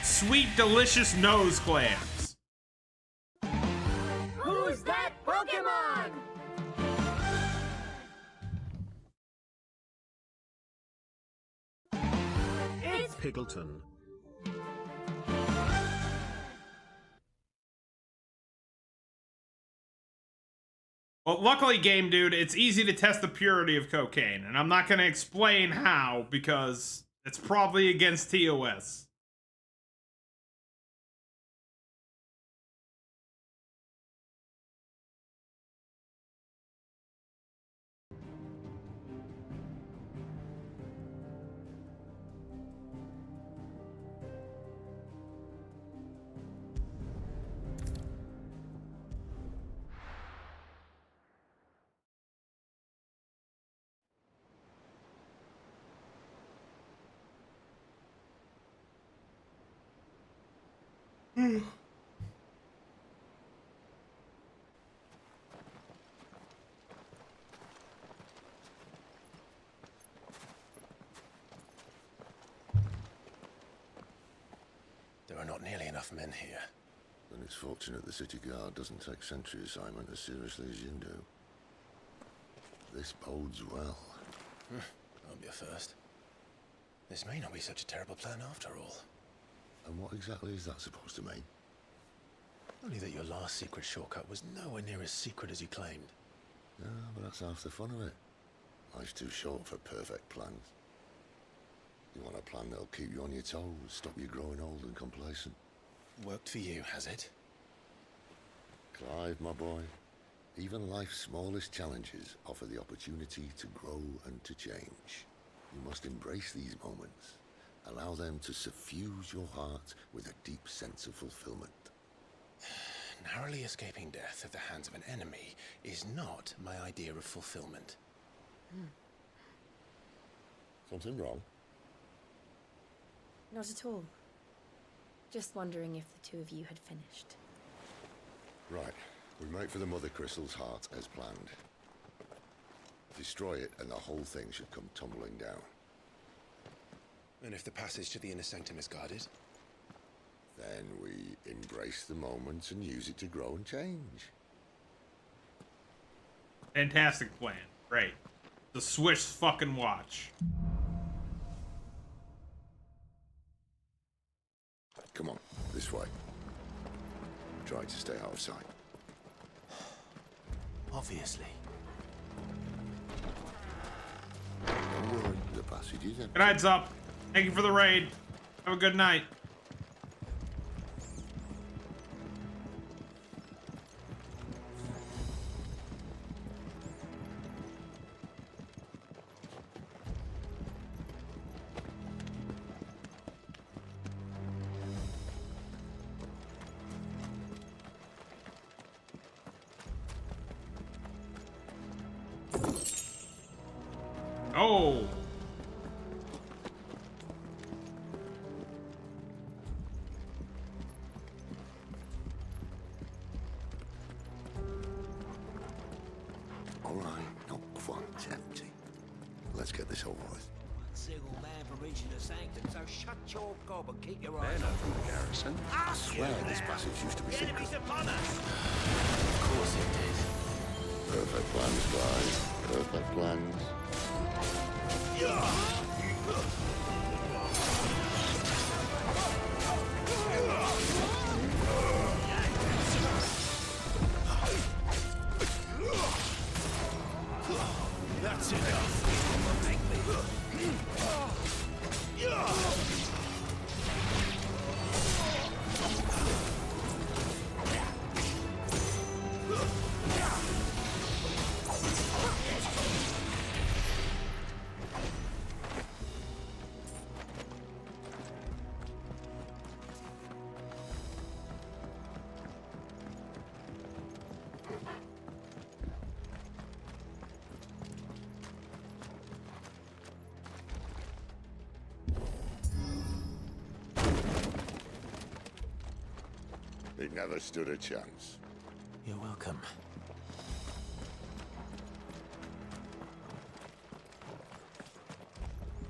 Sweet, delicious nose clamps. Who's that Pokemon? It's Piggleton. Well, luckily, Game Dude, it's easy to test the purity of cocaine, and I'm not going to explain how, because it's probably against TOS. There are not nearly enough men here. Then it's fortunate the city guard doesn't take sentry assignment as seriously as you do. This bodes well. Won't be a first. This may not be such a terrible plan after all. And what exactly is that supposed to mean? Only that your last secret shortcut was nowhere near as secret as you claimed. Yeah, but that's half the fun of it. Life's too short for perfect plans. You want a plan that'll keep you on your toes, stop you growing old and complacent. Worked for you, has it? Clive, my boy, even life's smallest challenges offer the opportunity to grow and to change. You must embrace these moments. Allow them to suffuse your heart with a deep sense of fulfillment. Narrowly escaping death at the hands of an enemy is not my idea of fulfillment. Something wrong? Not at all. Just wondering if the two of you had finished. Right. We make for the Mother Crystal's heart as planned. Destroy it and the whole thing should come tumbling down. And if the passage to the inner sanctum is guarded? Then we embrace the moment and use it to grow and change. Fantastic plan. Great. The Swiss fucking watch. Come on, this way. Try to stay out of sight. Obviously. Don't worry, the passage is empty. Good night's up. Thank you for the raid. Have a good night. Oh. All right, not quite empty. Let's get this over with. One single man from reaching the sanctum, so shut your gob and keep your eyes They're not from the garrison. I swear this passage used to be The secret. enemy's upon us! Of course it did. Perfect plans, guys. Perfect plans. It never stood a chance. You're welcome.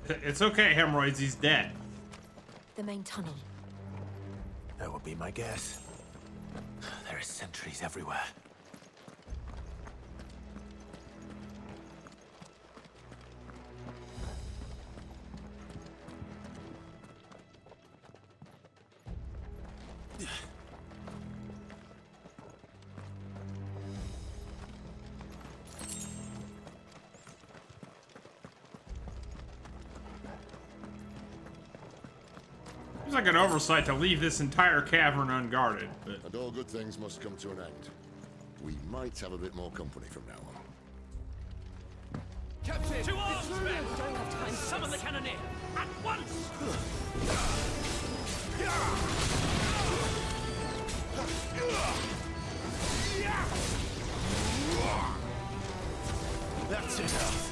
It's okay, Hemorrhoids, he's dead. The main tunnel. That would be my guess. There are sentries everywhere. Seems like an oversight to leave this entire cavern unguarded, but... And all good things must come to an end. We might have a bit more company from now on. Captain! To arms, men! Don't have time. Summon the cannoneer! At once! That's enough.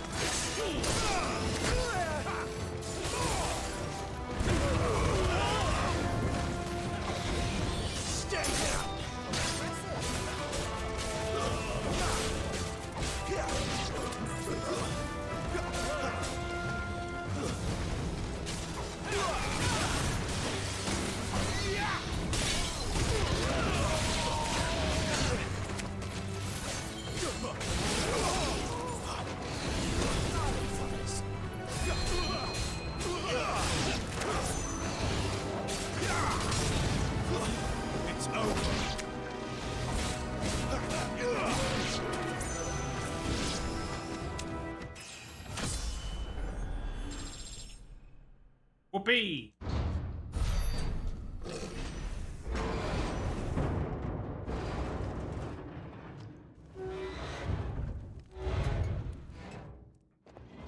Whoopee!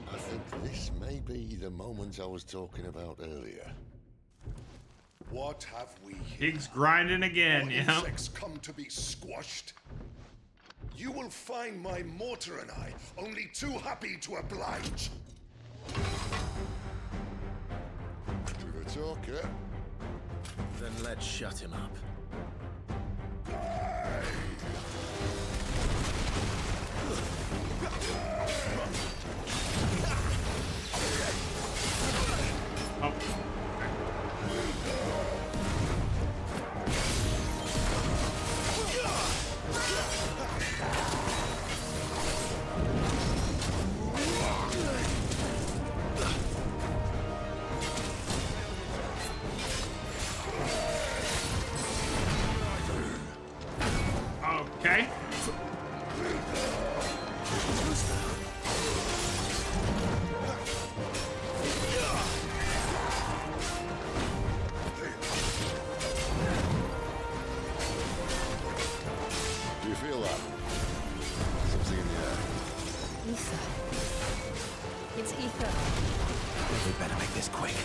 I think this may be the moment I was talking about earlier. What have we here? Pig's grinding again, More yeah. insects come to be squashed. You will find my mortar and I only too happy to oblige. We're a talker. Then let's shut him up. Oh. Okay. Do you feel that? Something in the air. Ether. It's ether. We better make this quick.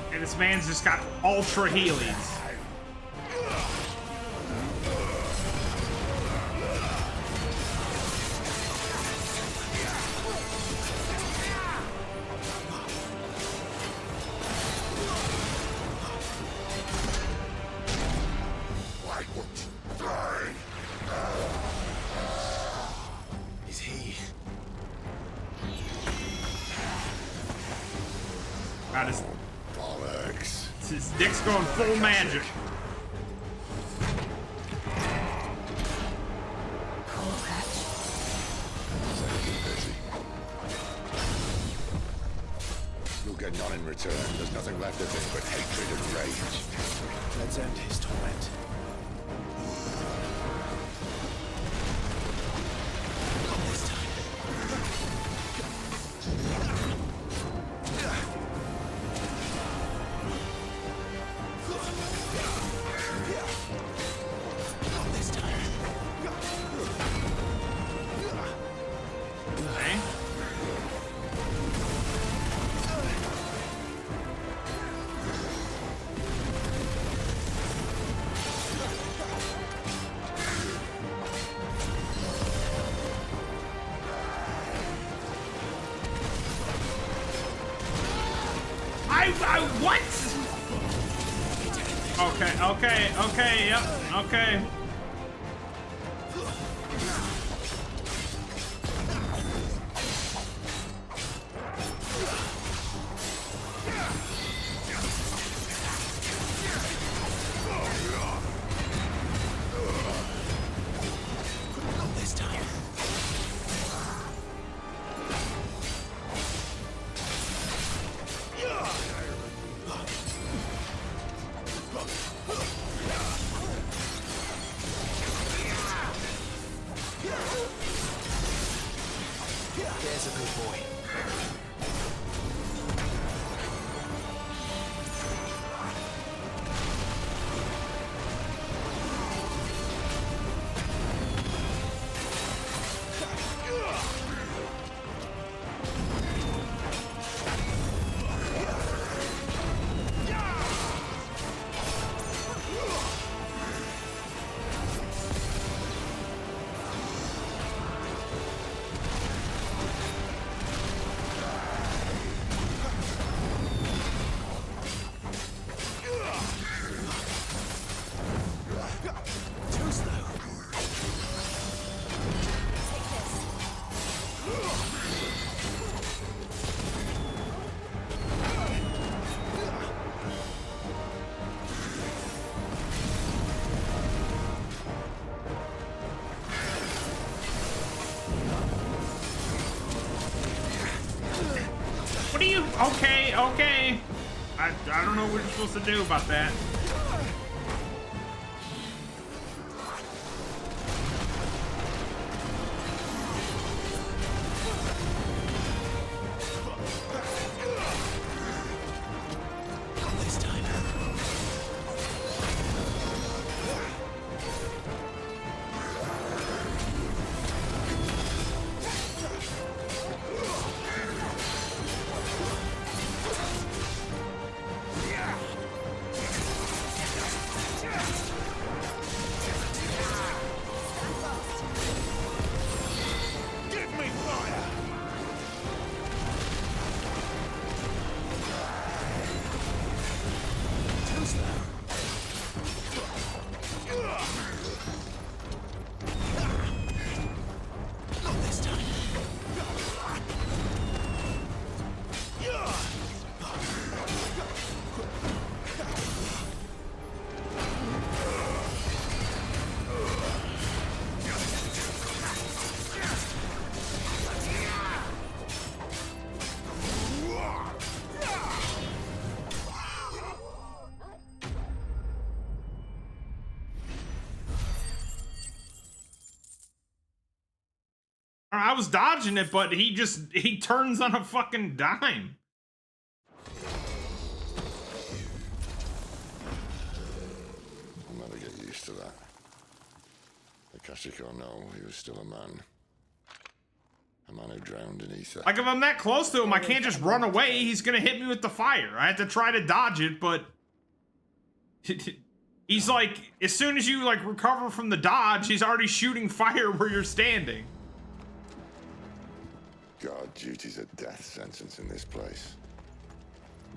And this man's just got ultra healies. Why won't you die? Is he? God, his Bollocks. His dick's going full magic. You'll get none in return. There's nothing left of him but hatred and rage. Let's end his torment. What? Okay, yep, okay. There's a good boy. What are you? Okay. I don't know what you're supposed to do about that. I was dodging it, but he turns on a fucking dime. I'll never get used to that. Akashic or no, he was still a man. A man who drowned in ether. Like, if I'm that close to him, I can't just run away. He's gonna hit me with the fire. I have to try to dodge it, but... He's like, as soon as you, like, recover from the dodge, he's already shooting fire where you're standing. God, duty's a death sentence in this place.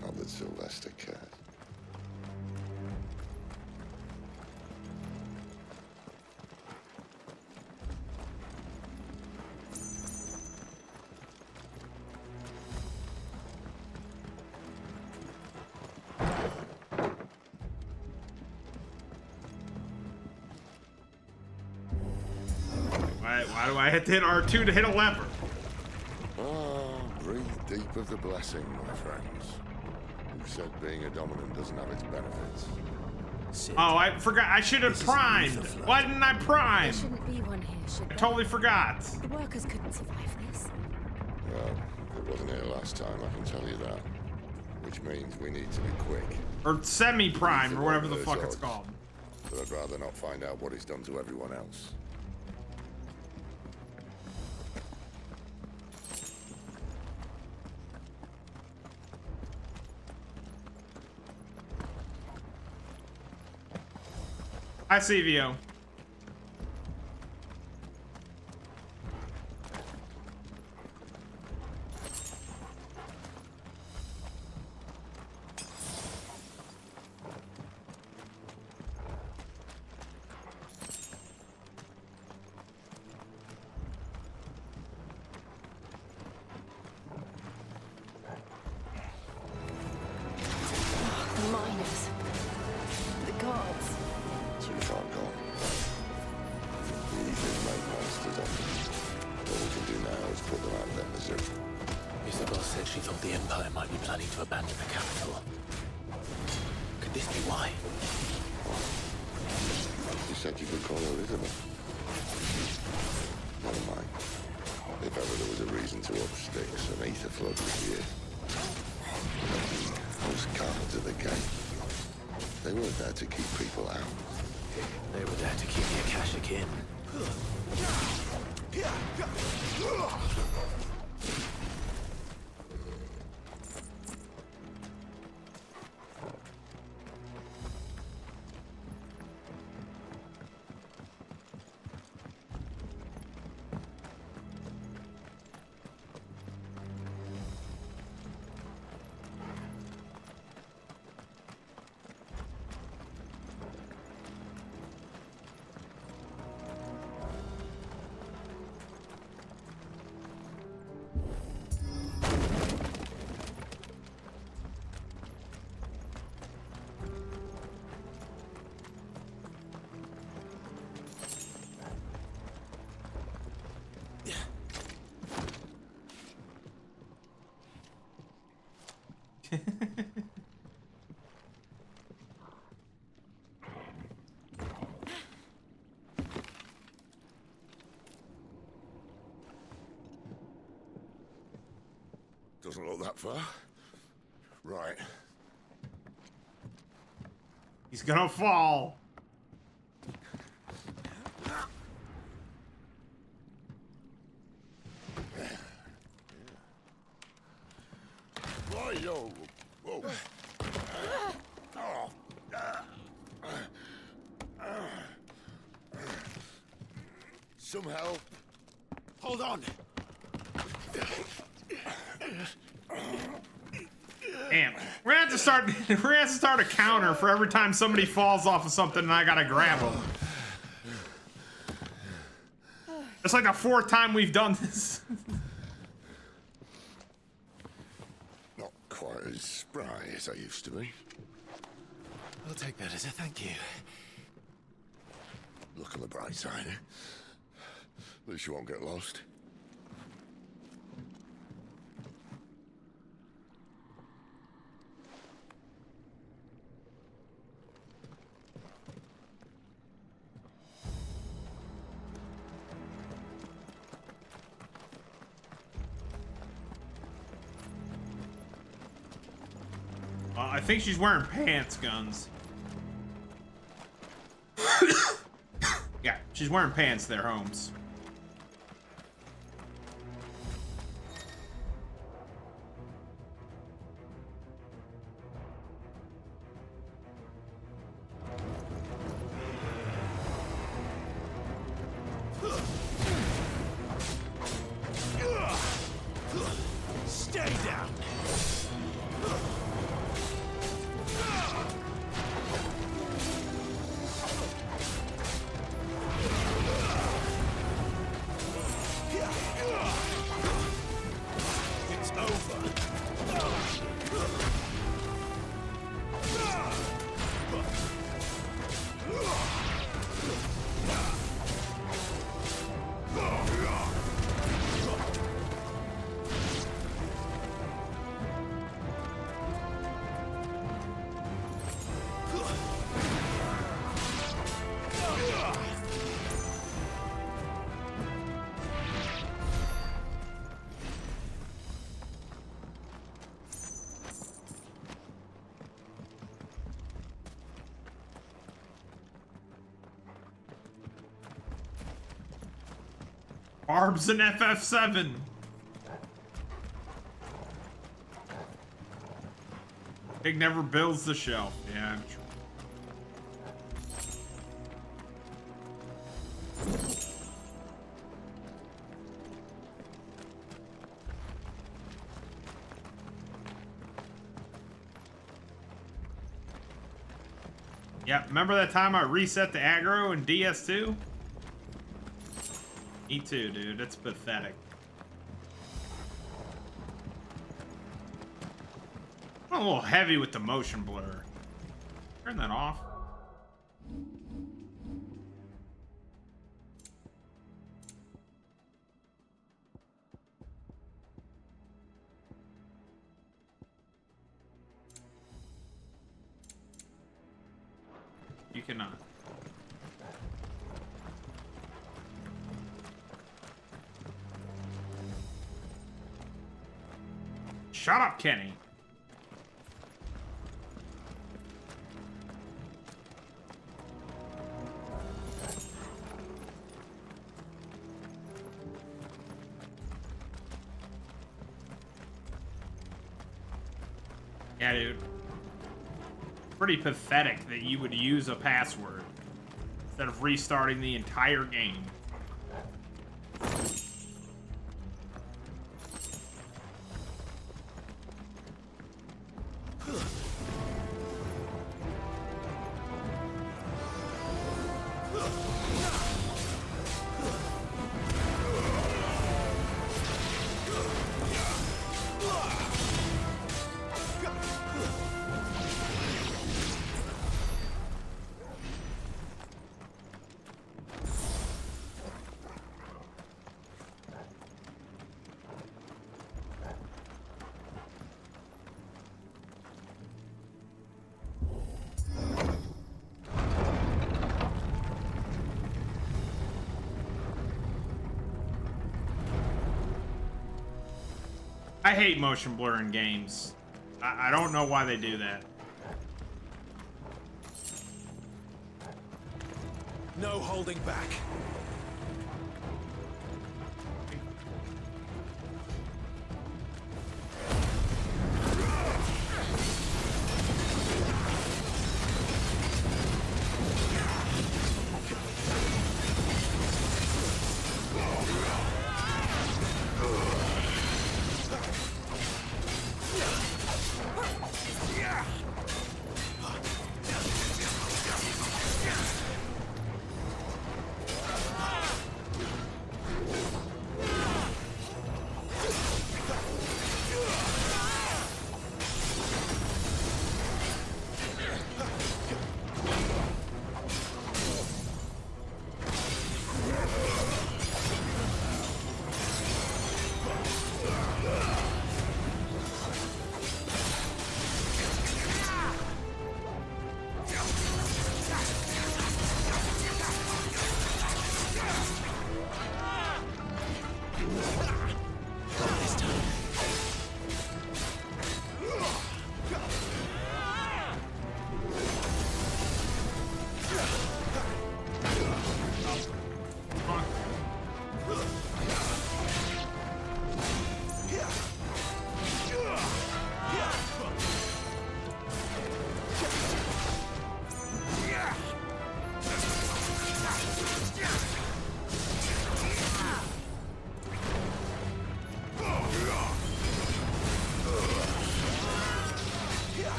Not that Sylvester cared. Why do I have to hit R2 to hit a lever? Ah, breathe deep of the blessing, my friends. Who said being a dominant doesn't have its benefits? Oh, I forgot. I should have primed. Why didn't I prime? There shouldn't be one here, should I there? totally forgot. The workers couldn't survive this. Well, it wasn't here last time, I can tell you that. Which means we need to be quick. Or semi-prime, or whatever the fuck it's called. But I'd rather not find out what he's done to everyone else. Hi, CVO. The miners. The guards. Too far gone. The evening's made monsters of them. All we can do now is put them out of their misery. Isabel said she thought the Empire might be planning to abandon the capital. Could this be why? You said you could call her Elizabeth. Never mind. If ever there was a reason to up sticks, an ether flood was here. Those guards at the gate. They weren't there to keep people out. They were there to keep the Akashic in. Doesn't look that far. Right. He's gonna fall. Right, yo. Whoa. Oh. Some help. Hold on. Damn. We're gonna have to start a counter for every time somebody falls off of something and I gotta grab them. It's like the fourth time we've done this. Not quite as spry as I used to be. I'll take that as a thank you. Look on the bright side, eh? At least you won't get lost. I think she's wearing pants, Guns. Yeah, she's wearing pants there, Holmes. Stay down. Barb's an FF7. Pig never builds the shelf. Yeah, true. Yep, remember that time I reset the aggro in DS2? Me too, dude. It's pathetic. I'm a little heavy with the motion blur. Turn that off. You cannot. Shut up, Kenny. Yeah, dude. Pretty pathetic that you would use a password instead of restarting the entire game. I hate motion blur in games. I don't know why they do that. No holding back.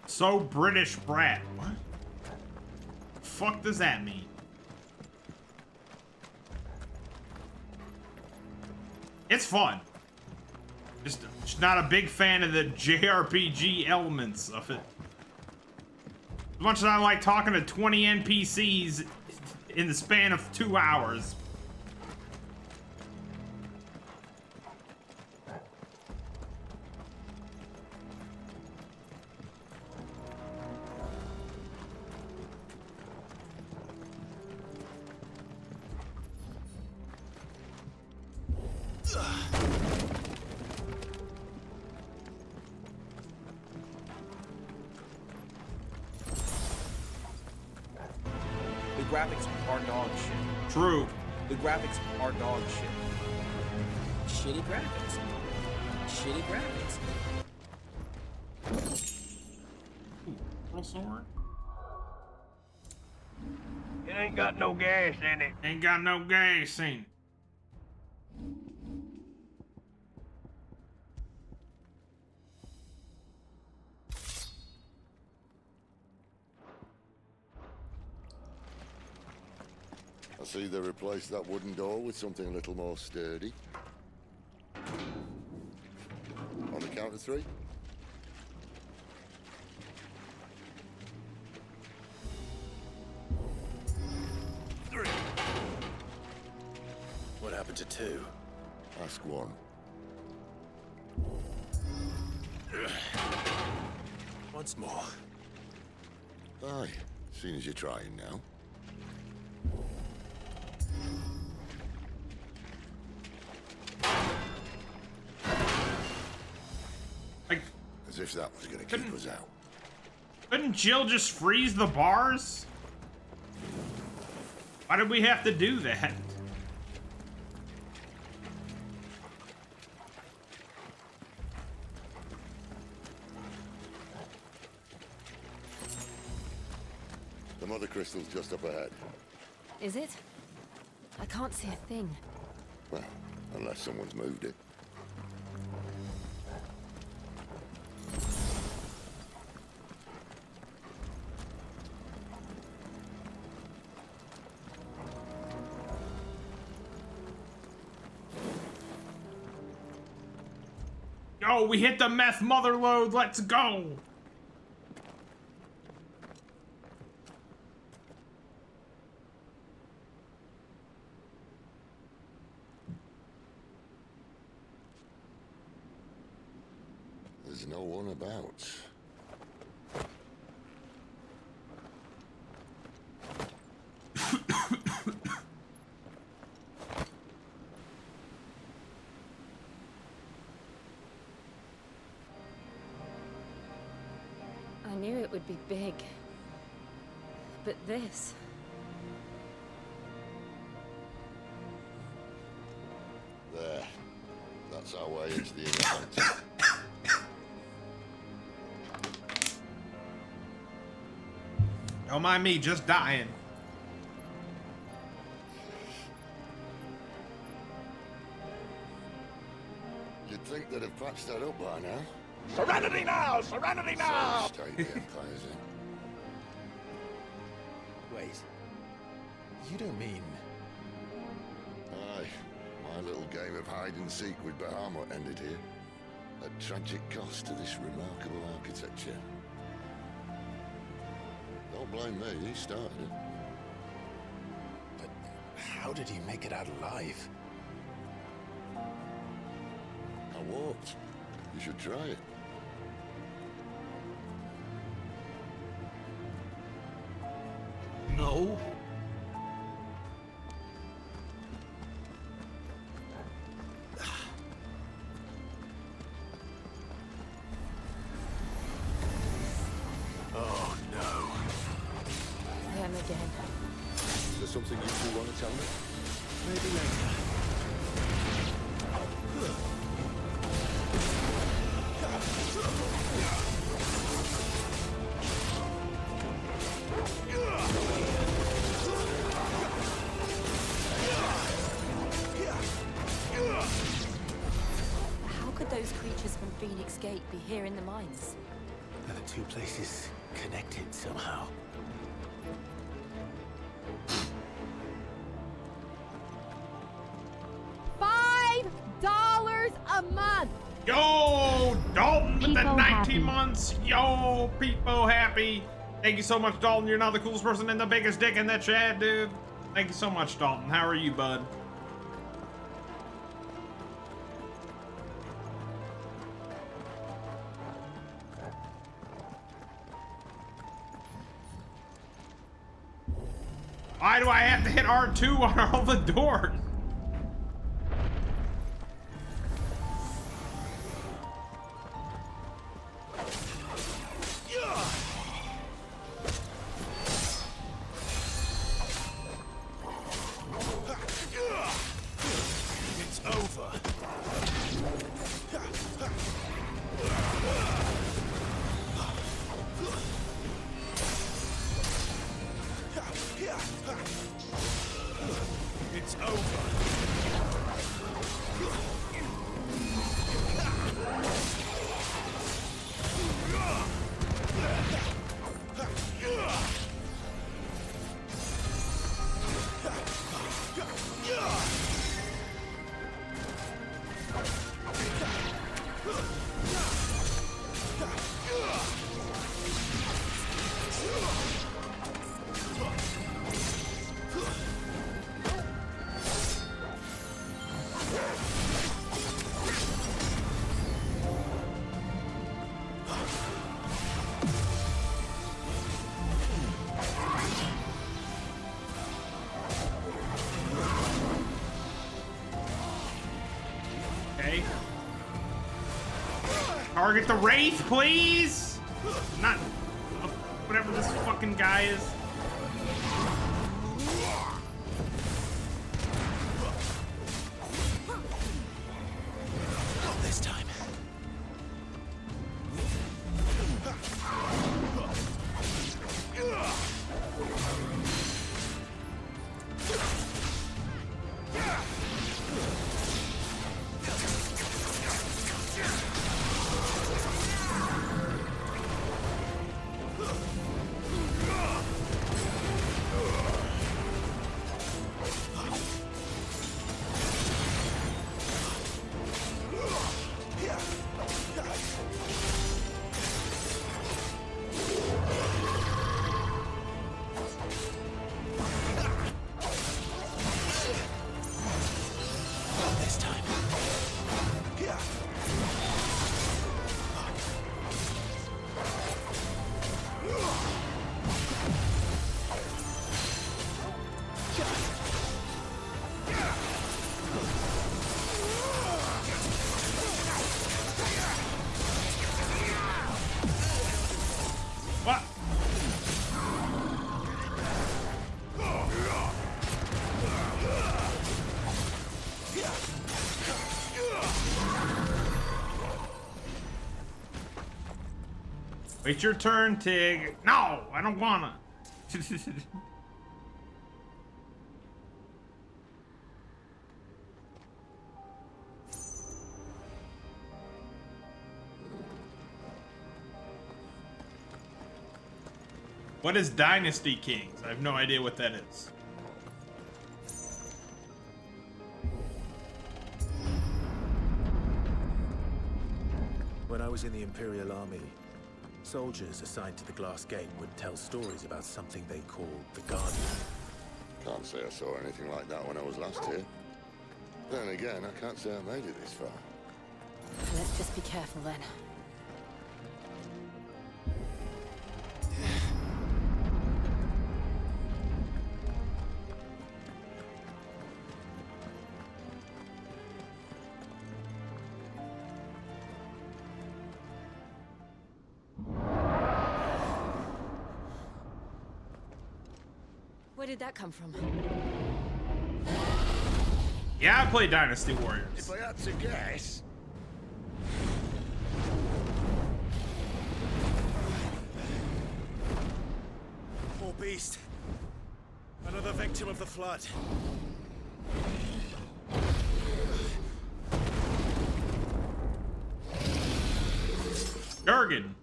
So British brat. What? The fuck does that mean? It's fun. Just not a big fan of the JRPG elements of it. As much as I like talking to 20 NPCs in the span of 2 hours. The graphics are dog shit. True. The graphics are dog shit. Shitty graphics. Shitty graphics. Little sword. It ain't got no gas in it. Ain't got no gas in it. I see they replaced that wooden door with something a little more sturdy. On the count of 3. What happened to 2? Ask 1. Once more. Aye, seeing as you're trying now. As if that was gonna keep us out. Couldn't Jill just freeze the bars? Why did we have to do that? The mother crystal's just up ahead. Is it? I can't see a thing. Well, unless someone's moved it. Yo, we hit the meth mother load. Let's go. There's no one about. I knew it would be big. But this... There. That's our way into the inner. Don't mind me, just dying. You'd think they'd have patched that up by now. Serenity now! Serenity now! So state the Empire's in. Wait. You don't mean... Aye. My little game of hide-and-seek with Bahamut ended here. At tragic cost to this remarkable architecture. Don't blame me, he started it. But how did he make it out alive? I walked. You should try it. No. Oh, no. Them again. Is there something you two want to tell me? Maybe later. How could those creatures from Phoenix Gate be here in the mines? Are the 2 places connected somehow? $5 a month! Yo, Dalton with the Peepo 19 happy. months. Yo, Peepo happy. Thank you so much, Dalton. You're now the coolest person and the biggest dick in the chat, dude. Thank you so much, Dalton. How are you, bud? Why do I have to hit R2 on all the doors? It's over. It's over. Okay. Target the Wraith, please! Not whatever this fucking guy is. Not this time. What? Wait your turn, Tig. No, I don't wanna. What is Dynasty Kings? I have no idea what that is. When I was in the Imperial Army, soldiers assigned to the Glass Gate would tell stories about something they called the Guardian. Can't say I saw anything like that when I was last here. Then again, I can't say I made it this far. Let's just be careful then. Where did that come from? Yeah, I play Dynasty Warriors. If I had to guess... Poor beast. Another victim of the flood. Jurgen.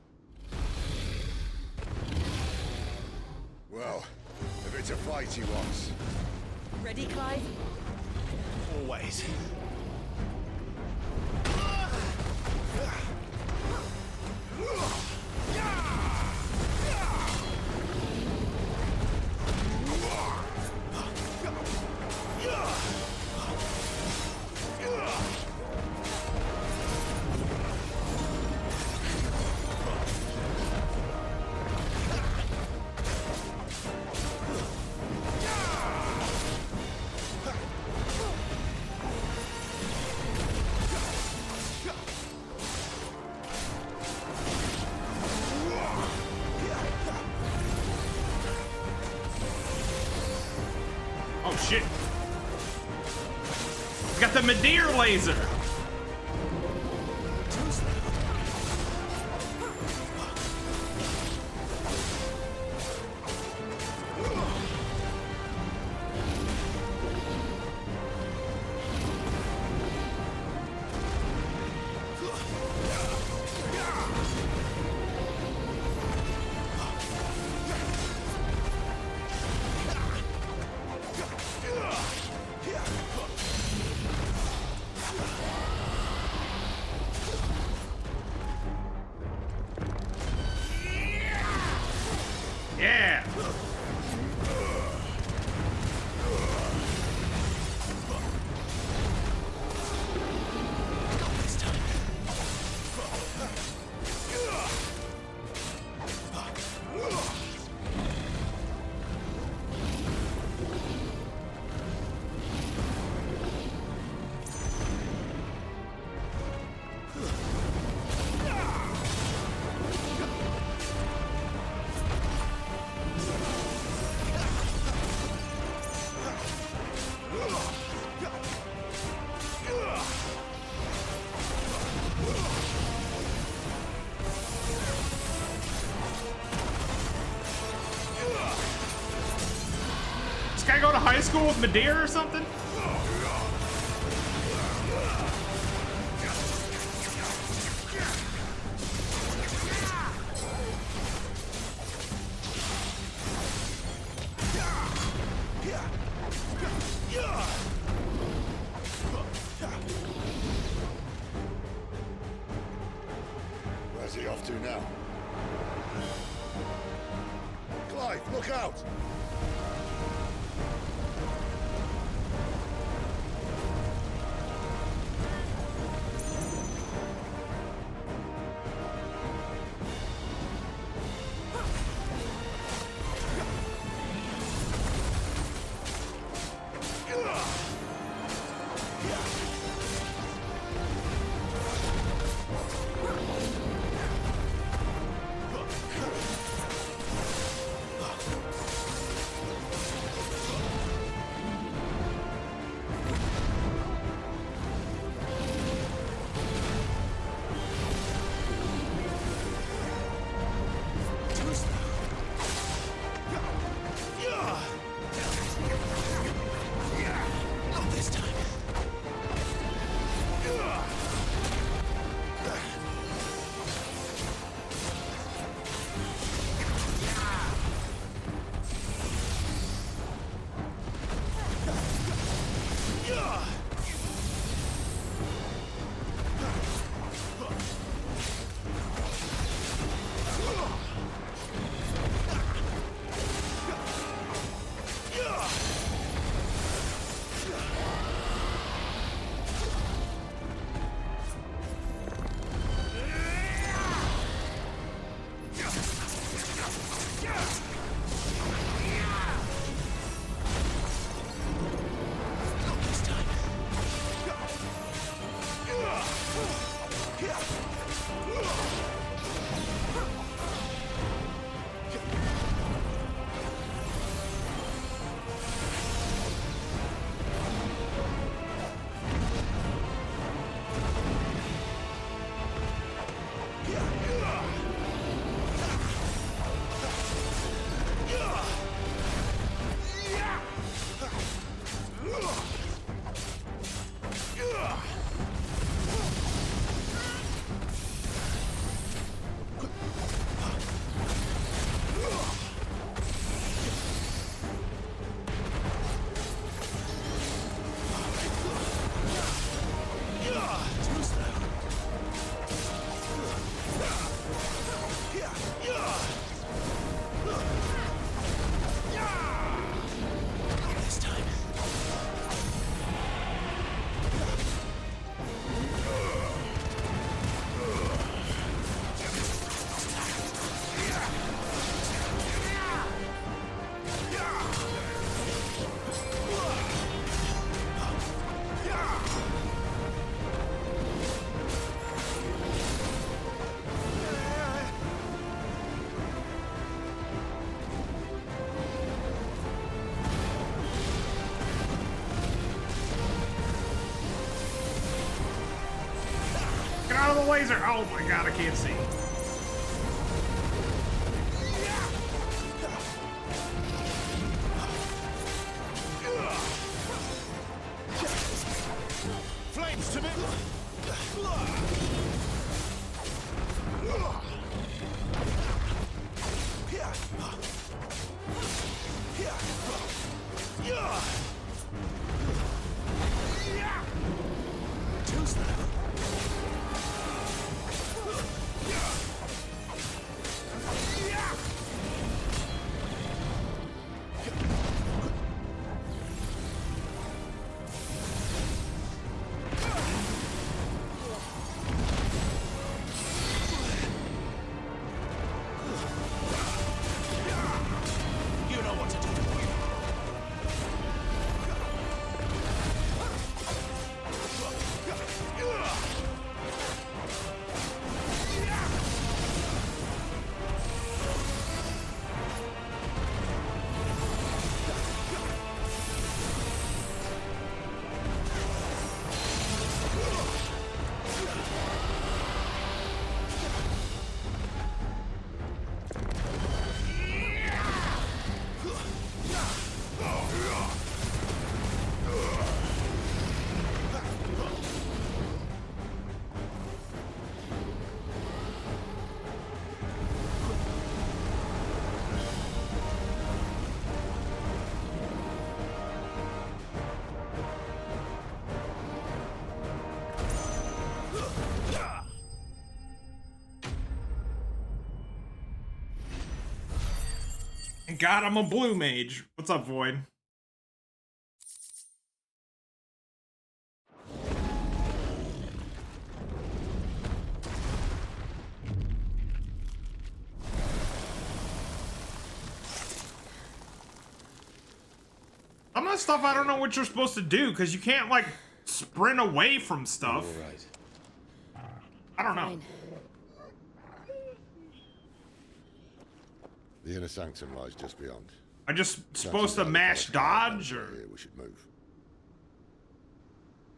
Well, if it's a fight he wants. Ready, Clive? Always. Oh shit. He's got the Madeir laser. Yeah. This guy go to high school with Madeir or something? Where's he off to now? Clive, look out! the laser. Oh my god, I can't see. Flames to me! Too slow. And God, I'm a blue mage. What's up, Void? Some of that stuff I don't know what you're supposed to do because you can't like sprint away from stuff. All right. I don't know. The inner sanctum lies just beyond. I'm just supposed to mash dodge, or we should move.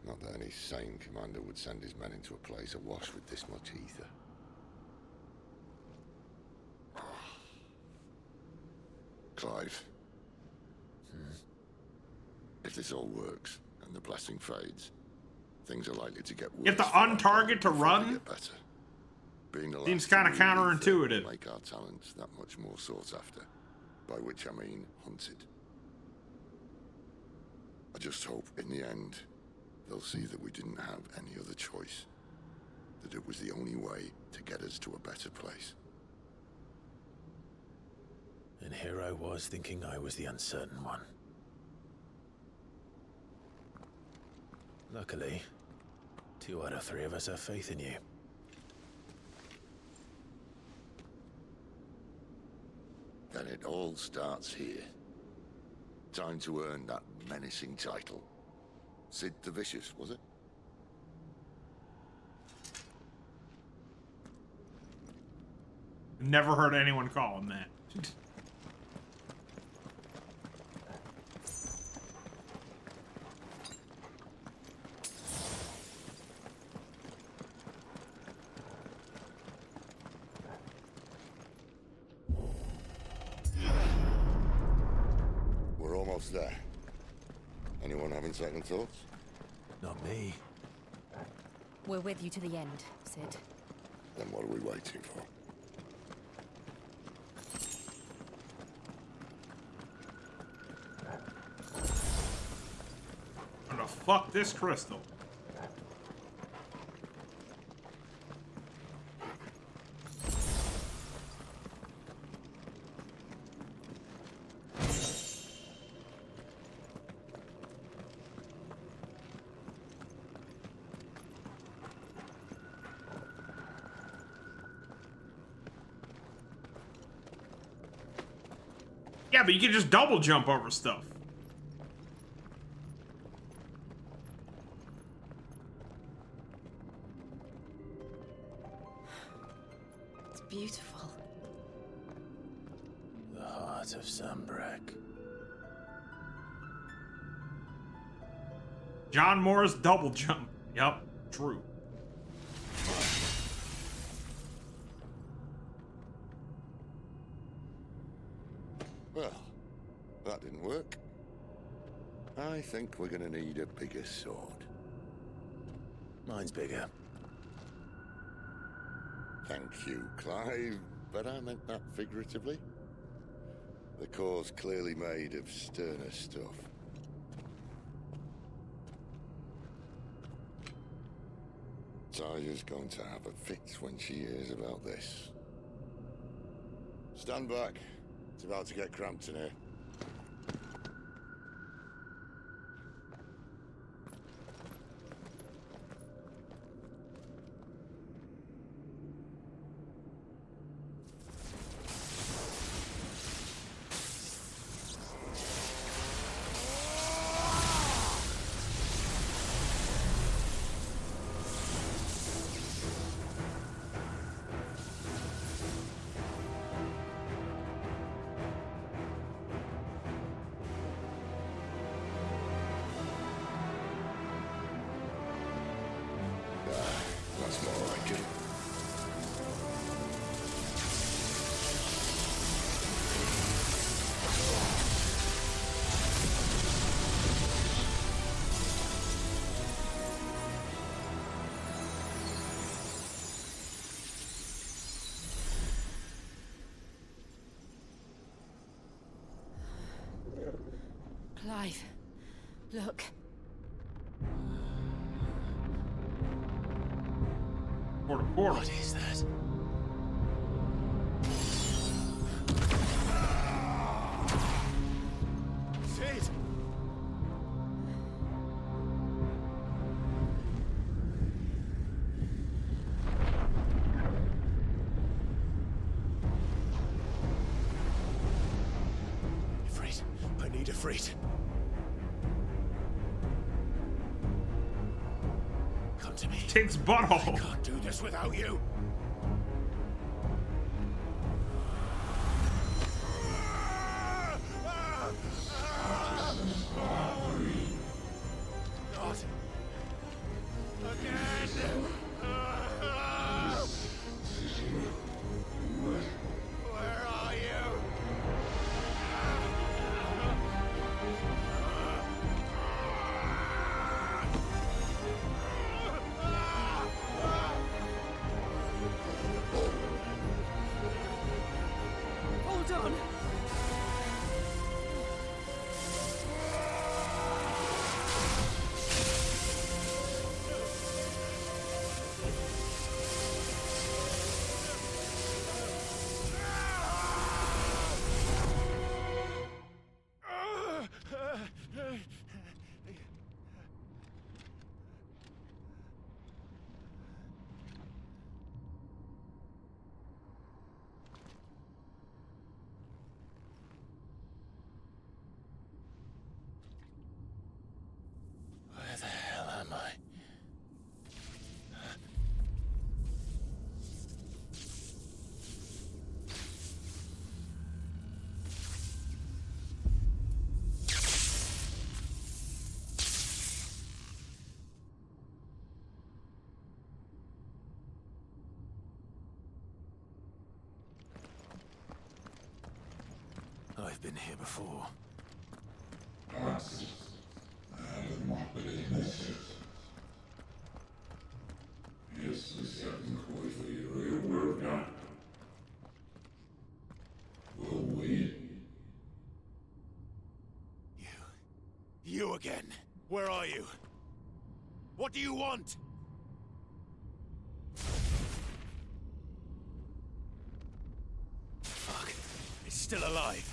Not that any sane commander would send his men into a place awash with this much ether. Clive. If this all works and the blessing fades, things are likely to get worse. you have to untarget to run. Better. Being the Seems last kind of to move counterintuitive. make our talents that much more sought after, by which I mean hunted. I just hope in the end they'll see that we didn't have any other choice, that it was the only way to get us to a better place. And here I was thinking I was the uncertain one. Luckily, 2 out of 3 of us have faith in you. Then it all starts here. Time to earn that menacing title. Sid the Vicious, was it? Never heard anyone call him that. We're almost there. Anyone having second thoughts? Not me. We're with you to the end, Sid. Then what are we waiting for? I'm gonna fuck this crystal. Yeah, but you can just double jump over stuff. It's beautiful. The heart of Zambrak. John Morris double jump. Yep, true. Well, that didn't work. I think we're gonna need a bigger sword. Mine's bigger. Thank you, Clive, but I meant that figuratively. The core's clearly made of sterner stuff. Tyler's going to have a fit when she hears about this. Stand back. It's about to get cramped in here. That's more like it. Clive, look. Portal. What is that? Sid! Ifrit, I need Ifrit. Come to me. Tig's butthole. I can't do this without you. Not again. Where are you? Hold on. Where the hell am I? I've been here before. You again. Where are you? What do you want? Fuck. It's still alive.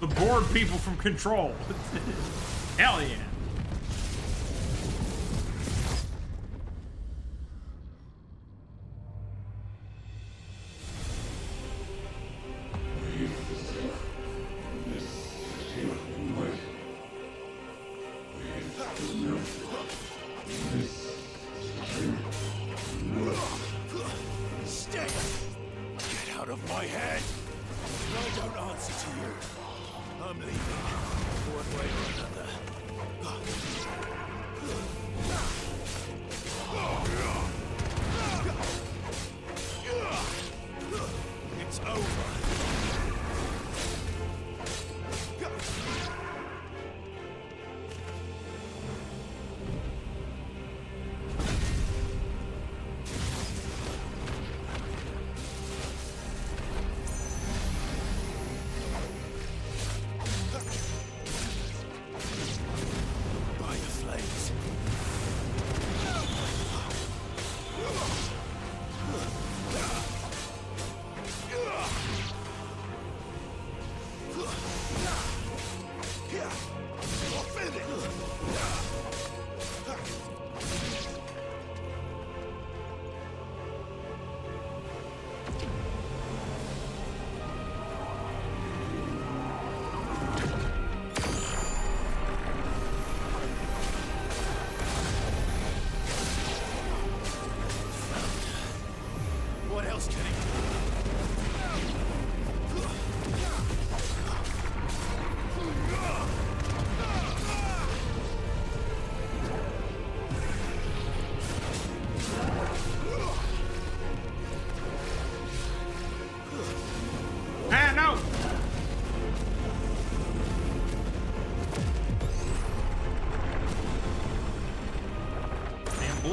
The bored people from Control. Hell yeah. Stay! Get out of my head! I don't answer to you. I'm leaving. One way or another.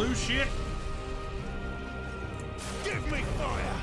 blue shit? Give me fire!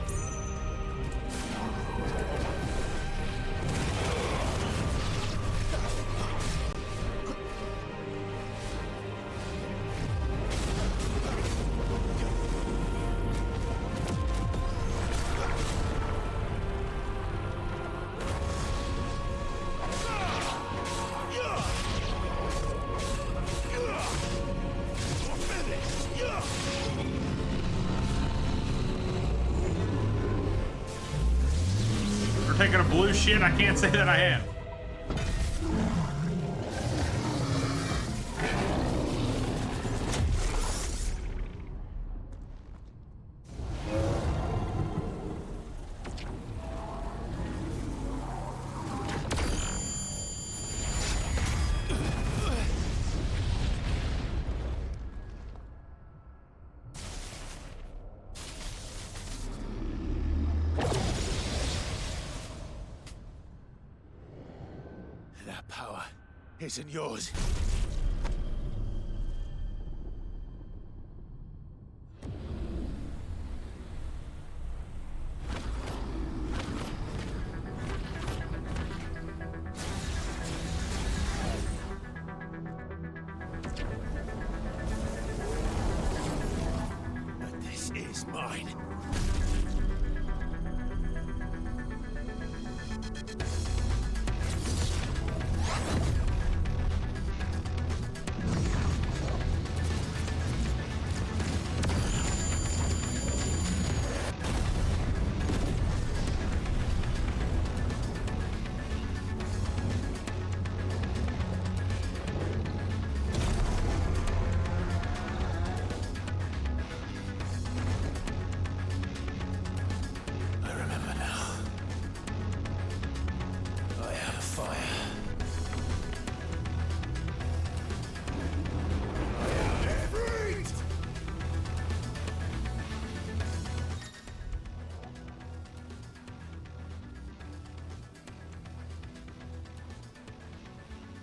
For taking a blue shit, I can't say that I have. That power isn't yours. But this is mine. I remember now. I had a fire.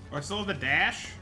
Do I still have the dash?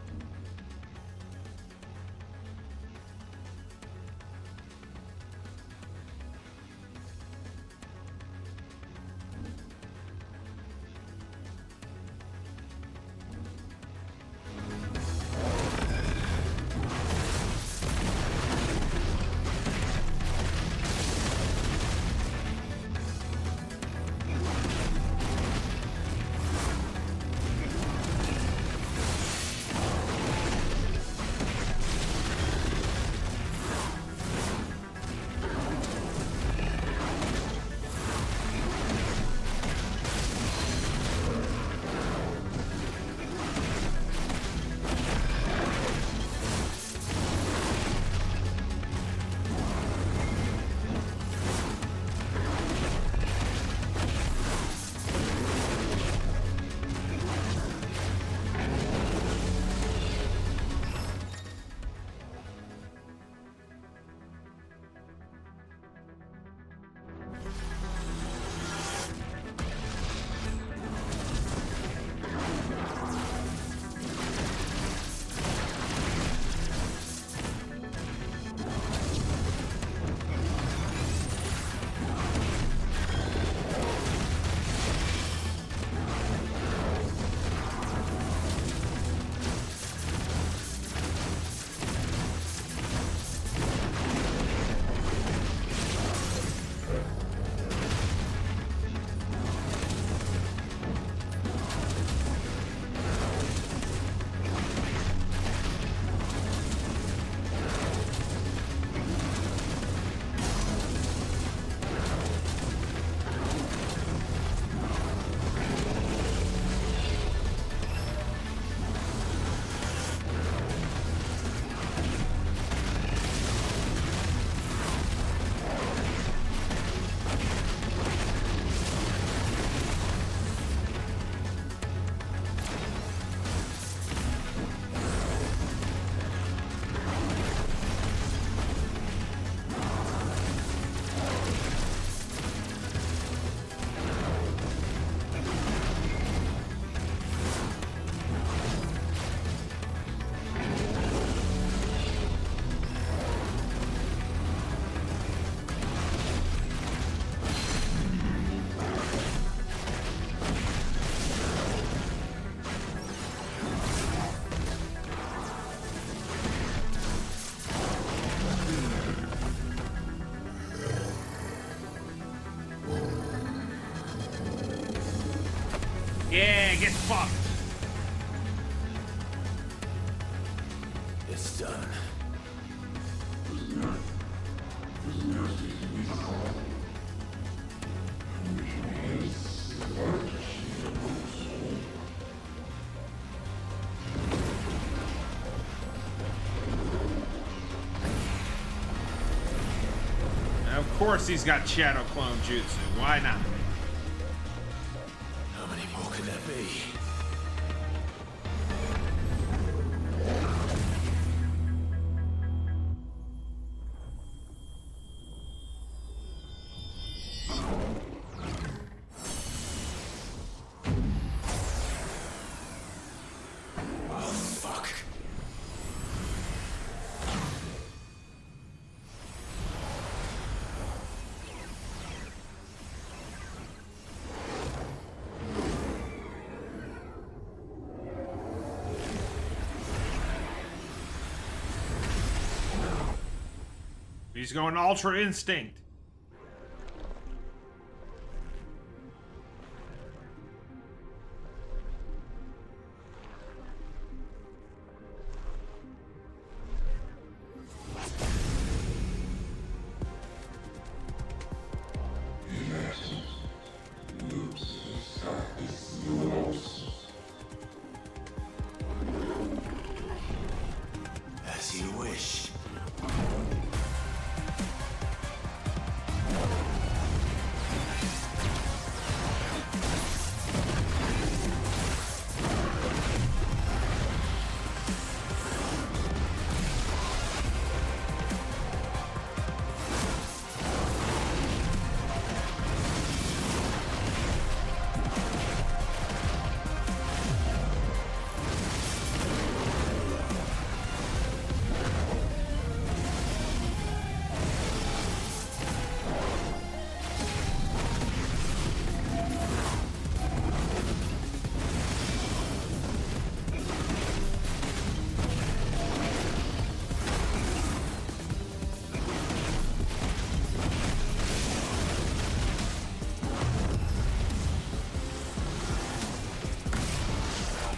man, get fucked. It's done. Now, of course he's got shadow clone jutsu. Why not? How many more could there be? He's going Ultra Instinct. As you wish.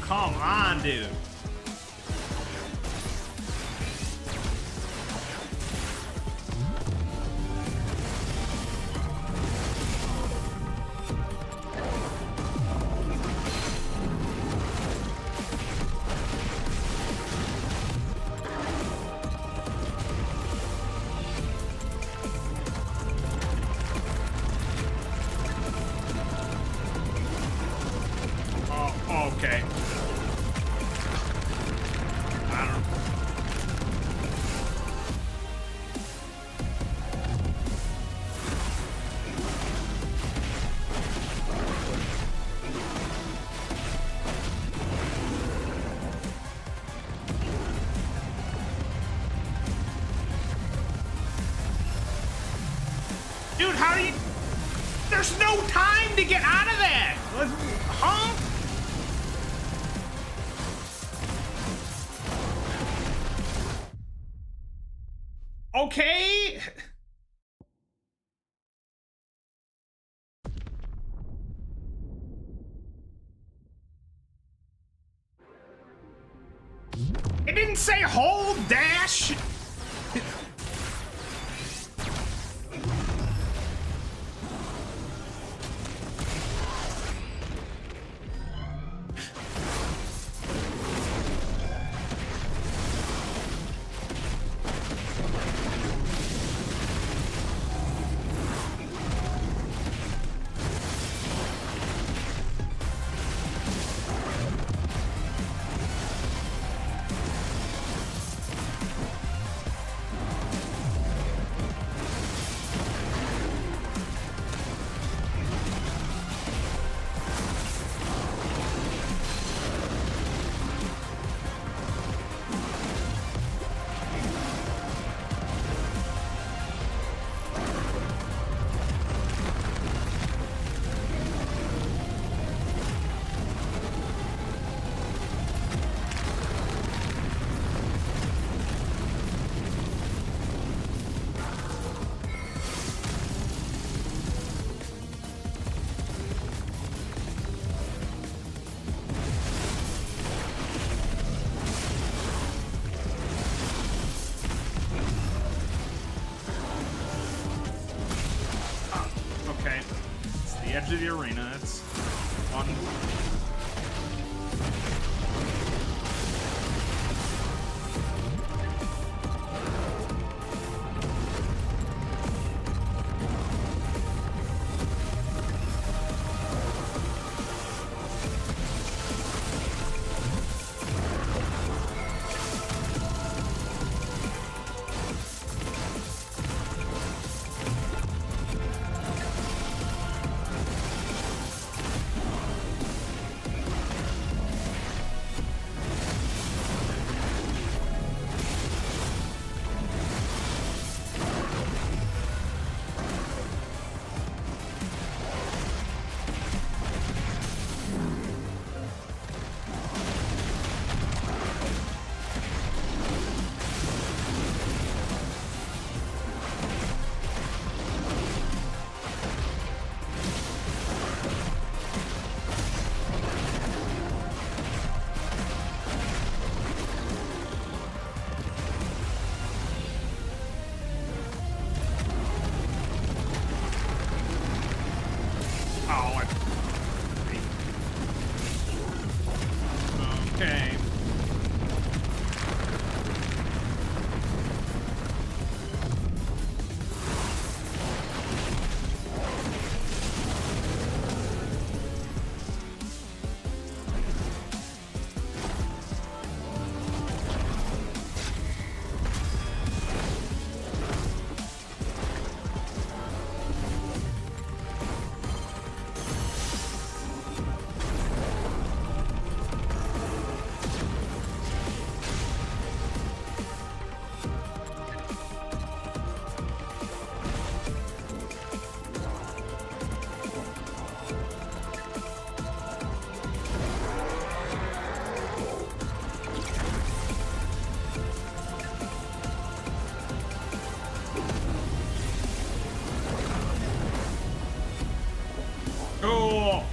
Come on, dude. Oh, okay. I don't know. Dude, how do you... There's no time to get out of that! Huh? Okay. It didn't say hold dash. The edge of the arena. That's fun. Okay. Cool.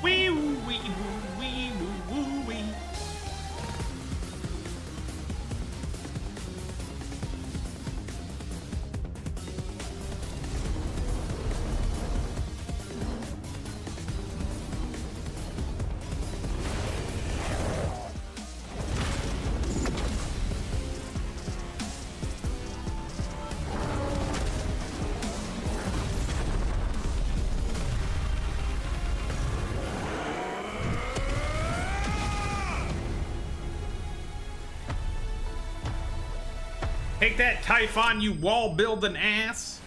Wee woo wee woo wee woo woo wee. Take that, Typhon, you wall-building ass.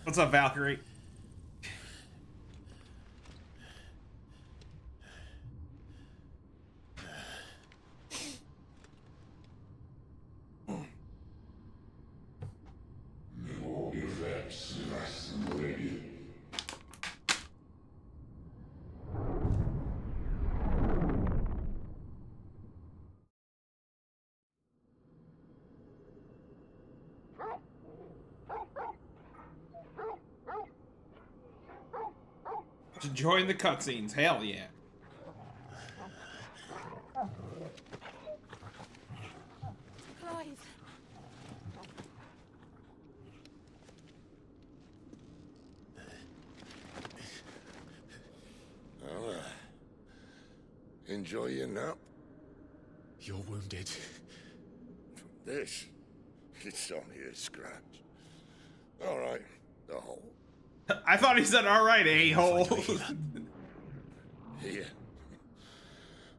What's up, Valkyrie? Enjoying the cutscenes, hell yeah. Clive. Well, enjoy your nap. You're wounded. This, it's only a scratch. All right, the hole. I thought he said, all right, a-hole. Here.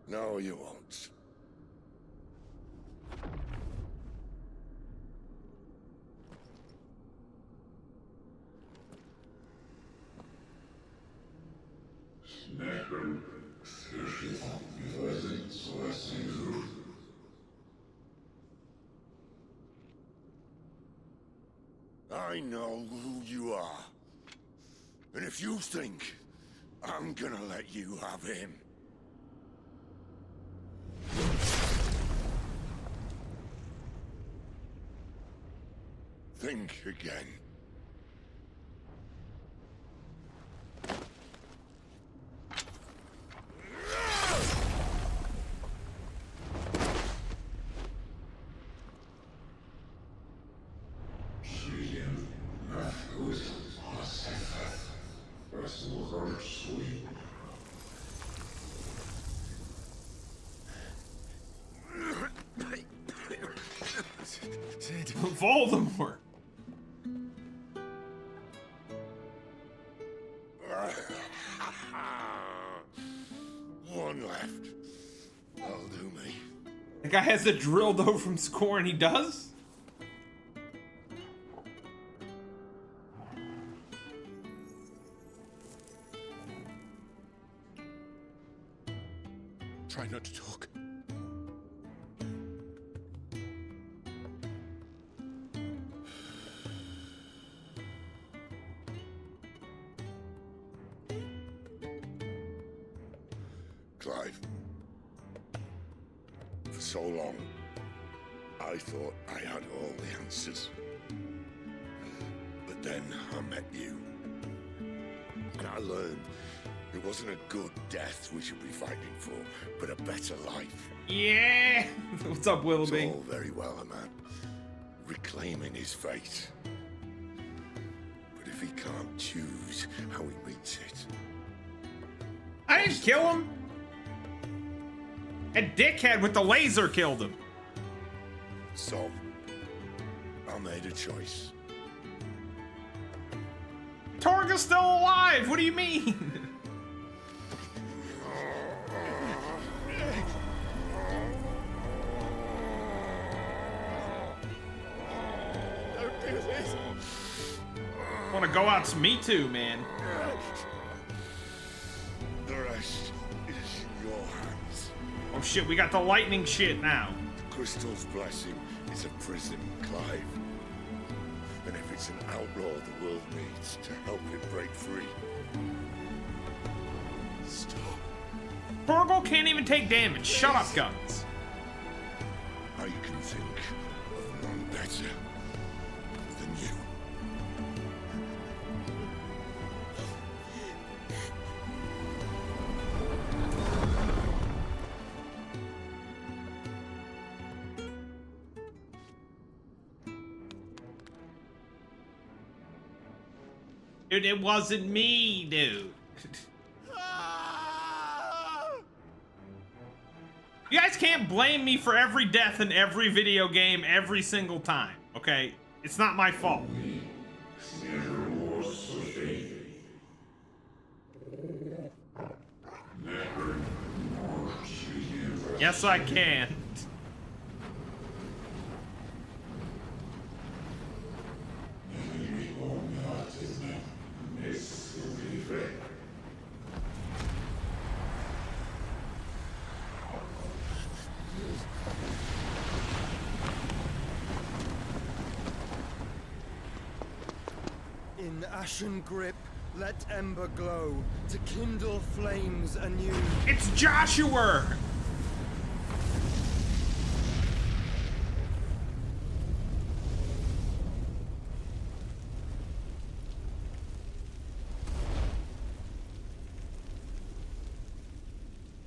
No, you won't. I know who you are. And if you think I'm gonna let you have him... think again. Voldemort. One left. That'll do me. The guy has a drill though from scoring. He does? Try not to talk. Clive. For so long, I thought I had all the answers. But then I met you. And I learned it wasn't a good death we should be fighting for, but a better life. Yeah! What's up, Willoughby? It's all very well, a man reclaiming his fate. But if he can't choose how he meets it... I didn't kill him! That dickhead with the laser killed him. So, I made a choice. Torga's still alive! What do you mean? Don't do this! Wanna go out to Me Too, man. The rest is in your hands. Oh shit, we got the lightning shit now. Crystal's blessing is a prison, Clive. And if it's an outlaw the world needs to help it break free... Stop. Torgal can't even take damage. Shut up, guns. I can think of none better than you. Dude, it wasn't me, dude. You guys can't blame me for every death in every video game every single time, okay? It's not my fault. Yes, I can. In ashen grip, let ember glow to kindle flames anew. It's Joshua!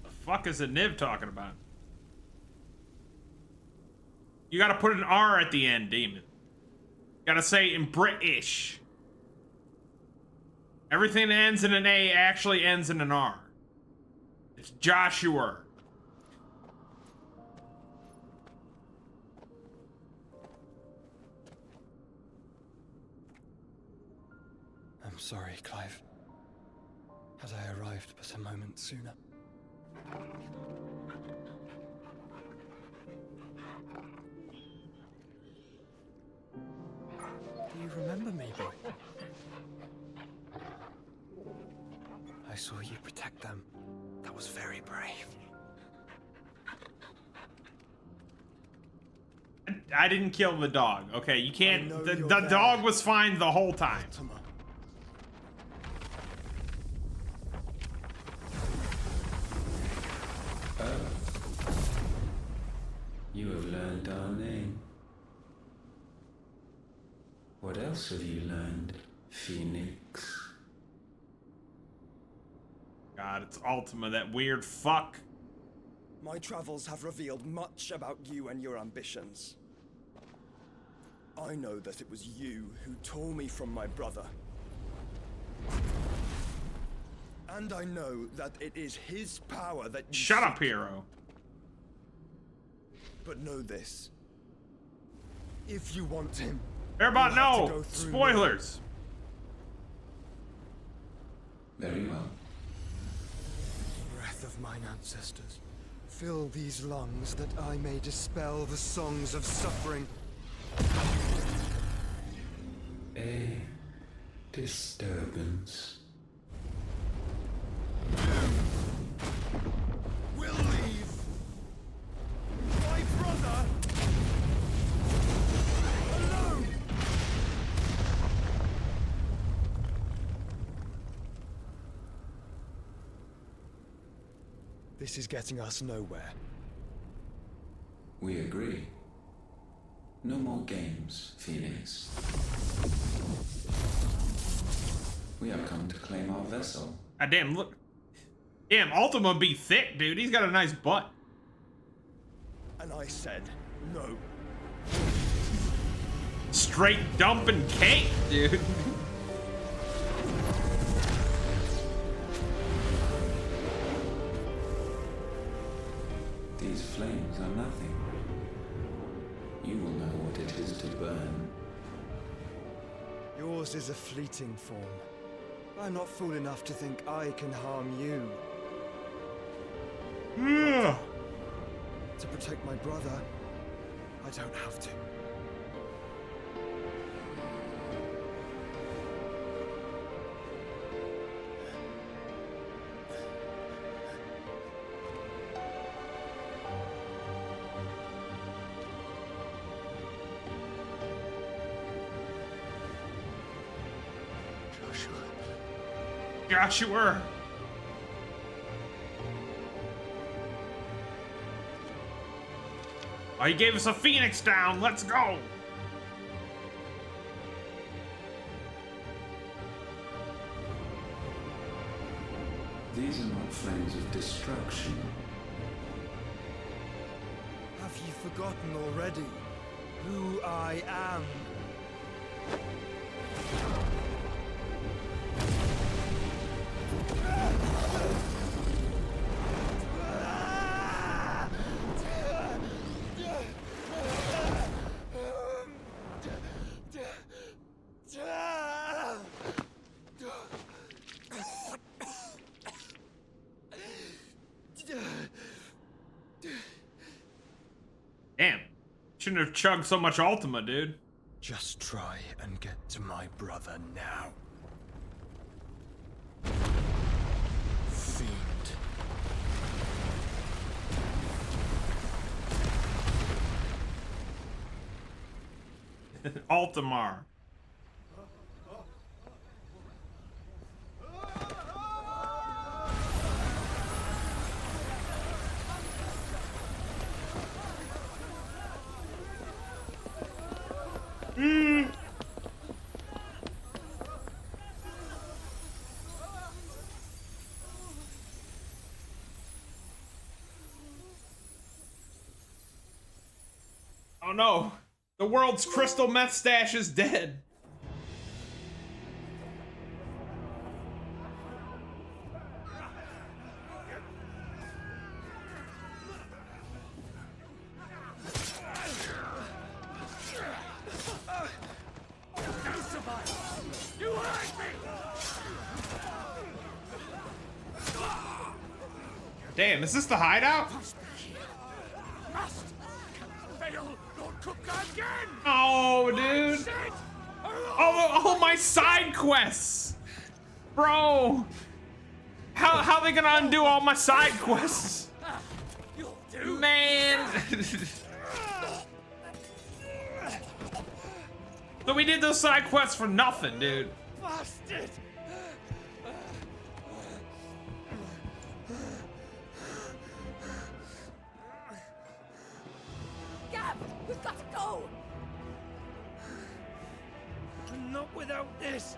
The fuck is a Niv talking about? You gotta put an R at the end, demon. You gotta say in British. Everything that ends in an A actually ends in an R. It's Joshua. I'm sorry, Clive. Had I arrived but a moment sooner. people. I saw you protect them. That was very brave. I didn't kill the dog. Okay, you can't. The dog was fine the whole time. You have learned our name. What else have you learned, Phoenix? God, it's Ultima, that weird fuck. My travels have revealed much about you and your ambitions. I know that it was you who tore me from my brother. And I know that it is his power that you Shut up, hero. But know this. If you want him, Airbot, you'll have to no! go through Spoilers! Very well. Breath of mine ancestors, fill these lungs that I may dispel the songs of suffering. A disturbance. We'll leave. My brother alone. This is getting us nowhere. We agree. No more games, Phoenix. We have come to claim our vessel. Ah, damn, look. Damn, Ultima be thick, dude. He's got a nice butt. And I said no. Straight dumping cake, dude. These flames are nothing. You will know what it is to burn. Yours is a fleeting form. I'm not fool enough to think I can harm you. Yeah. To protect my brother, I don't have to. Joshua. Oh, he gave us a Phoenix down. Let's go. These are not flames of destruction. Have you forgotten already who I am? Damn. Shouldn't have chugged so much Ultima, dude. Just try and get to my brother now. Fiend. Altamar. Oh no, the world's crystal meth stash is dead. Damn, is this the hideout? Oh, dude. all my side quests, bro. How are they gonna undo all my side quests? Man. So we did those side quests for nothing, dude. Bastard! Gab, we've got to go! Not without this.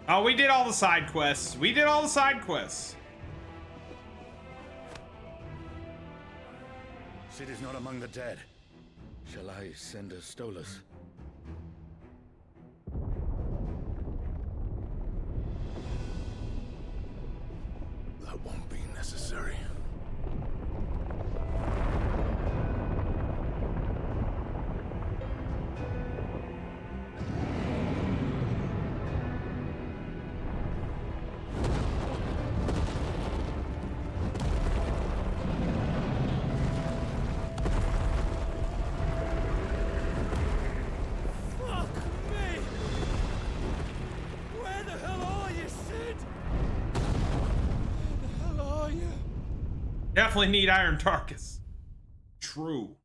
Oh, we did all the side quests. We did all the side quests. Sid is not among the dead. Shall I send a Stolas? That won't be necessary. Fuck me! Where the hell are you, Sid? Where the hell are you? Definitely need Iron Tarkus. True.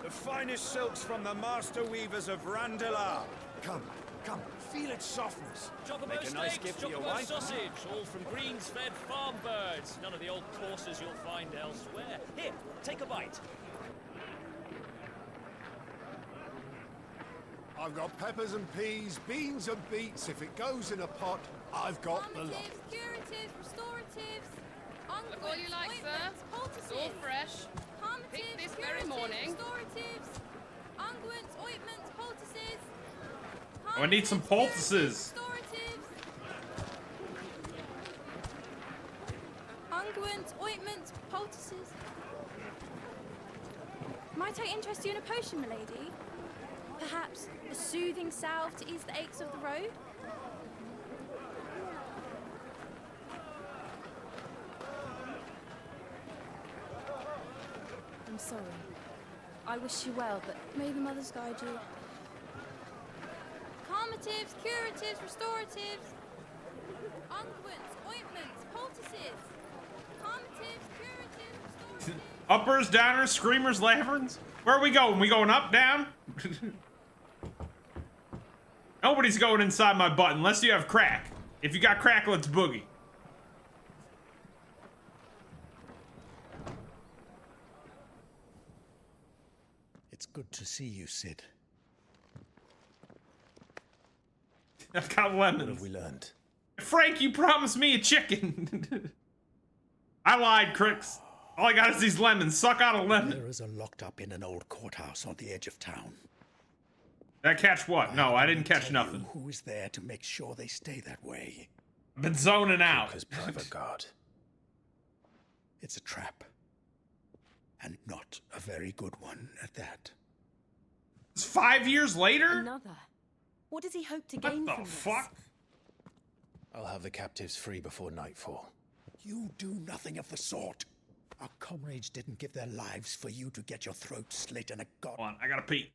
The finest silks from the master weavers of Randalar. Come, come, feel its softness. Chocobo Make a nice steaks, gift for your chocobo wife. sausage, all from greens-fed farm birds. None of the old courses you'll find elsewhere. Here, take a bite. I've got peppers and peas, beans and beets. If it goes in a pot, I've got the lot. Curatives, restoratives, Look all you like, sir. It's all fresh. Picked this very morning. restoratives, unguents, ointments, poultices, Oh, I need some poultices. unguents, ointments, poultices. Might I interest you in a potion, milady? Perhaps a soothing salve to ease the aches of the road? I'm sorry. I wish you well, but may the mothers guide you. Calmatives, curatives, restoratives, unguents, ointments, poultices. Calmatives, curatives, restoratives. Uppers, downers, screamers, laverns. Where are we going? We going up, down? Nobody's going inside my butt unless you have crack. If you got crack, let's boogie. It's good to see you, Sid. I've got lemons. What have we learned? Frank, you promised me a chicken. I lied, Crix. All I got is these lemons. Suck out a lemon. Mirrors are locked up in an old courthouse on the edge of town. Did I catch what? No, I didn't catch nothing. Who is there to make sure they stay that way? I've been zoning out. His private guard. It's a trap. And not a very good one at that. It's 5 years later? Another. What does he hope to gain from this? Fuck? I'll have the captives free before nightfall. You do nothing of the sort. Our comrades didn't give their lives for you to get your throat slit in a god. Hold on, I gotta pee.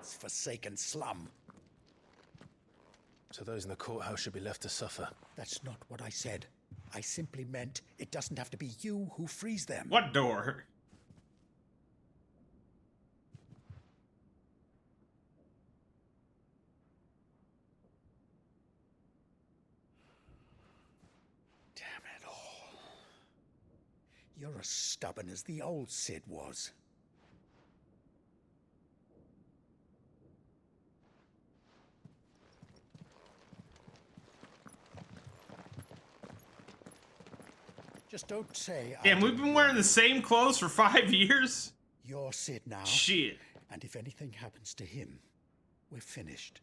God's forsaken slum. So those in the courthouse should be left to suffer. That's not what I said. I simply meant it doesn't have to be you who frees them. What door? You're as stubborn as the old Cid was. Just don't say. Damn, we've been wearing the same clothes for 5 years? You're Cid now. Shit. And if anything happens to him, we're finished.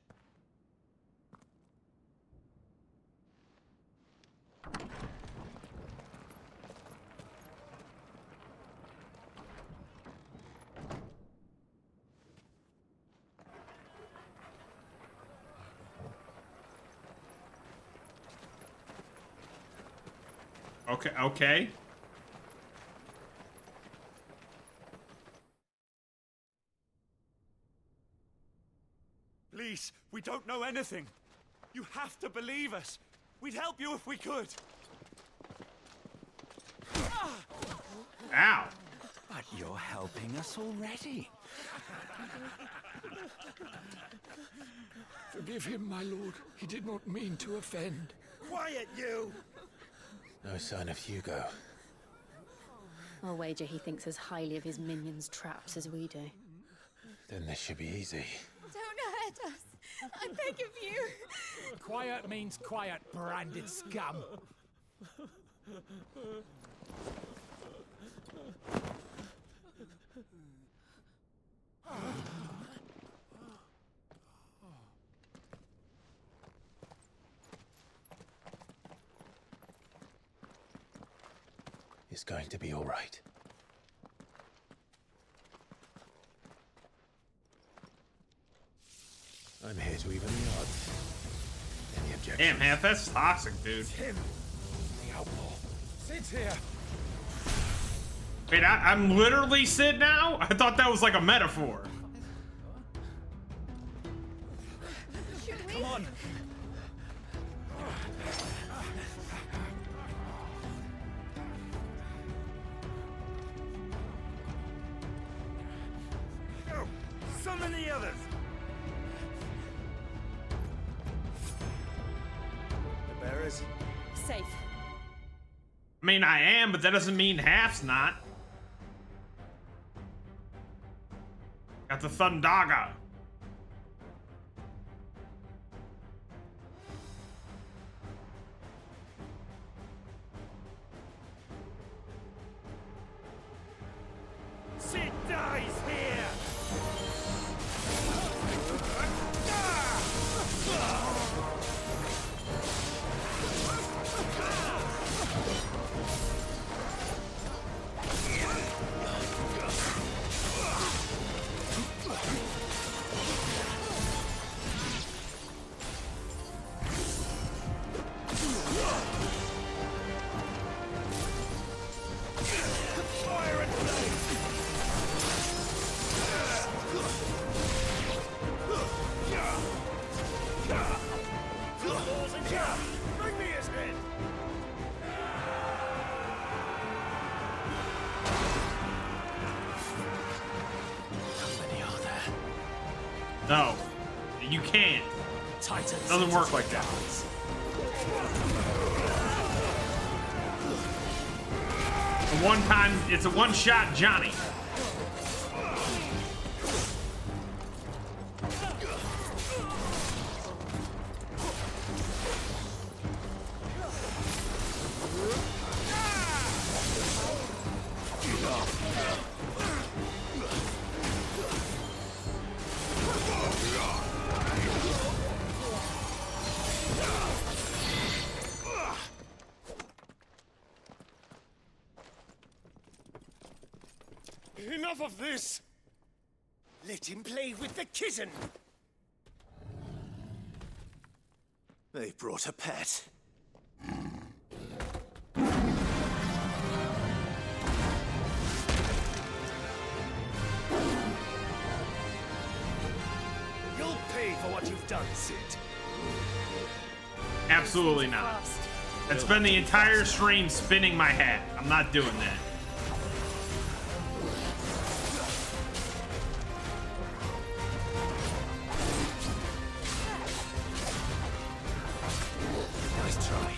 Okay. Please, we don't know anything. You have to believe us. We'd help you if we could. Ow. But you're helping us already. Forgive him, my lord. He did not mean to offend. Quiet, you! No sign of Hugo. I'll wager he thinks as highly of his minions' traps as we do. Then this should be easy. Don't hurt us. I beg of you. Quiet means quiet, branded scum. It's going to be all right. I'm here to even the odds. Any objections? Damn, Half, that's toxic, dude. Him, the outlaw. Sid's here. Wait, I'm literally Sid now? I thought that was like a metaphor. Come on. Go! Summon the others! The bearers? Safe. I mean, I am, but that doesn't mean Half's not. Got the Thundaga. Sid dies here! Bring me his head! How many are there? No, you can't. Titans. Doesn't work like that. It's a one-shot Johnny. Enough of this! Let him play with the kitten! They brought a pet. you've done, Sid. Absolutely not. I'd spend the entire stream spinning my hat. I'm not doing that. Nice try.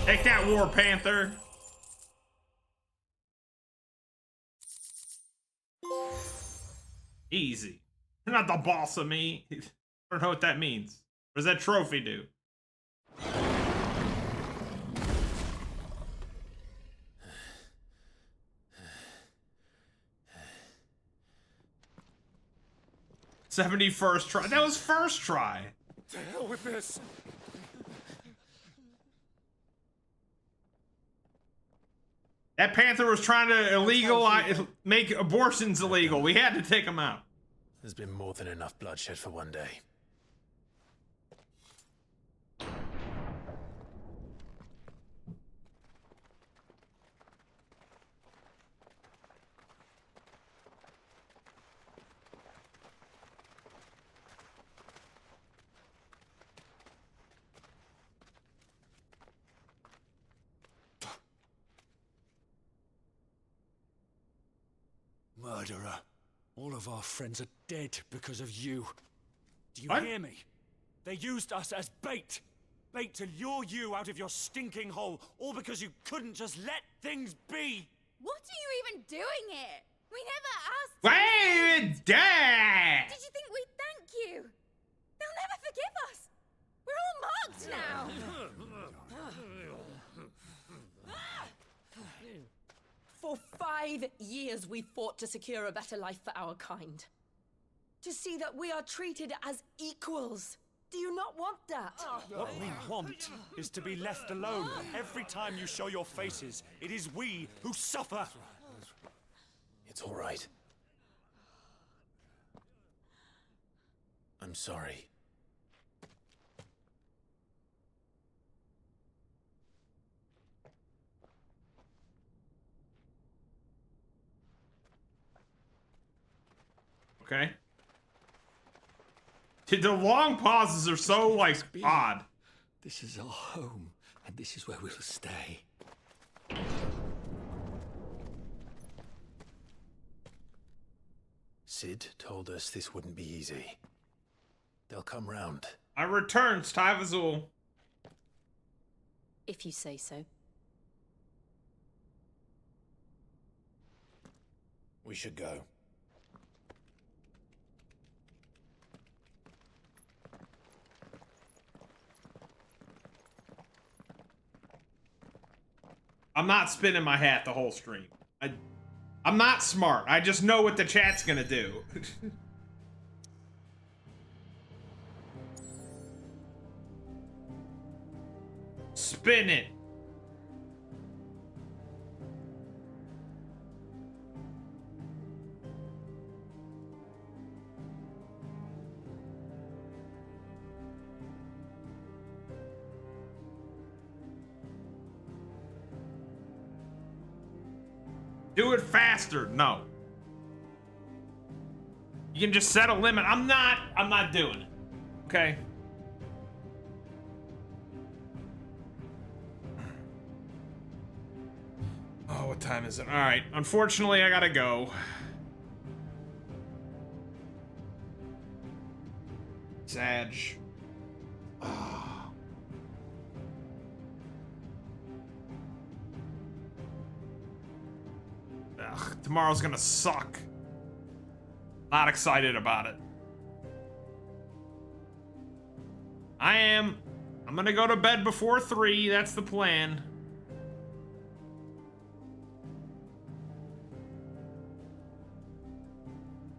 Take that, War Panther. Easy. You're not the boss of me. I don't know what that means. What does that trophy do? '71st try. That was first try. To hell with this. That Panther was trying to make abortions illegal. We had to take him out. There's been more than enough bloodshed for one day. Murderer. All of our friends are dead because of you. Do you What? hear me? They used us as bait. Bait to lure you out of your stinking hole, all because you couldn't just let things be. What are you even doing here? We never asked. Wait, Dad! Did you think we'd thank you? They'll never forgive us. We're all marked now. For 5 years we fought to secure a better life for our kind. To see that we are treated as equals. Do you not want that? What we want is to be left alone. Every time you show your faces, it is we who suffer. It's all right. I'm sorry. Okay. The long pauses are so, like, odd. This is our home, and this is where we'll stay. Sid told us this wouldn't be easy. They'll come round. I return, Stiv Azul. If you say so. We should go. I'm not spinning my hat the whole stream. I'm not smart. I just know what the chat's gonna do. Spin it. Do it faster. No. You can just set a limit. I'm not doing it. Okay? Oh, what time is it? All right. Unfortunately, I gotta go. Sag. Ugh, tomorrow's gonna suck. Not excited about it. I am. I'm gonna go to bed before 3. That's the plan.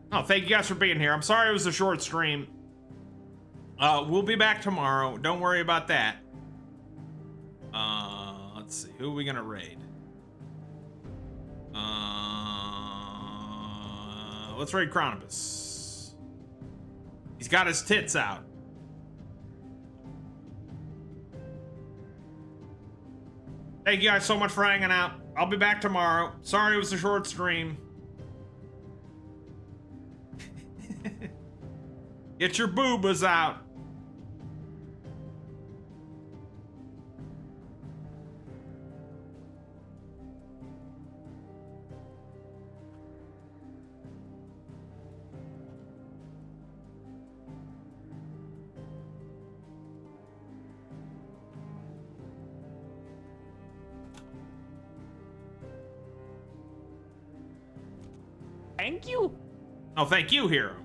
Oh, thank you guys for being here. I'm sorry it was a short stream. We'll be back tomorrow. Don't worry about that. Let's see. Who are we gonna raid? Let's raid Chronobus. He's got his tits out. Thank you guys so much for hanging out. I'll be back tomorrow. Sorry it was a short stream. Get your boobas out. Thank you. Oh, thank you, hero.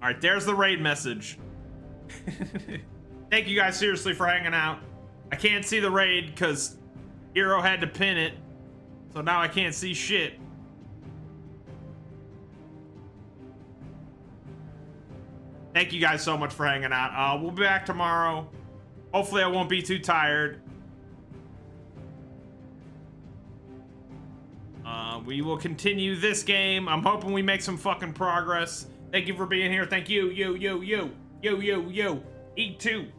All right, there's the raid message. Thank you guys seriously for hanging out. I can't see the raid because Hero had to pin it. So now I can't see shit. Thank you guys so much for hanging out. We'll be back tomorrow. Hopefully I won't be too tired. We will continue this game. I'm hoping we make some fucking progress. Thank you for being here. Thank you. You. Eat two.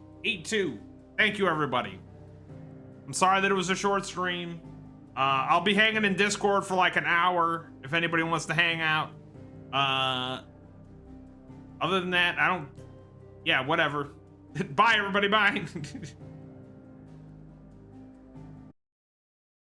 Thank you, everybody. I'm sorry that it was a short stream. I'll be hanging in Discord for like an hour if anybody wants to hang out. Other than that, I don't... Yeah, whatever. Bye, everybody. Bye.